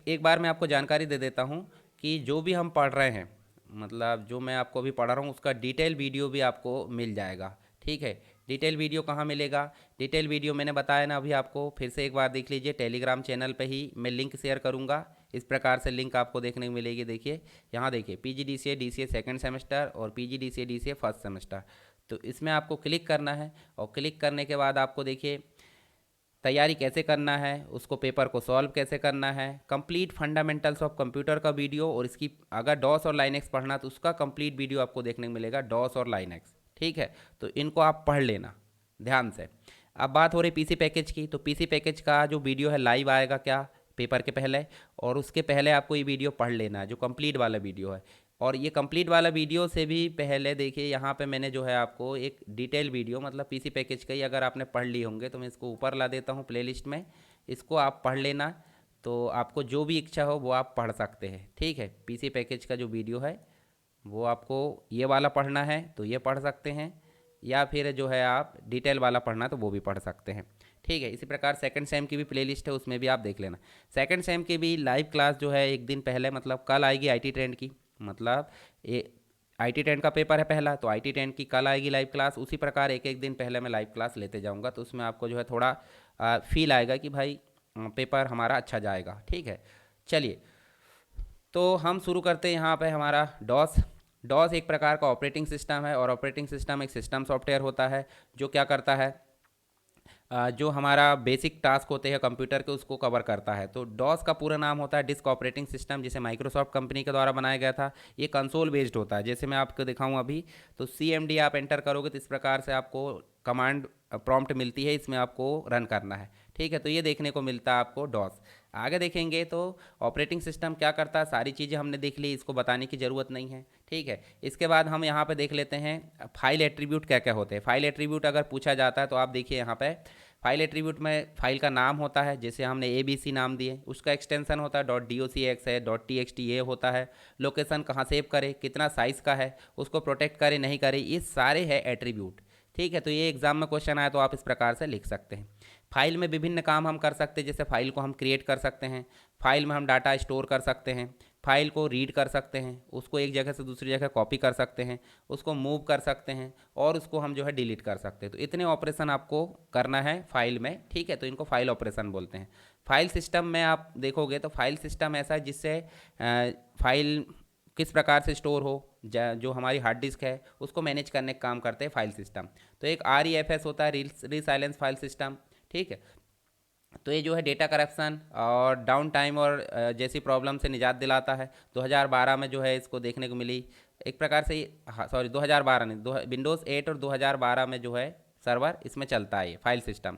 एक बार मैं आपको जानकारी दे देता हूँ कि जो भी हम पढ़ रहे हैं, मतलब जो मैं आपको अभी पढ़ा रहा हूँ उसका डिटेल वीडियो भी आपको मिल जाएगा, ठीक है। डिटेल वीडियो कहाँ मिलेगा? डिटेल वीडियो मैंने बताया ना अभी आपको, फिर से एक बार देख लीजिए, टेलीग्राम चैनल पे ही मैं लिंक शेयर करूँगा। इस प्रकार से लिंक आपको देखने को मिलेगी। देखिए यहाँ देखिए, PGDCA DCA सेकंड सेमेस्टर और PGDCA DCA फर्स्ट सेमेस्टर। तो इसमें आपको क्लिक करना है और क्लिक करने के बाद आपको देखिए तैयारी कैसे करना है, उसको पेपर को सॉल्व कैसे करना है, कंप्लीट फंडामेंटल्स ऑफ कंप्यूटर का वीडियो, और इसकी अगर डॉस और लाइनेक्स पढ़ना तो उसका कंप्लीट वीडियो आपको देखने को मिलेगा, डॉस और लाइनेक्स। ठीक है, तो इनको आप पढ़ लेना ध्यान से। अब बात हो रही पीसी पैकेज की, तो पीसी पैकेज का जो वीडियो है लाइव आएगा क्या पेपर के पहले, और उसके पहले आपको ये वीडियो पढ़ लेना है जो कंप्लीट वाला वीडियो है। और ये कंप्लीट वाला वीडियो से भी पहले देखिए यहाँ पे मैंने जो है आपको एक डिटेल वीडियो मतलब पीसी पैकेज का ही अगर आपने पढ़ लिए होंगे तो मैं इसको ऊपर ला देता हूँ प्लेलिस्ट में, इसको आप पढ़ लेना। तो आपको जो भी इच्छा हो वो आप पढ़ सकते हैं। ठीक है, पीसी पैकेज का जो वीडियो है वो आपको ये वाला पढ़ना है तो ये पढ़ सकते हैं, या फिर जो है आप डिटेल वाला पढ़ना तो वो भी पढ़ सकते हैं। ठीक है, इसी प्रकार सेकंड सेम की भी प्लेलिस्ट है, उसमें भी आप देख लेना। सेकंड सेम की भी लाइव क्लास जो है एक दिन पहले मतलब कल आएगी आईटी ट्रेंड की, मतलब ये आईटी ट्रेंड का पेपर है पहला, तो आईटी ट्रेंड की कल आएगी लाइव क्लास। उसी प्रकार एक एक दिन पहले मैं लाइव क्लास लेते जाऊँगा, तो उसमें आपको जो है थोड़ा फील आएगा कि भाई पेपर हमारा अच्छा जाएगा। ठीक है, चलिए तो हम शुरू करते हैं। यहाँ पे हमारा डॉस। डॉस एक प्रकार का ऑपरेटिंग सिस्टम है, और ऑपरेटिंग सिस्टम एक सिस्टम सॉफ्टवेयर होता है जो क्या करता है, जो हमारा बेसिक टास्क होते हैं कंप्यूटर के उसको कवर करता है। तो डॉस का पूरा नाम होता है डिस्क ऑपरेटिंग सिस्टम, जिसे माइक्रोसॉफ्ट कंपनी के द्वारा बनाया गया था। ये कंसोल बेस्ड होता है, जैसे मैं आपको दिखाऊं अभी, तो CMD आप एंटर करोगे तो इस प्रकार से आपको कमांड प्रॉम्प्ट मिलती है, इसमें आपको रन करना है। ठीक है, तो ये देखने को मिलता है आपको डॉस। आगे देखेंगे तो ऑपरेटिंग सिस्टम क्या करता है, सारी चीज़ें हमने देख ली, इसको बताने की ज़रूरत नहीं है। ठीक है, इसके बाद हम यहाँ पे देख लेते हैं फाइल एट्रीब्यूट क्या क्या होते हैं। फाइल एट्रीब्यूट अगर पूछा जाता है तो आप देखिए यहाँ पे फाइल एट्रीब्यूट में फाइल का नाम होता है, जैसे हमने ABC नाम दिए, उसका एक्सटेंशन होता है .docx है, .txt ये होता है। लोकेशन कहाँ सेव करे, कितना साइज़ का है, उसको प्रोटेक्ट करे नहीं करे, ये सारे हैं एट्रीब्यूट। ठीक है, तो ये एग्जाम में क्वेश्चन आया तो आप इस प्रकार से लिख सकते हैं। फाइल में विभिन्न काम हम कर सकते हैं, जैसे फाइल को हम क्रिएट कर सकते हैं, फाइल में हम डाटा स्टोर कर सकते हैं, फाइल को रीड कर सकते हैं, उसको एक जगह से दूसरी जगह कॉपी कर सकते हैं, उसको मूव कर सकते हैं, और उसको हम जो है डिलीट कर सकते हैं। तो इतने ऑपरेशन आपको करना है फाइल में। ठीक है, तो इनको फाइल ऑपरेशन बोलते हैं। फाइल सिस्टम में आप देखोगे तो फाइल सिस्टम ऐसा है जिससे फाइल किस प्रकार से स्टोर हो, जो हमारी हार्ड डिस्क है उसको मैनेज करने का काम करते हैं फाइल सिस्टम। तो एक REFS होता है, रीसाइलेंस फाइल सिस्टम। ठीक है, तो ये जो है डेटा करप्शन और डाउन टाइम और जैसी प्रॉब्लम से निजात दिलाता है। 2012 में जो है इसको देखने को मिली एक प्रकार से, सॉरी 2012 नहीं, विंडोज़ 8 और 2012 में जो है सर्वर इसमें चलता है ये फाइल सिस्टम।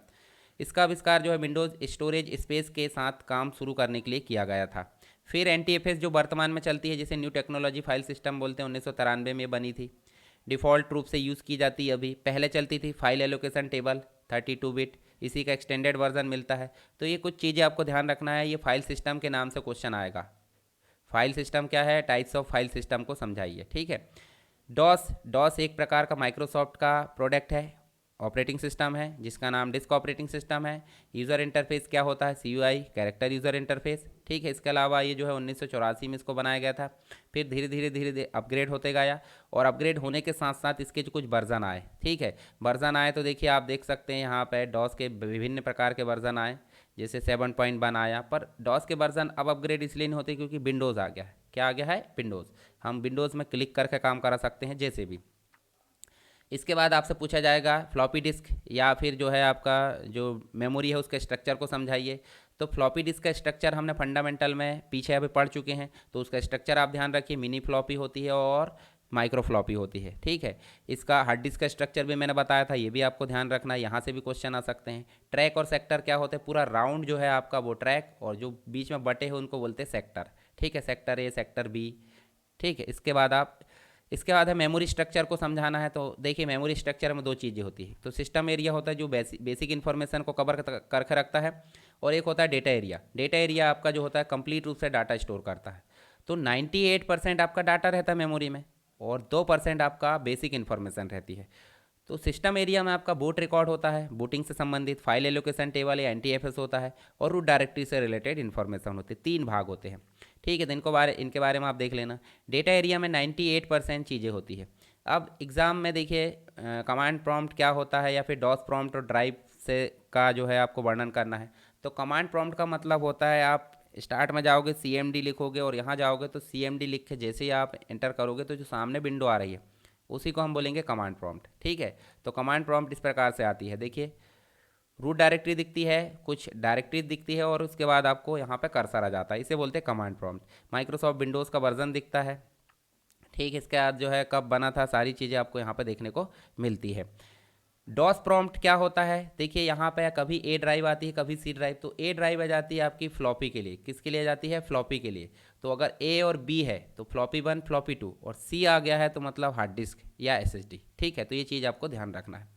इसका आविष्कार जो है विंडोज़ स्टोरेज स्पेस के साथ काम शुरू करने के लिए किया गया था। फिर NTFS जो वर्तमान में चलती है, जिसे न्यू टेक्नोलॉजी फाइल सिस्टम बोलते हैं, 1993 में बनी थी, डिफ़ॉल्ट रूप से यूज़ की जाती है अभी। पहले चलती थी फाइल एलोकेशन टेबल 32 बिट, इसी का एक्सटेंडेड वर्जन मिलता है। तो ये कुछ चीज़ें आपको ध्यान रखना है, ये फाइल सिस्टम के नाम से क्वेश्चन आएगा। फाइल सिस्टम क्या है, टाइप्स ऑफ फाइल सिस्टम को समझाइए। ठीक है, डॉस। डॉस एक प्रकार का माइक्रोसॉफ्ट का प्रोडक्ट है, ऑपरेटिंग सिस्टम है जिसका नाम डिस्क ऑपरेटिंग सिस्टम है। यूज़र इंटरफेस क्या होता है, CUI कैरेक्टर यूज़र इंटरफेस। ठीक है, इसके अलावा ये जो है 1984 में इसको बनाया गया था। फिर धीरे धीरे धीरे धीरे अपग्रेड होते गया, और अपग्रेड होने के साथ साथ इसके जो कुछ वर्जन आए। ठीक है, वर्जन आए तो देखिए आप देख सकते हैं यहाँ पे डॉस के विभिन्न प्रकार के वर्जन आए, जैसे 7.1 आया। पर डॉस के वर्जन अब अपग्रेड इसलिए नहीं होते क्योंकि विंडोज़ आ गया है। क्या आ गया है, विंडोज़। हम विंडोज़ में क्लिक करके काम करा सकते हैं जैसे भी। इसके बाद आपसे पूछा जाएगा फ्लॉपी डिस्क या फिर जो है आपका जो मेमोरी है उसके स्ट्रक्चर को समझाइए। तो फ्लॉपी डिस्क का स्ट्रक्चर हमने फंडामेंटल में पीछे अभी पढ़ चुके हैं, तो उसका स्ट्रक्चर आप ध्यान रखिए। मिनी फ्लॉपी होती है और माइक्रो फ्लॉपी होती है। ठीक है, इसका हार्ड डिस्क का स्ट्रक्चर भी मैंने बताया था, ये भी आपको ध्यान रखना है, यहाँ से भी क्वेश्चन आ सकते हैं। ट्रैक और सेक्टर क्या होते हैं, पूरा राउंड जो है आपका वो ट्रैक, और जो बीच में बटे हैं उनको बोलते हैं सेक्टर। ठीक है, सेक्टर A सेक्टर B। ठीक है, इसके बाद है मेमोरी स्ट्रक्चर को समझाना है। तो देखिए मेमोरी स्ट्रक्चर में दो चीज़ें होती है, तो सिस्टम एरिया होता है जो बेसिक इन्फॉर्मेशन को कवर करके रखता है, और एक होता है डेटा एरिया। डेटा एरिया आपका जो होता है कंप्लीट रूप से डाटा स्टोर करता है। तो 98% आपका डाटा रहता है मेमोरी में, और 2% आपका बेसिक इन्फॉर्मेशन रहती है। तो सिस्टम एरिया में आपका बूट रिकॉर्ड होता है, बूटिंग से संबंधित फाइल एलोकेशन टेबल या NTFS होता है, और रूट डायरेक्टरी से रिलेटेड इन्फॉर्मेशन होते हैं। 3 भाग होते हैं। ठीक है, तो इनके बारे में आप देख लेना। डेटा एरिया में 98% चीज़ें होती है। अब एग्ज़ाम में देखिए कमांड प्रॉम्प्ट क्या होता है या फिर डॉस प्रॉम्प्ट और ड्राइव से का जो है आपको वर्णन करना है। तो कमांड प्रॉम्प्ट का मतलब होता है आप स्टार्ट में जाओगे CMD लिखोगे और यहाँ जाओगे तो CMD लिख के जैसे ही आप एंटर करोगे तो जो सामने विंडो आ रही है उसी को हम बोलेंगे कमांड प्रॉम्प्ट। ठीक है, तो कमांड प्रॉम्प्ट इस प्रकार से आती है। देखिए रूट डायरेक्टरी दिखती है, कुछ डायरेक्टरी दिखती है और उसके बाद आपको यहाँ पे कर्सर आ जाता है, इसे बोलते हैं कमांड प्रॉम्प्ट। माइक्रोसॉफ्ट विंडोज़ का वर्जन दिखता है। ठीक है, इसके बाद जो है कब बना था सारी चीज़ें आपको यहाँ पे देखने को मिलती है। डॉस प्रॉम्प्ट क्या होता है, देखिए यहाँ पे कभी ए ड्राइव आती है कभी सी ड्राइव। तो ए ड्राइव आ जाती है आपकी फ्लॉपी के लिए, किसके लिए आ जाती है, फ्लॉपी के लिए। तो अगर ए और बी है तो फ्लॉपी 1 फ्लॉपी 2 और सी आ गया है तो मतलब हार्ड डिस्क या SSD। ठीक है, तो ये चीज़ आपको ध्यान रखना है।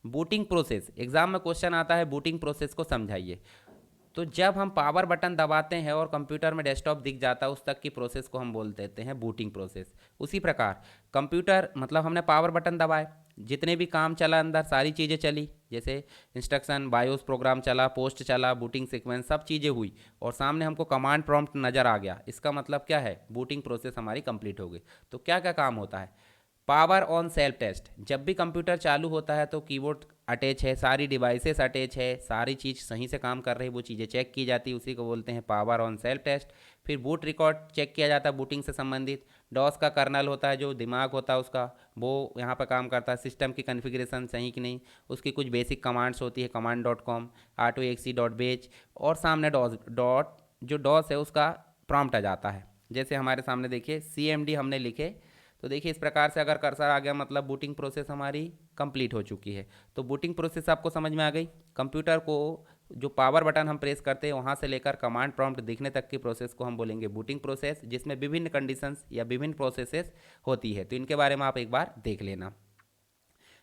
बूटिंग प्रोसेस, एग्जाम में क्वेश्चन आता है बूटिंग प्रोसेस को समझाइए। तो जब हम पावर बटन दबाते हैं और कंप्यूटर में डेस्कटॉप दिख जाता है उस तक की प्रोसेस को हम बोल देते हैं बूटिंग प्रोसेस। उसी प्रकार कंप्यूटर मतलब हमने पावर बटन दबाए, जितने भी काम चला अंदर सारी चीज़ें चली, जैसे इंस्ट्रक्शन बायोस प्रोग्राम चला, पोस्ट चला, बूटिंग सीक्वेंस सब चीज़ें हुई और सामने हमको कमांड प्रॉम्प्ट नज़र आ गया, इसका मतलब क्या है, बूटिंग प्रोसेस हमारी कंप्लीट हो गई। तो क्या क्या काम होता है, पावर ऑन सेल्फ टेस्ट, जब भी कंप्यूटर चालू होता है तो कीबोर्ड अटैच है, सारी डिवाइसेस अटैच है, सारी चीज़ सही से काम कर रही है वो चीज़ें चेक की जाती है, उसी को बोलते हैं पावर ऑन सेल्फ टेस्ट। फिर बूट रिकॉर्ड चेक किया जाता है बूटिंग से संबंधित। डॉस का कर्नल होता है जो दिमाग होता है उसका, वो यहाँ पर काम करता है, सिस्टम की कन्फिग्रेशन सही कि नहीं, उसकी कुछ बेसिक कमांड्स होती है command.com r2exe.bh और सामने डॉस डॉट जो डॉस है उसका प्रॉम्प्ट आ जाता है। जैसे हमारे सामने देखिए CMD हमने लिखे, तो देखिए इस प्रकार से अगर कर्सर आ गया मतलब बूटिंग प्रोसेस हमारी कंप्लीट हो चुकी है। तो बूटिंग प्रोसेस आपको समझ में आ गई। कंप्यूटर को जो पावर बटन हम प्रेस करते हैं वहाँ से लेकर कमांड प्रॉम्प्ट दिखने तक की प्रोसेस को हम बोलेंगे बूटिंग प्रोसेस, जिसमें विभिन्न कंडीशंस या विभिन्न प्रोसेसेस होती है। तो इनके बारे में आप एक बार देख लेना।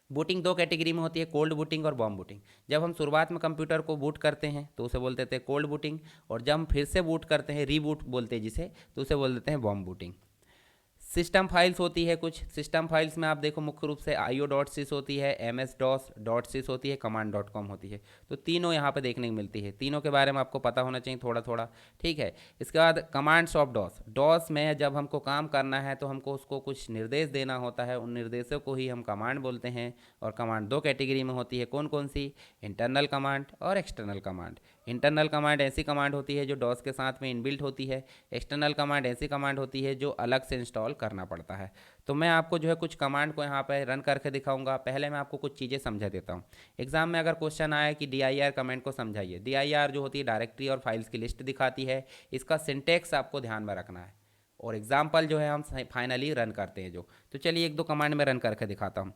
बूटिंग दो कैटेगरी में होती है, कोल्ड बूटिंग और वार्म बूटिंग। जब हम शुरुआत में कंप्यूटर को बूट करते हैं तो उसे बोल देते हैं कोल्ड बूटिंग, और जब हम फिर से बूट करते हैं रीबूट बोलते हैं जिसे, तो उसे बोल देते हैं वार्म बूटिंग। सिस्टम फाइल्स होती है कुछ, सिस्टम फाइल्स में आप देखो मुख्य रूप से IO.sys होती है, MS-DOS.sys होती है, command.com होती है। तो तीनों यहाँ पे देखने को मिलती है, तीनों के बारे में आपको पता होना चाहिए थोड़ा थोड़ा। ठीक है, इसके बाद कमांड्स ऑफ डॉस, डॉस में जब हमको काम करना है तो हमको उसको कुछ निर्देश देना होता है, उन निर्देशों को ही हम कमांड बोलते हैं। और कमांड दो कैटेगरी में होती है, कौन कौन सी, इंटरनल कमांड और एक्सटर्नल कमांड। इंटरनल कमांड ऐसी कमांड होती है जो डॉस के साथ में इनबिल्ट होती है, एक्सटर्नल कमांड ऐसी कमांड होती है जो अलग से इंस्टॉल करना पड़ता है। तो मैं आपको जो है कुछ कमांड को यहाँ पे रन करके दिखाऊंगा। पहले मैं आपको कुछ चीज़ें समझा देता हूँ। एग्जाम में अगर क्वेश्चन आया कि DIR कमांड को समझाइए, DIR जो होती है डायरेक्टरी और फाइल्स की लिस्ट दिखाती है, इसका सिंटेक्स आपको ध्यान में रखना है और एग्जाम्पल जो है हम फाइनली रन करते हैं जो। तो चलिए एक दो कमांड में रन करके दिखाता हूँ।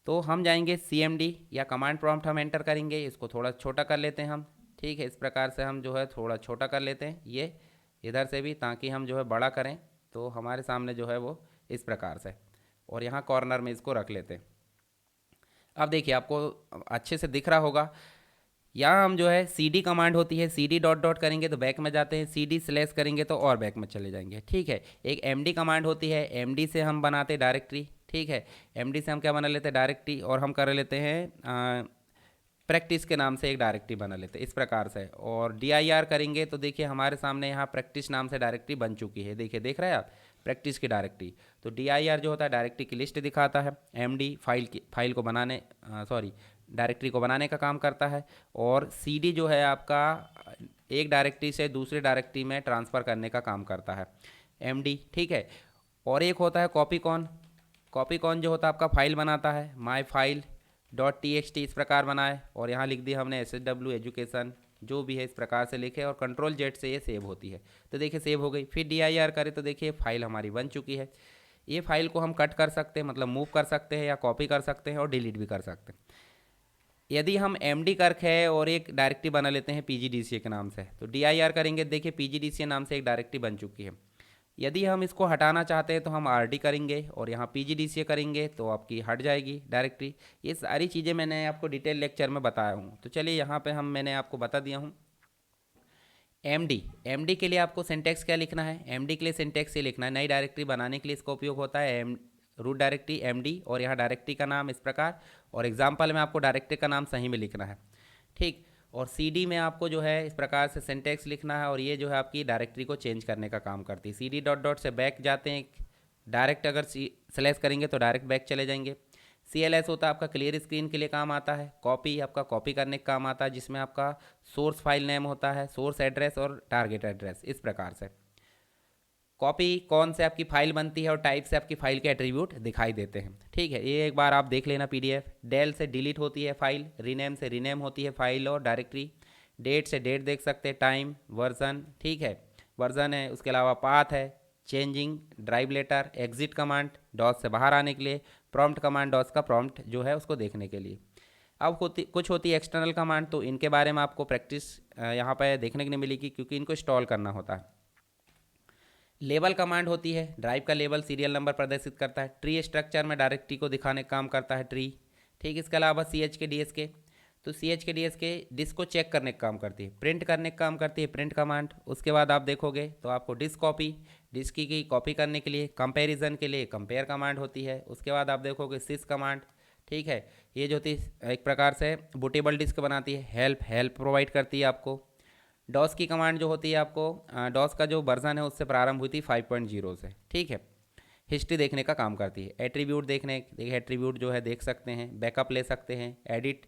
तो हम जाएंगे CMD या कमांड प्रॉम्प्ट हम एंटर करेंगे, इसको थोड़ा छोटा कर लेते हैं हम। ठीक है, इस प्रकार से हम जो है थोड़ा छोटा कर लेते हैं ये इधर से भी, ताकि हम जो है बड़ा करें तो हमारे सामने जो है वो इस प्रकार से, और यहाँ कॉर्नर में इसको रख लेते हैं। अब देखिए आपको अच्छे से दिख रहा होगा, यहाँ हम जो है CD कमांड होती है, CD डॉट डॉट करेंगे तो बैक में जाते हैं, CD स्लैश करेंगे तो और बैक में चले जाएंगे। ठीक है, एक MD कमांड होती है, MD से हम बनाते डायरेक्टरी। ठीक है, MD से हम क्या बना लेते हैं, डायरेक्टरी, और हम कर लेते हैं प्रैक्टिस के नाम से एक डायरेक्टरी बना लेते हैं इस प्रकार से। और DIR करेंगे तो देखिए हमारे सामने यहाँ प्रैक्टिस नाम से डायरेक्टरी बन चुकी है, देखिए देख रहे हैं आप प्रैक्टिस की डायरेक्टरी। तो DIR जो होता है डायरेक्टरी की लिस्ट दिखाता है, MD फाइल को बनाने डायरेक्टरी को बनाने का काम करता है, और CD जो है आपका एक डायरेक्टरी से दूसरी डायरेक्टरी में ट्रांसफ़र करने का काम करता है, MD। ठीक है, और एक होता है कॉपी कॉन जो होता है आपका फाइल बनाता है, माई फाइल .txt इस प्रकार बनाए और यहाँ लिख दिया हमने SSW एजुकेशन जो भी है इस प्रकार से लिखे, और Ctrl+Z से ये सेव होती है। तो देखिए सेव हो गई। फिर DIR करें तो देखिए फाइल हमारी बन चुकी है। ये फाइल को हम कट कर सकते हैं, मतलब मूव कर सकते हैं या कॉपी कर सकते हैं और डिलीट भी कर सकते हैं। यदि हम MD करक है और एक डायरेक्टरी बना लेते हैं PGDCA के नाम से, तो DIR करेंगे देखिए PGDCA नाम से एक डायरेक्टरी बन चुकी है। यदि हम इसको हटाना चाहते हैं तो हम RD करेंगे और यहाँ PGDCA करेंगे तो आपकी हट जाएगी डायरेक्टरी। ये सारी चीज़ें मैंने आपको डिटेल लेक्चर में बताया हूँ। तो चलिए यहाँ पे मैंने आपको बता दिया हूँ। MD के लिए आपको सिंटेक्स क्या लिखना है, MD के लिए सिंटेक्स ये लिखना है, नई डायरेक्टरी बनाने के लिए इसका उपयोग होता है रूट डायरेक्टरी MD, और यहाँ डायरेक्टरी का नाम इस प्रकार, और एग्जाम्पल में आपको डायरेक्टरी का नाम सही में लिखना है। ठीक, और CD में आपको जो है इस प्रकार से सिंटेक्स लिखना है, और ये जो है आपकी डायरेक्टरी को चेंज करने का काम करती है। CD डॉट डॉट से बैक जाते हैं डायरेक्ट अगर स्लैश करेंगे तो डायरेक्ट बैक चले जाएंगे। CLS होता है आपका क्लियर स्क्रीन के लिए काम आता है। कॉपी आपका कॉपी करने का काम आता है, जिसमें आपका सोर्स फाइल नेम होता है, सोर्स एड्रेस और टारगेट एड्रेस, इस प्रकार से। कॉपी कौन से आपकी फाइल बनती है और टाइप से आपकी फाइल के एट्रीब्यूट दिखाई देते हैं, ठीक है। ये एक बार आप देख लेना PDF। डेल से डिलीट होती है फाइल, रीनेम से रीनेम होती है फाइल और डायरेक्टरी, डेट से डेट देख सकते हैं, टाइम, वर्जन, ठीक है, वर्जन है। उसके अलावा पाथ है, changing, drive letter, exit command DOS से बाहर आने के लिए, प्रॉम्प्ट कमांड डॉस का प्रॉम्प्ट जो है उसको देखने के लिए। अब कुछ होती है एक्सटर्नल कमांड, तो इनके बारे में आपको प्रैक्टिस यहाँ पर देखने को नहीं मिलेगी क्योंकि इनको इंस्टॉल करना होता है। लेबल कमांड होती है, ड्राइव का लेबल सीरियल नंबर प्रदर्शित करता है। ट्री स्ट्रक्चर में डायरेक्टरी को दिखाने का काम करता है ट्री, ठीक। इसके अलावा CH के DS के, तो CH के DS के डिस्क को चेक करने का काम करती है, प्रिंट करने का काम करती है प्रिंट कमांड। उसके बाद आप देखोगे तो आपको डिस्क कॉपी, डिस्क की कॉपी करने के लिए, कंपैरिजन के लिए कंपेयर कमांड होती है। उसके बाद आप देखोगे सिस कमांड, ठीक है, ये जो होती है एक प्रकार से बूटेबल डिस्क बनाती है। हेल्प प्रोवाइड करती है आपको। डॉस की कमांड जो होती है आपको, डॉस का जो वर्जन है उससे प्रारंभ हुई थी 5.0 से, ठीक है। हिस्ट्री देखने का काम करती है। एट्रीब्यूट देखिए एट्रीब्यूट जो है देख सकते हैं, बैकअप ले सकते हैं, एडिट,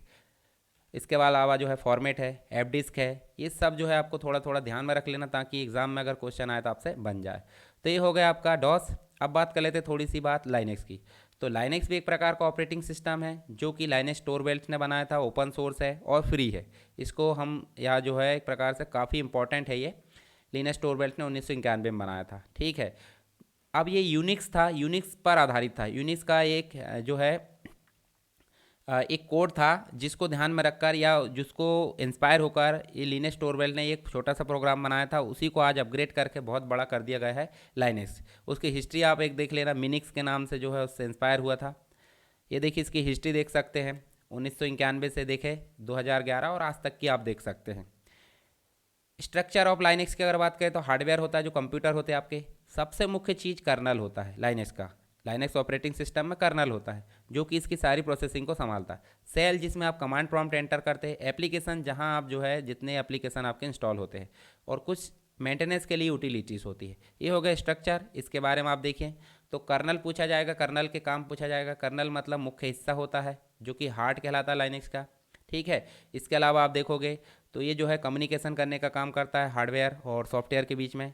इसके अलावा जो है फॉर्मेट है, ऐप डिस्क है, ये सब जो है आपको थोड़ा थोड़ा ध्यान में रख लेना ताकि एग्जाम में अगर क्वेश्चन आए तो आपसे बन जाए। तो ये हो गया आपका डॉस। अब बात कर लेते हैं थोड़ी सी बात लाइनेक्स की। तो लाइनेक्स भी एक प्रकार का ऑपरेटिंग सिस्टम है जो कि लाइनेक्स टोरवेल्स ने बनाया था, ओपन सोर्स है और फ्री है। इसको हम या जो है एक प्रकार से काफ़ी इंपॉर्टेंट है ये। लिनक्स टोरवेल्स ने 1991 में बनाया था, ठीक है। अब ये यूनिक्स था, यूनिक्स पर आधारित था। यूनिक्स का एक जो है एक कोड था जिसको ध्यान में रखकर या जिसको इंस्पायर होकर ये लिनक्स टोरवेल ने एक छोटा सा प्रोग्राम बनाया था, उसी को आज अपग्रेड करके बहुत बड़ा कर दिया गया है लाइनेक्स। उसकी हिस्ट्री आप एक देख लेना, मिनिक्स के नाम से जो है उससे इंस्पायर हुआ था। ये देखिए इसकी हिस्ट्री देख सकते हैं, 1991 से देखे 2011 और आज तक की आप देख सकते हैं। स्ट्रक्चर ऑफ लाइनेक्स की अगर बात करें तो हार्डवेयर होता है जो कंप्यूटर होते हैं आपके। सबसे मुख्य चीज़ कर्नल होता है लाइनेक्स का। लाइनेक्स ऑपरेटिंग सिस्टम में कर्नल होता है जो कि इसकी सारी प्रोसेसिंग को संभालता है। सेल जिसमें आप कमांड प्रॉम्प्ट एंटर करते हैं। एप्लीकेशन जहां आप जो है जितने एप्लीकेशन आपके इंस्टॉल होते हैं, और कुछ मेंटेनेंस के लिए यूटिलिटीज़ होती है। ये हो गया स्ट्रक्चर, इसके बारे में आप देखिए तो कर्नल पूछा जाएगा, कर्नल के काम पूछा जाएगा। कर्नल मतलब मुख्य हिस्सा होता है जो कि हार्ट कहलाता है लाइनेक्स का, ठीक है। इसके अलावा आप देखोगे तो ये जो है कम्युनिकेशन करने का काम करता है हार्डवेयर और सॉफ्टवेयर के बीच में।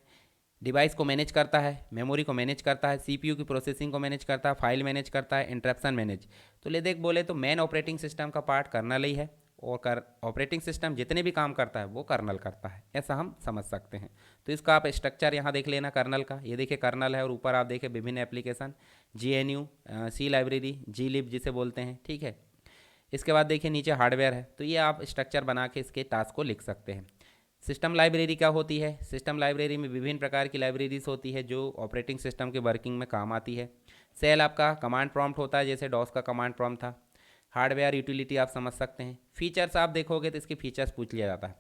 डिवाइस को मैनेज करता है, मेमोरी को मैनेज करता है, CPU की प्रोसेसिंग को मैनेज करता है, फाइल मैनेज करता है, इंटरप्शन मैनेज। तो ले देख बोले तो मेन ऑपरेटिंग सिस्टम का पार्ट कर्नल ही है, और ऑपरेटिंग सिस्टम जितने भी काम करता है वो कर्नल करता है, ऐसा हम समझ सकते हैं। तो इसका आप स्ट्रक्चर यहाँ देख लेना कर्नल का। ये देखिए कर्नल है और ऊपर आप देखिए विभिन्न application, GNU, C library, glib जिसे बोलते हैं, ठीक है। इसके बाद देखिए नीचे हार्डवेयर है, तो ये आप स्ट्रक्चर बना के इसके टास्क को लिख सकते हैं। सिस्टम लाइब्रेरी क्या होती है? सिस्टम लाइब्रेरी में विभिन्न प्रकार की लाइब्रेरीज होती है जो ऑपरेटिंग सिस्टम के वर्किंग में काम आती है। सेल आपका कमांड प्रॉम्प्ट होता है, जैसे डॉस का कमांड प्रॉम्प्ट था। हार्डवेयर यूटिलिटी आप समझ सकते हैं। फीचर्स आप देखोगे तो इसके फीचर्स पूछ लिया जाता है।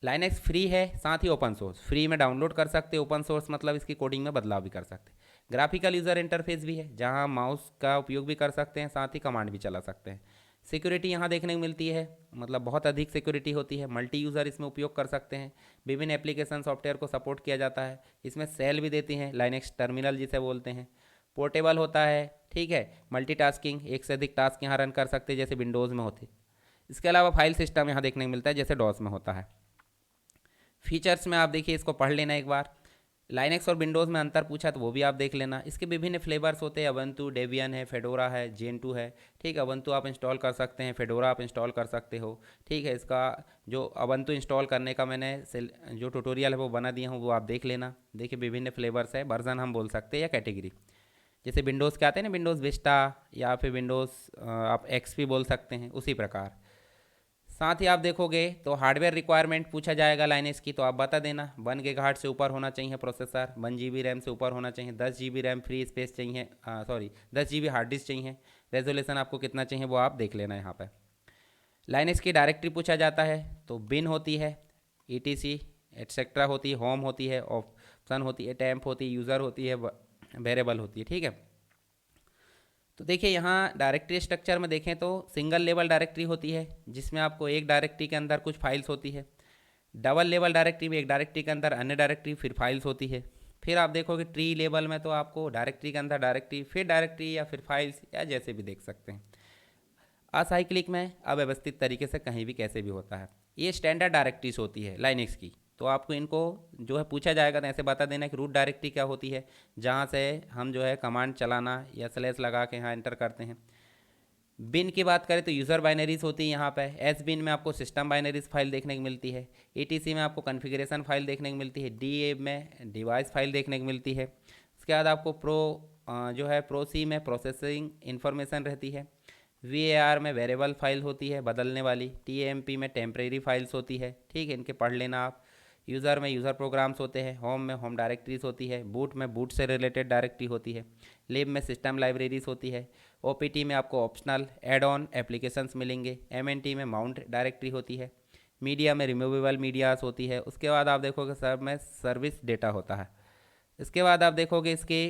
लाइनेक्स फ्री है, साथ ही ओपन सोर्स, फ्री में डाउनलोड कर सकते हैं। ओपन सोर्स मतलब इसकी कोडिंग में बदलाव भी कर सकते हैं। ग्राफिकल यूज़र इंटरफेस भी है जहां माउस का उपयोग भी कर सकते हैं, साथ ही कमांड भी चला सकते हैं। सिक्योरिटी यहाँ देखने को मिलती है, मतलब बहुत अधिक सिक्योरिटी होती है। मल्टी यूज़र इसमें उपयोग कर सकते हैं। विभिन्न एप्लीकेशन सॉफ्टवेयर को सपोर्ट किया जाता है। इसमें सेल भी देती हैं, लाइनेक्स टर्मिनल जिसे बोलते हैं। पोर्टेबल होता है, ठीक है। मल्टीटास्किंग, एक से अधिक टास्क यहाँ रन कर सकते हैं जैसे विंडोज़ में होते। इसके अलावा फाइल सिस्टम यहाँ देखने को मिलता है जैसे डॉस में होता है। फीचर्स में आप देखिए, इसको पढ़ लेना एक बार। लाइनेक्स और विंडोज़ में अंतर पूछा तो वो भी आप देख लेना। इसके विभिन्न फ्लेवर्स होते हैं, अबंतु, डेबियन है, फेडोरा है, जेंटू है, ठीक है। अबंतु आप इंस्टॉल कर सकते हैं, फेडोरा आप इंस्टॉल कर सकते हो, ठीक है। इसका जो अबंतु इंस्टॉल करने का मैंने जो ट्यूटोरियल है वो बना दिया हूँ, वो आप देख लेना। देखिए विभिन्न फ्लेवर्स है, वर्जन हम बोल सकते हैं या कैटेगरी। जैसे विंडोज़ के आते हैं ना, विंडोज़ विस्टा या फिर विंडोज़ आप XP बोल सकते हैं, उसी प्रकार। साथ ही आप देखोगे तो हार्डवेयर रिक्वायरमेंट पूछा जाएगा लाइनेक्स की, तो आप बता देना। 1 गीगाहर्ट्ज़ से ऊपर होना चाहिए प्रोसेसर, 1 GB रैम से ऊपर होना चाहिए, 10 GB रैम फ्री स्पेस चाहिए, 10 GB हार्ड डिस्क चाहिए। रेजोल्यूशन आपको कितना चाहिए वो आप देख लेना यहाँ पर। लाइनेक्स की डायरेक्टरी पूछा जाता है तो बिन होती है, ETC एटसेट्रा होती है, होम होती है, ऑप्शन होती है, टैम्प होती है, यूज़र होती है, वेरिएबल होती है, ठीक है। तो देखिए यहाँ डायरेक्टरी स्ट्रक्चर में देखें तो सिंगल लेवल डायरेक्टरी होती है जिसमें आपको एक डायरेक्टरी के अंदर कुछ फाइल्स होती है। डबल लेवल डायरेक्टरी में एक डायरेक्टरी के अंदर अन्य डायरेक्टरी फिर फाइल्स होती है। फिर आप देखोगे ट्री लेवल में तो आपको डायरेक्टरी के अंदर डायरेक्टरी, फिर डायरेक्टरी या फिर फाइल्स या जैसे भी देख सकते हैं। असाइक्लिक में अव्यवस्थित तरीके से कहीं भी कैसे भी होता है। ये स्टैंडर्ड डायरेक्टरीज होती है लाइनक्स की। तो आपको इनको जो है पूछा जाएगा तो ऐसे बता देना कि रूट डायरेक्टरी क्या होती है, जहाँ से हम जो है कमांड चलाना या स्लैश लगा के यहाँ एंटर करते हैं। बिन की बात करें तो यूज़र बाइनरीज होती है यहाँ पे। एस बिन में आपको सिस्टम बाइनरीज फाइल देखने को मिलती है। ईटीसी में आपको कॉन्फ़िगरेशन फाइल देखने को मिलती है। डी ए में डिवाइस फाइल देखने को मिलती है। उसके बाद आपको जो है प्रो सी में प्रोसेसिंग इन्फॉर्मेशन रहती है। वी ए आर में वेरिएबल फाइल होती है बदलने वाली। टी एम पी में टेम्परेरी फाइल्स होती है, ठीक है, इनके पढ़ लेना आप। यूज़र में यूज़र प्रोग्राम्स होते हैं। होम में होम डायरेक्टरीज होती है। बूट में बूट से रिलेटेड डायरेक्टरी होती है। लिब में सिस्टम लाइब्रेरीज होती है। ओ पी टी में आपको ऑप्शनल एड ऑन एप्लीकेशंस मिलेंगे। एम एन टी में माउंट डायरेक्टरी होती है। मीडिया में रिमूवेबल मीडियाज होती है। उसके बाद आप देखोगे सब में सर्विस डेटा होता है। इसके बाद आप देखोगे इसके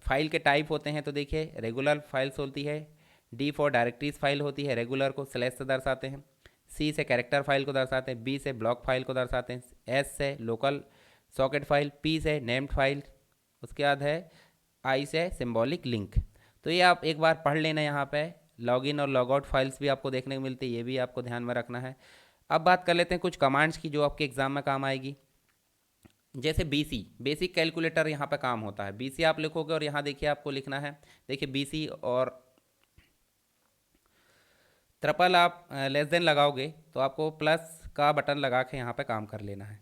फाइल के टाइप होते हैं। तो देखिए रेगुलर फाइल्स होती है। डी फॉर डायरेक्टरीज फाइल होती है, रेगुलर को स्लैश से दर्शाते हैं। सी से कैरेक्टर फाइल को दर्शाते हैं। बी से ब्लॉक फाइल को दर्शाते हैं। एस से लोकल सॉकेट फाइल। पी से नेम्ड फाइल। उसके बाद है आई से सिंबॉलिक लिंक। तो ये आप एक बार पढ़ लेना। यहाँ पे लॉगिन और लॉगआउट फाइल्स भी आपको देखने को मिलती है, ये भी आपको ध्यान में रखना है। अब बात कर लेते हैं कुछ कमांड्स की जो आपके एग्जाम में काम आएगी। जैसे बीसी, बेसिक कैलकुलेटर यहाँ पे काम होता है। बीसी आप लिखोगे और यहाँ देखिए आपको लिखना है, देखिए बीसी और ट्रिपल आप लेस देन लगाओगे तो आपको प्लस का बटन लगा के यहाँ पे काम कर लेना है।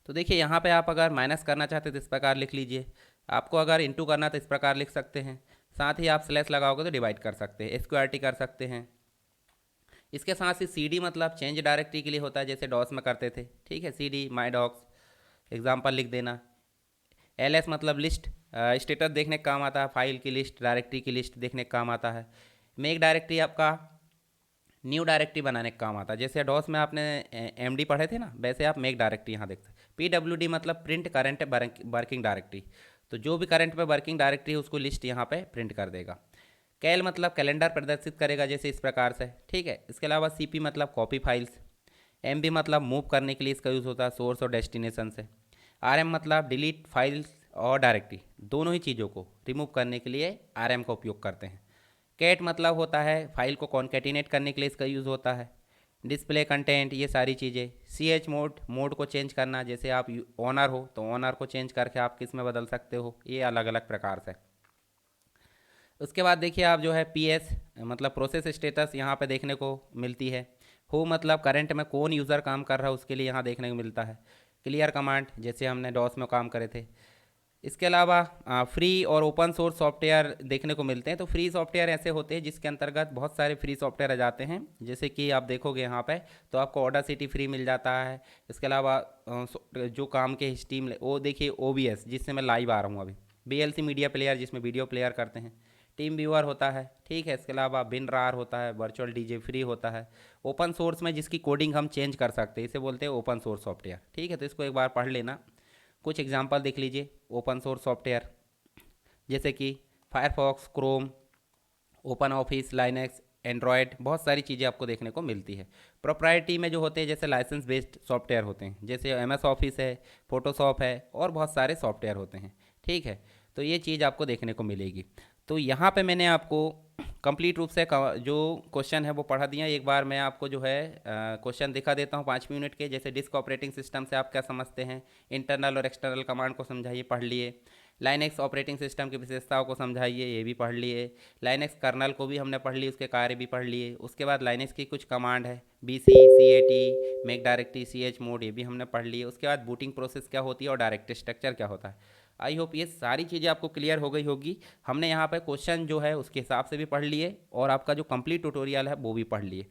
तो देखिए यहाँ पे आप अगर माइनस करना चाहते हैं तो इस प्रकार लिख लीजिए। आपको अगर इंटू करना है तो इस प्रकार लिख सकते हैं। साथ ही आप स्लैश लगाओगे तो डिवाइड कर सकते हैं, स्क्वायर्टी कर सकते हैं। इसके साथ ही सी डी मतलब चेंज डायरेक्टरी के लिए होता है, जैसे डॉस में करते थे, ठीक है। सी डी माई डॉक्स एग्जाम्पल लिख देना। एल एस मतलब लिस्ट, स्टेटस देखने का काम आता है। फाइल की लिस्ट, डायरेक्टरी की लिस्ट देखने का काम आता है। मेक डायरेक्टरी आपका न्यू डायरेक्टरी बनाने का काम आता है। जैसे डॉस में आपने एम डी पढ़े थे ना, वैसे आप मेक डायरेक्टरी यहाँ देखते हैं। पी डब्ल्यू डी मतलब प्रिंट करंट वर्किंग डायरेक्टरी। तो जो भी करंट पे वर्किंग डायरेक्टरी है उसको लिस्ट यहाँ पे प्रिंट कर देगा। कैल मतलब कैलेंडर प्रदर्शित करेगा, जैसे इस प्रकार से, ठीक है। इसके अलावा सी पी मतलब कॉपी फाइल्स। एम बी मतलब मूव करने के लिए इसका यूज़ होता है सोर्स और डेस्टिनेशन से। आर एम मतलब डिलीट फाइल्स और डायरेक्टरी, दोनों ही चीज़ों को रिमूव करने के लिए आर एम का उपयोग करते हैं। कैट मतलब होता है फाइल को कॉन्केटिनेट करने के लिए इसका यूज़ होता है। डिस्प्ले कंटेंट, ये सारी चीज़ें। सी एच मोड, मोड को चेंज करना, जैसे आप ओनर हो तो ओनर को चेंज करके आप किस में बदल सकते हो, ये अलग अलग प्रकार से। उसके बाद देखिए आप जो है पी एस मतलब प्रोसेस स्टेटस यहाँ पे देखने को मिलती है। हो मतलब करंट में कौन यूज़र काम कर रहा है उसके लिए यहाँ देखने को मिलता है। क्लियर कमांड, जैसे हमने डॉस में काम करे थे। इसके अलावा फ्री और ओपन सोर्स सॉफ्टवेयर देखने को मिलते हैं। तो फ्री सॉफ्टवेयर ऐसे होते हैं जिसके अंतर्गत बहुत सारे फ्री सॉफ्टवेयर आ जाते हैं, जैसे कि आप देखोगे यहाँ पे तो आपको ऑडासिटी फ्री मिल जाता है। इसके अलावा जो काम के स्टीम वो देखिए OBS जिससे मैं लाइव आ रहा हूँ अभी। BLC मीडिया प्लेयर जिसमें वीडियो प्लेयर करते हैं। टीम व्यूअर होता है, ठीक है। इसके अलावा बिन रार होता है। वर्चुअल डीजे फ्री होता है। ओपन सोर्स में जिसकी कोडिंग हम चेंज कर सकते हैं इसे बोलते हैं ओपन सोर्स सॉफ्टवेयर, ठीक है। तो इसको एक बार पढ़ लेना। कुछ एग्जांपल देख लीजिए ओपन सोर्स सॉफ्टवेयर, जैसे कि Firefox, Chrome, open office, Linux, Android, बहुत सारी चीज़ें आपको देखने को मिलती है। प्रोप्राइटी में जो होते हैं जैसे लाइसेंस बेस्ड सॉफ्टवेयर होते हैं, जैसे MS ऑफिस है, फोटोशॉप है और बहुत सारे सॉफ्टवेयर होते हैं, ठीक है। तो ये चीज़ आपको देखने को मिलेगी। तो यहाँ पे मैंने आपको कंप्लीट रूप से जो क्वेश्चन है वो पढ़ा दिया। एक बार मैं आपको जो है क्वेश्चन दिखा देता हूँ 5 मिनट के। जैसे डिस्क ऑपरेटिंग सिस्टम से आप क्या समझते हैं, इंटरनल और एक्सटर्नल कमांड को समझाइए, पढ़ लिए। लाइनक्स ऑपरेटिंग सिस्टम की विशेषताओं को समझाइए, ये भी पढ़ लिए। लाइनक्स कर्नल को भी हमने पढ़ लिए, उसके कार्य भी पढ़ लिए। उसके बाद लाइनक्स की कुछ कमांड है, BC, CAT, make directory, CH mode, ये भी हमने पढ़ लिए। उसके बाद बूटिंग प्रोसेस क्या होती है और डायरेक्टरी स्ट्रक्चर क्या होता है। आई होप ये सारी चीज़ें आपको क्लियर हो गई होगी। हमने यहाँ पे क्वेश्चन जो है उसके हिसाब से भी पढ़ लिए और आपका जो कंप्लीट ट्यूटोरियल है वो भी पढ़ लिए।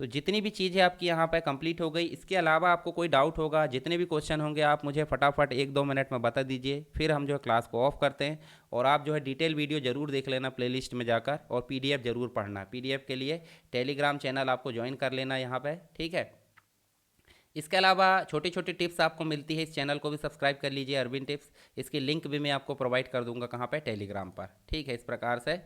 तो जितनी भी चीज़ें आपकी यहाँ पे कंप्लीट हो गई। इसके अलावा आपको कोई डाउट होगा, जितने भी क्वेश्चन होंगे आप मुझे फटाफट 1-2 मिनट में बता दीजिए, फिर हम जो है क्लास को ऑफ करते हैं। और आप जो है डिटेल वीडियो ज़रूर देख लेना प्लेलिस्ट में जाकर, और PDF ज़रूर पढ़ना। PDF के लिए टेलीग्राम चैनल आपको ज्वाइन कर लेना यहाँ पर, ठीक है। इसके अलावा छोटी छोटी टिप्स आपको मिलती है, इस चैनल को भी सब्सक्राइब कर लीजिए, अरविंद टिप्स। इसकी लिंक भी मैं आपको प्रोवाइड कर दूंगा, कहाँ पे, टेलीग्राम पर। ठीक है, इस प्रकार से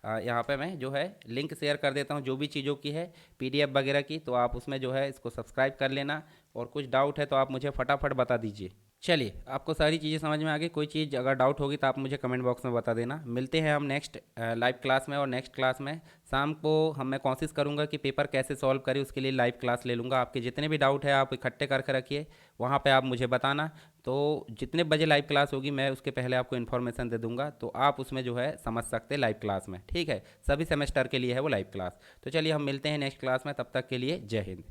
यहाँ पे मैं जो है लिंक शेयर कर देता हूँ जो भी चीज़ों की है, पीडीएफ वगैरह की, तो आप उसमें जो है इसको सब्सक्राइब कर लेना। और कुछ डाउट है तो आप मुझे फटाफट बता दीजिए। चलिए, आपको सारी चीज़ें समझ में आ गई। कोई चीज़ अगर डाउट होगी तो आप मुझे कमेंट बॉक्स में बता देना। मिलते हैं हम नेक्स्ट लाइव क्लास में। और नेक्स्ट क्लास में शाम को मैं कोशिश करूंगा कि पेपर कैसे सॉल्व करें, उसके लिए लाइव क्लास ले लूँगा। आपके जितने भी डाउट है आप इकट्ठे करके रखिए, वहाँ पे आप मुझे बताना। तो जितने बजे लाइव क्लास होगी मैं उसके पहले आपको इन्फॉर्मेशन दे दूंगा, तो आप उसमें जो है समझ सकते हैं लाइव क्लास में। ठीक है, सभी सेमेस्टर के लिए है वो लाइव क्लास। तो चलिए हम मिलते हैं नेक्स्ट क्लास में, तब तक के लिए जय हिंद।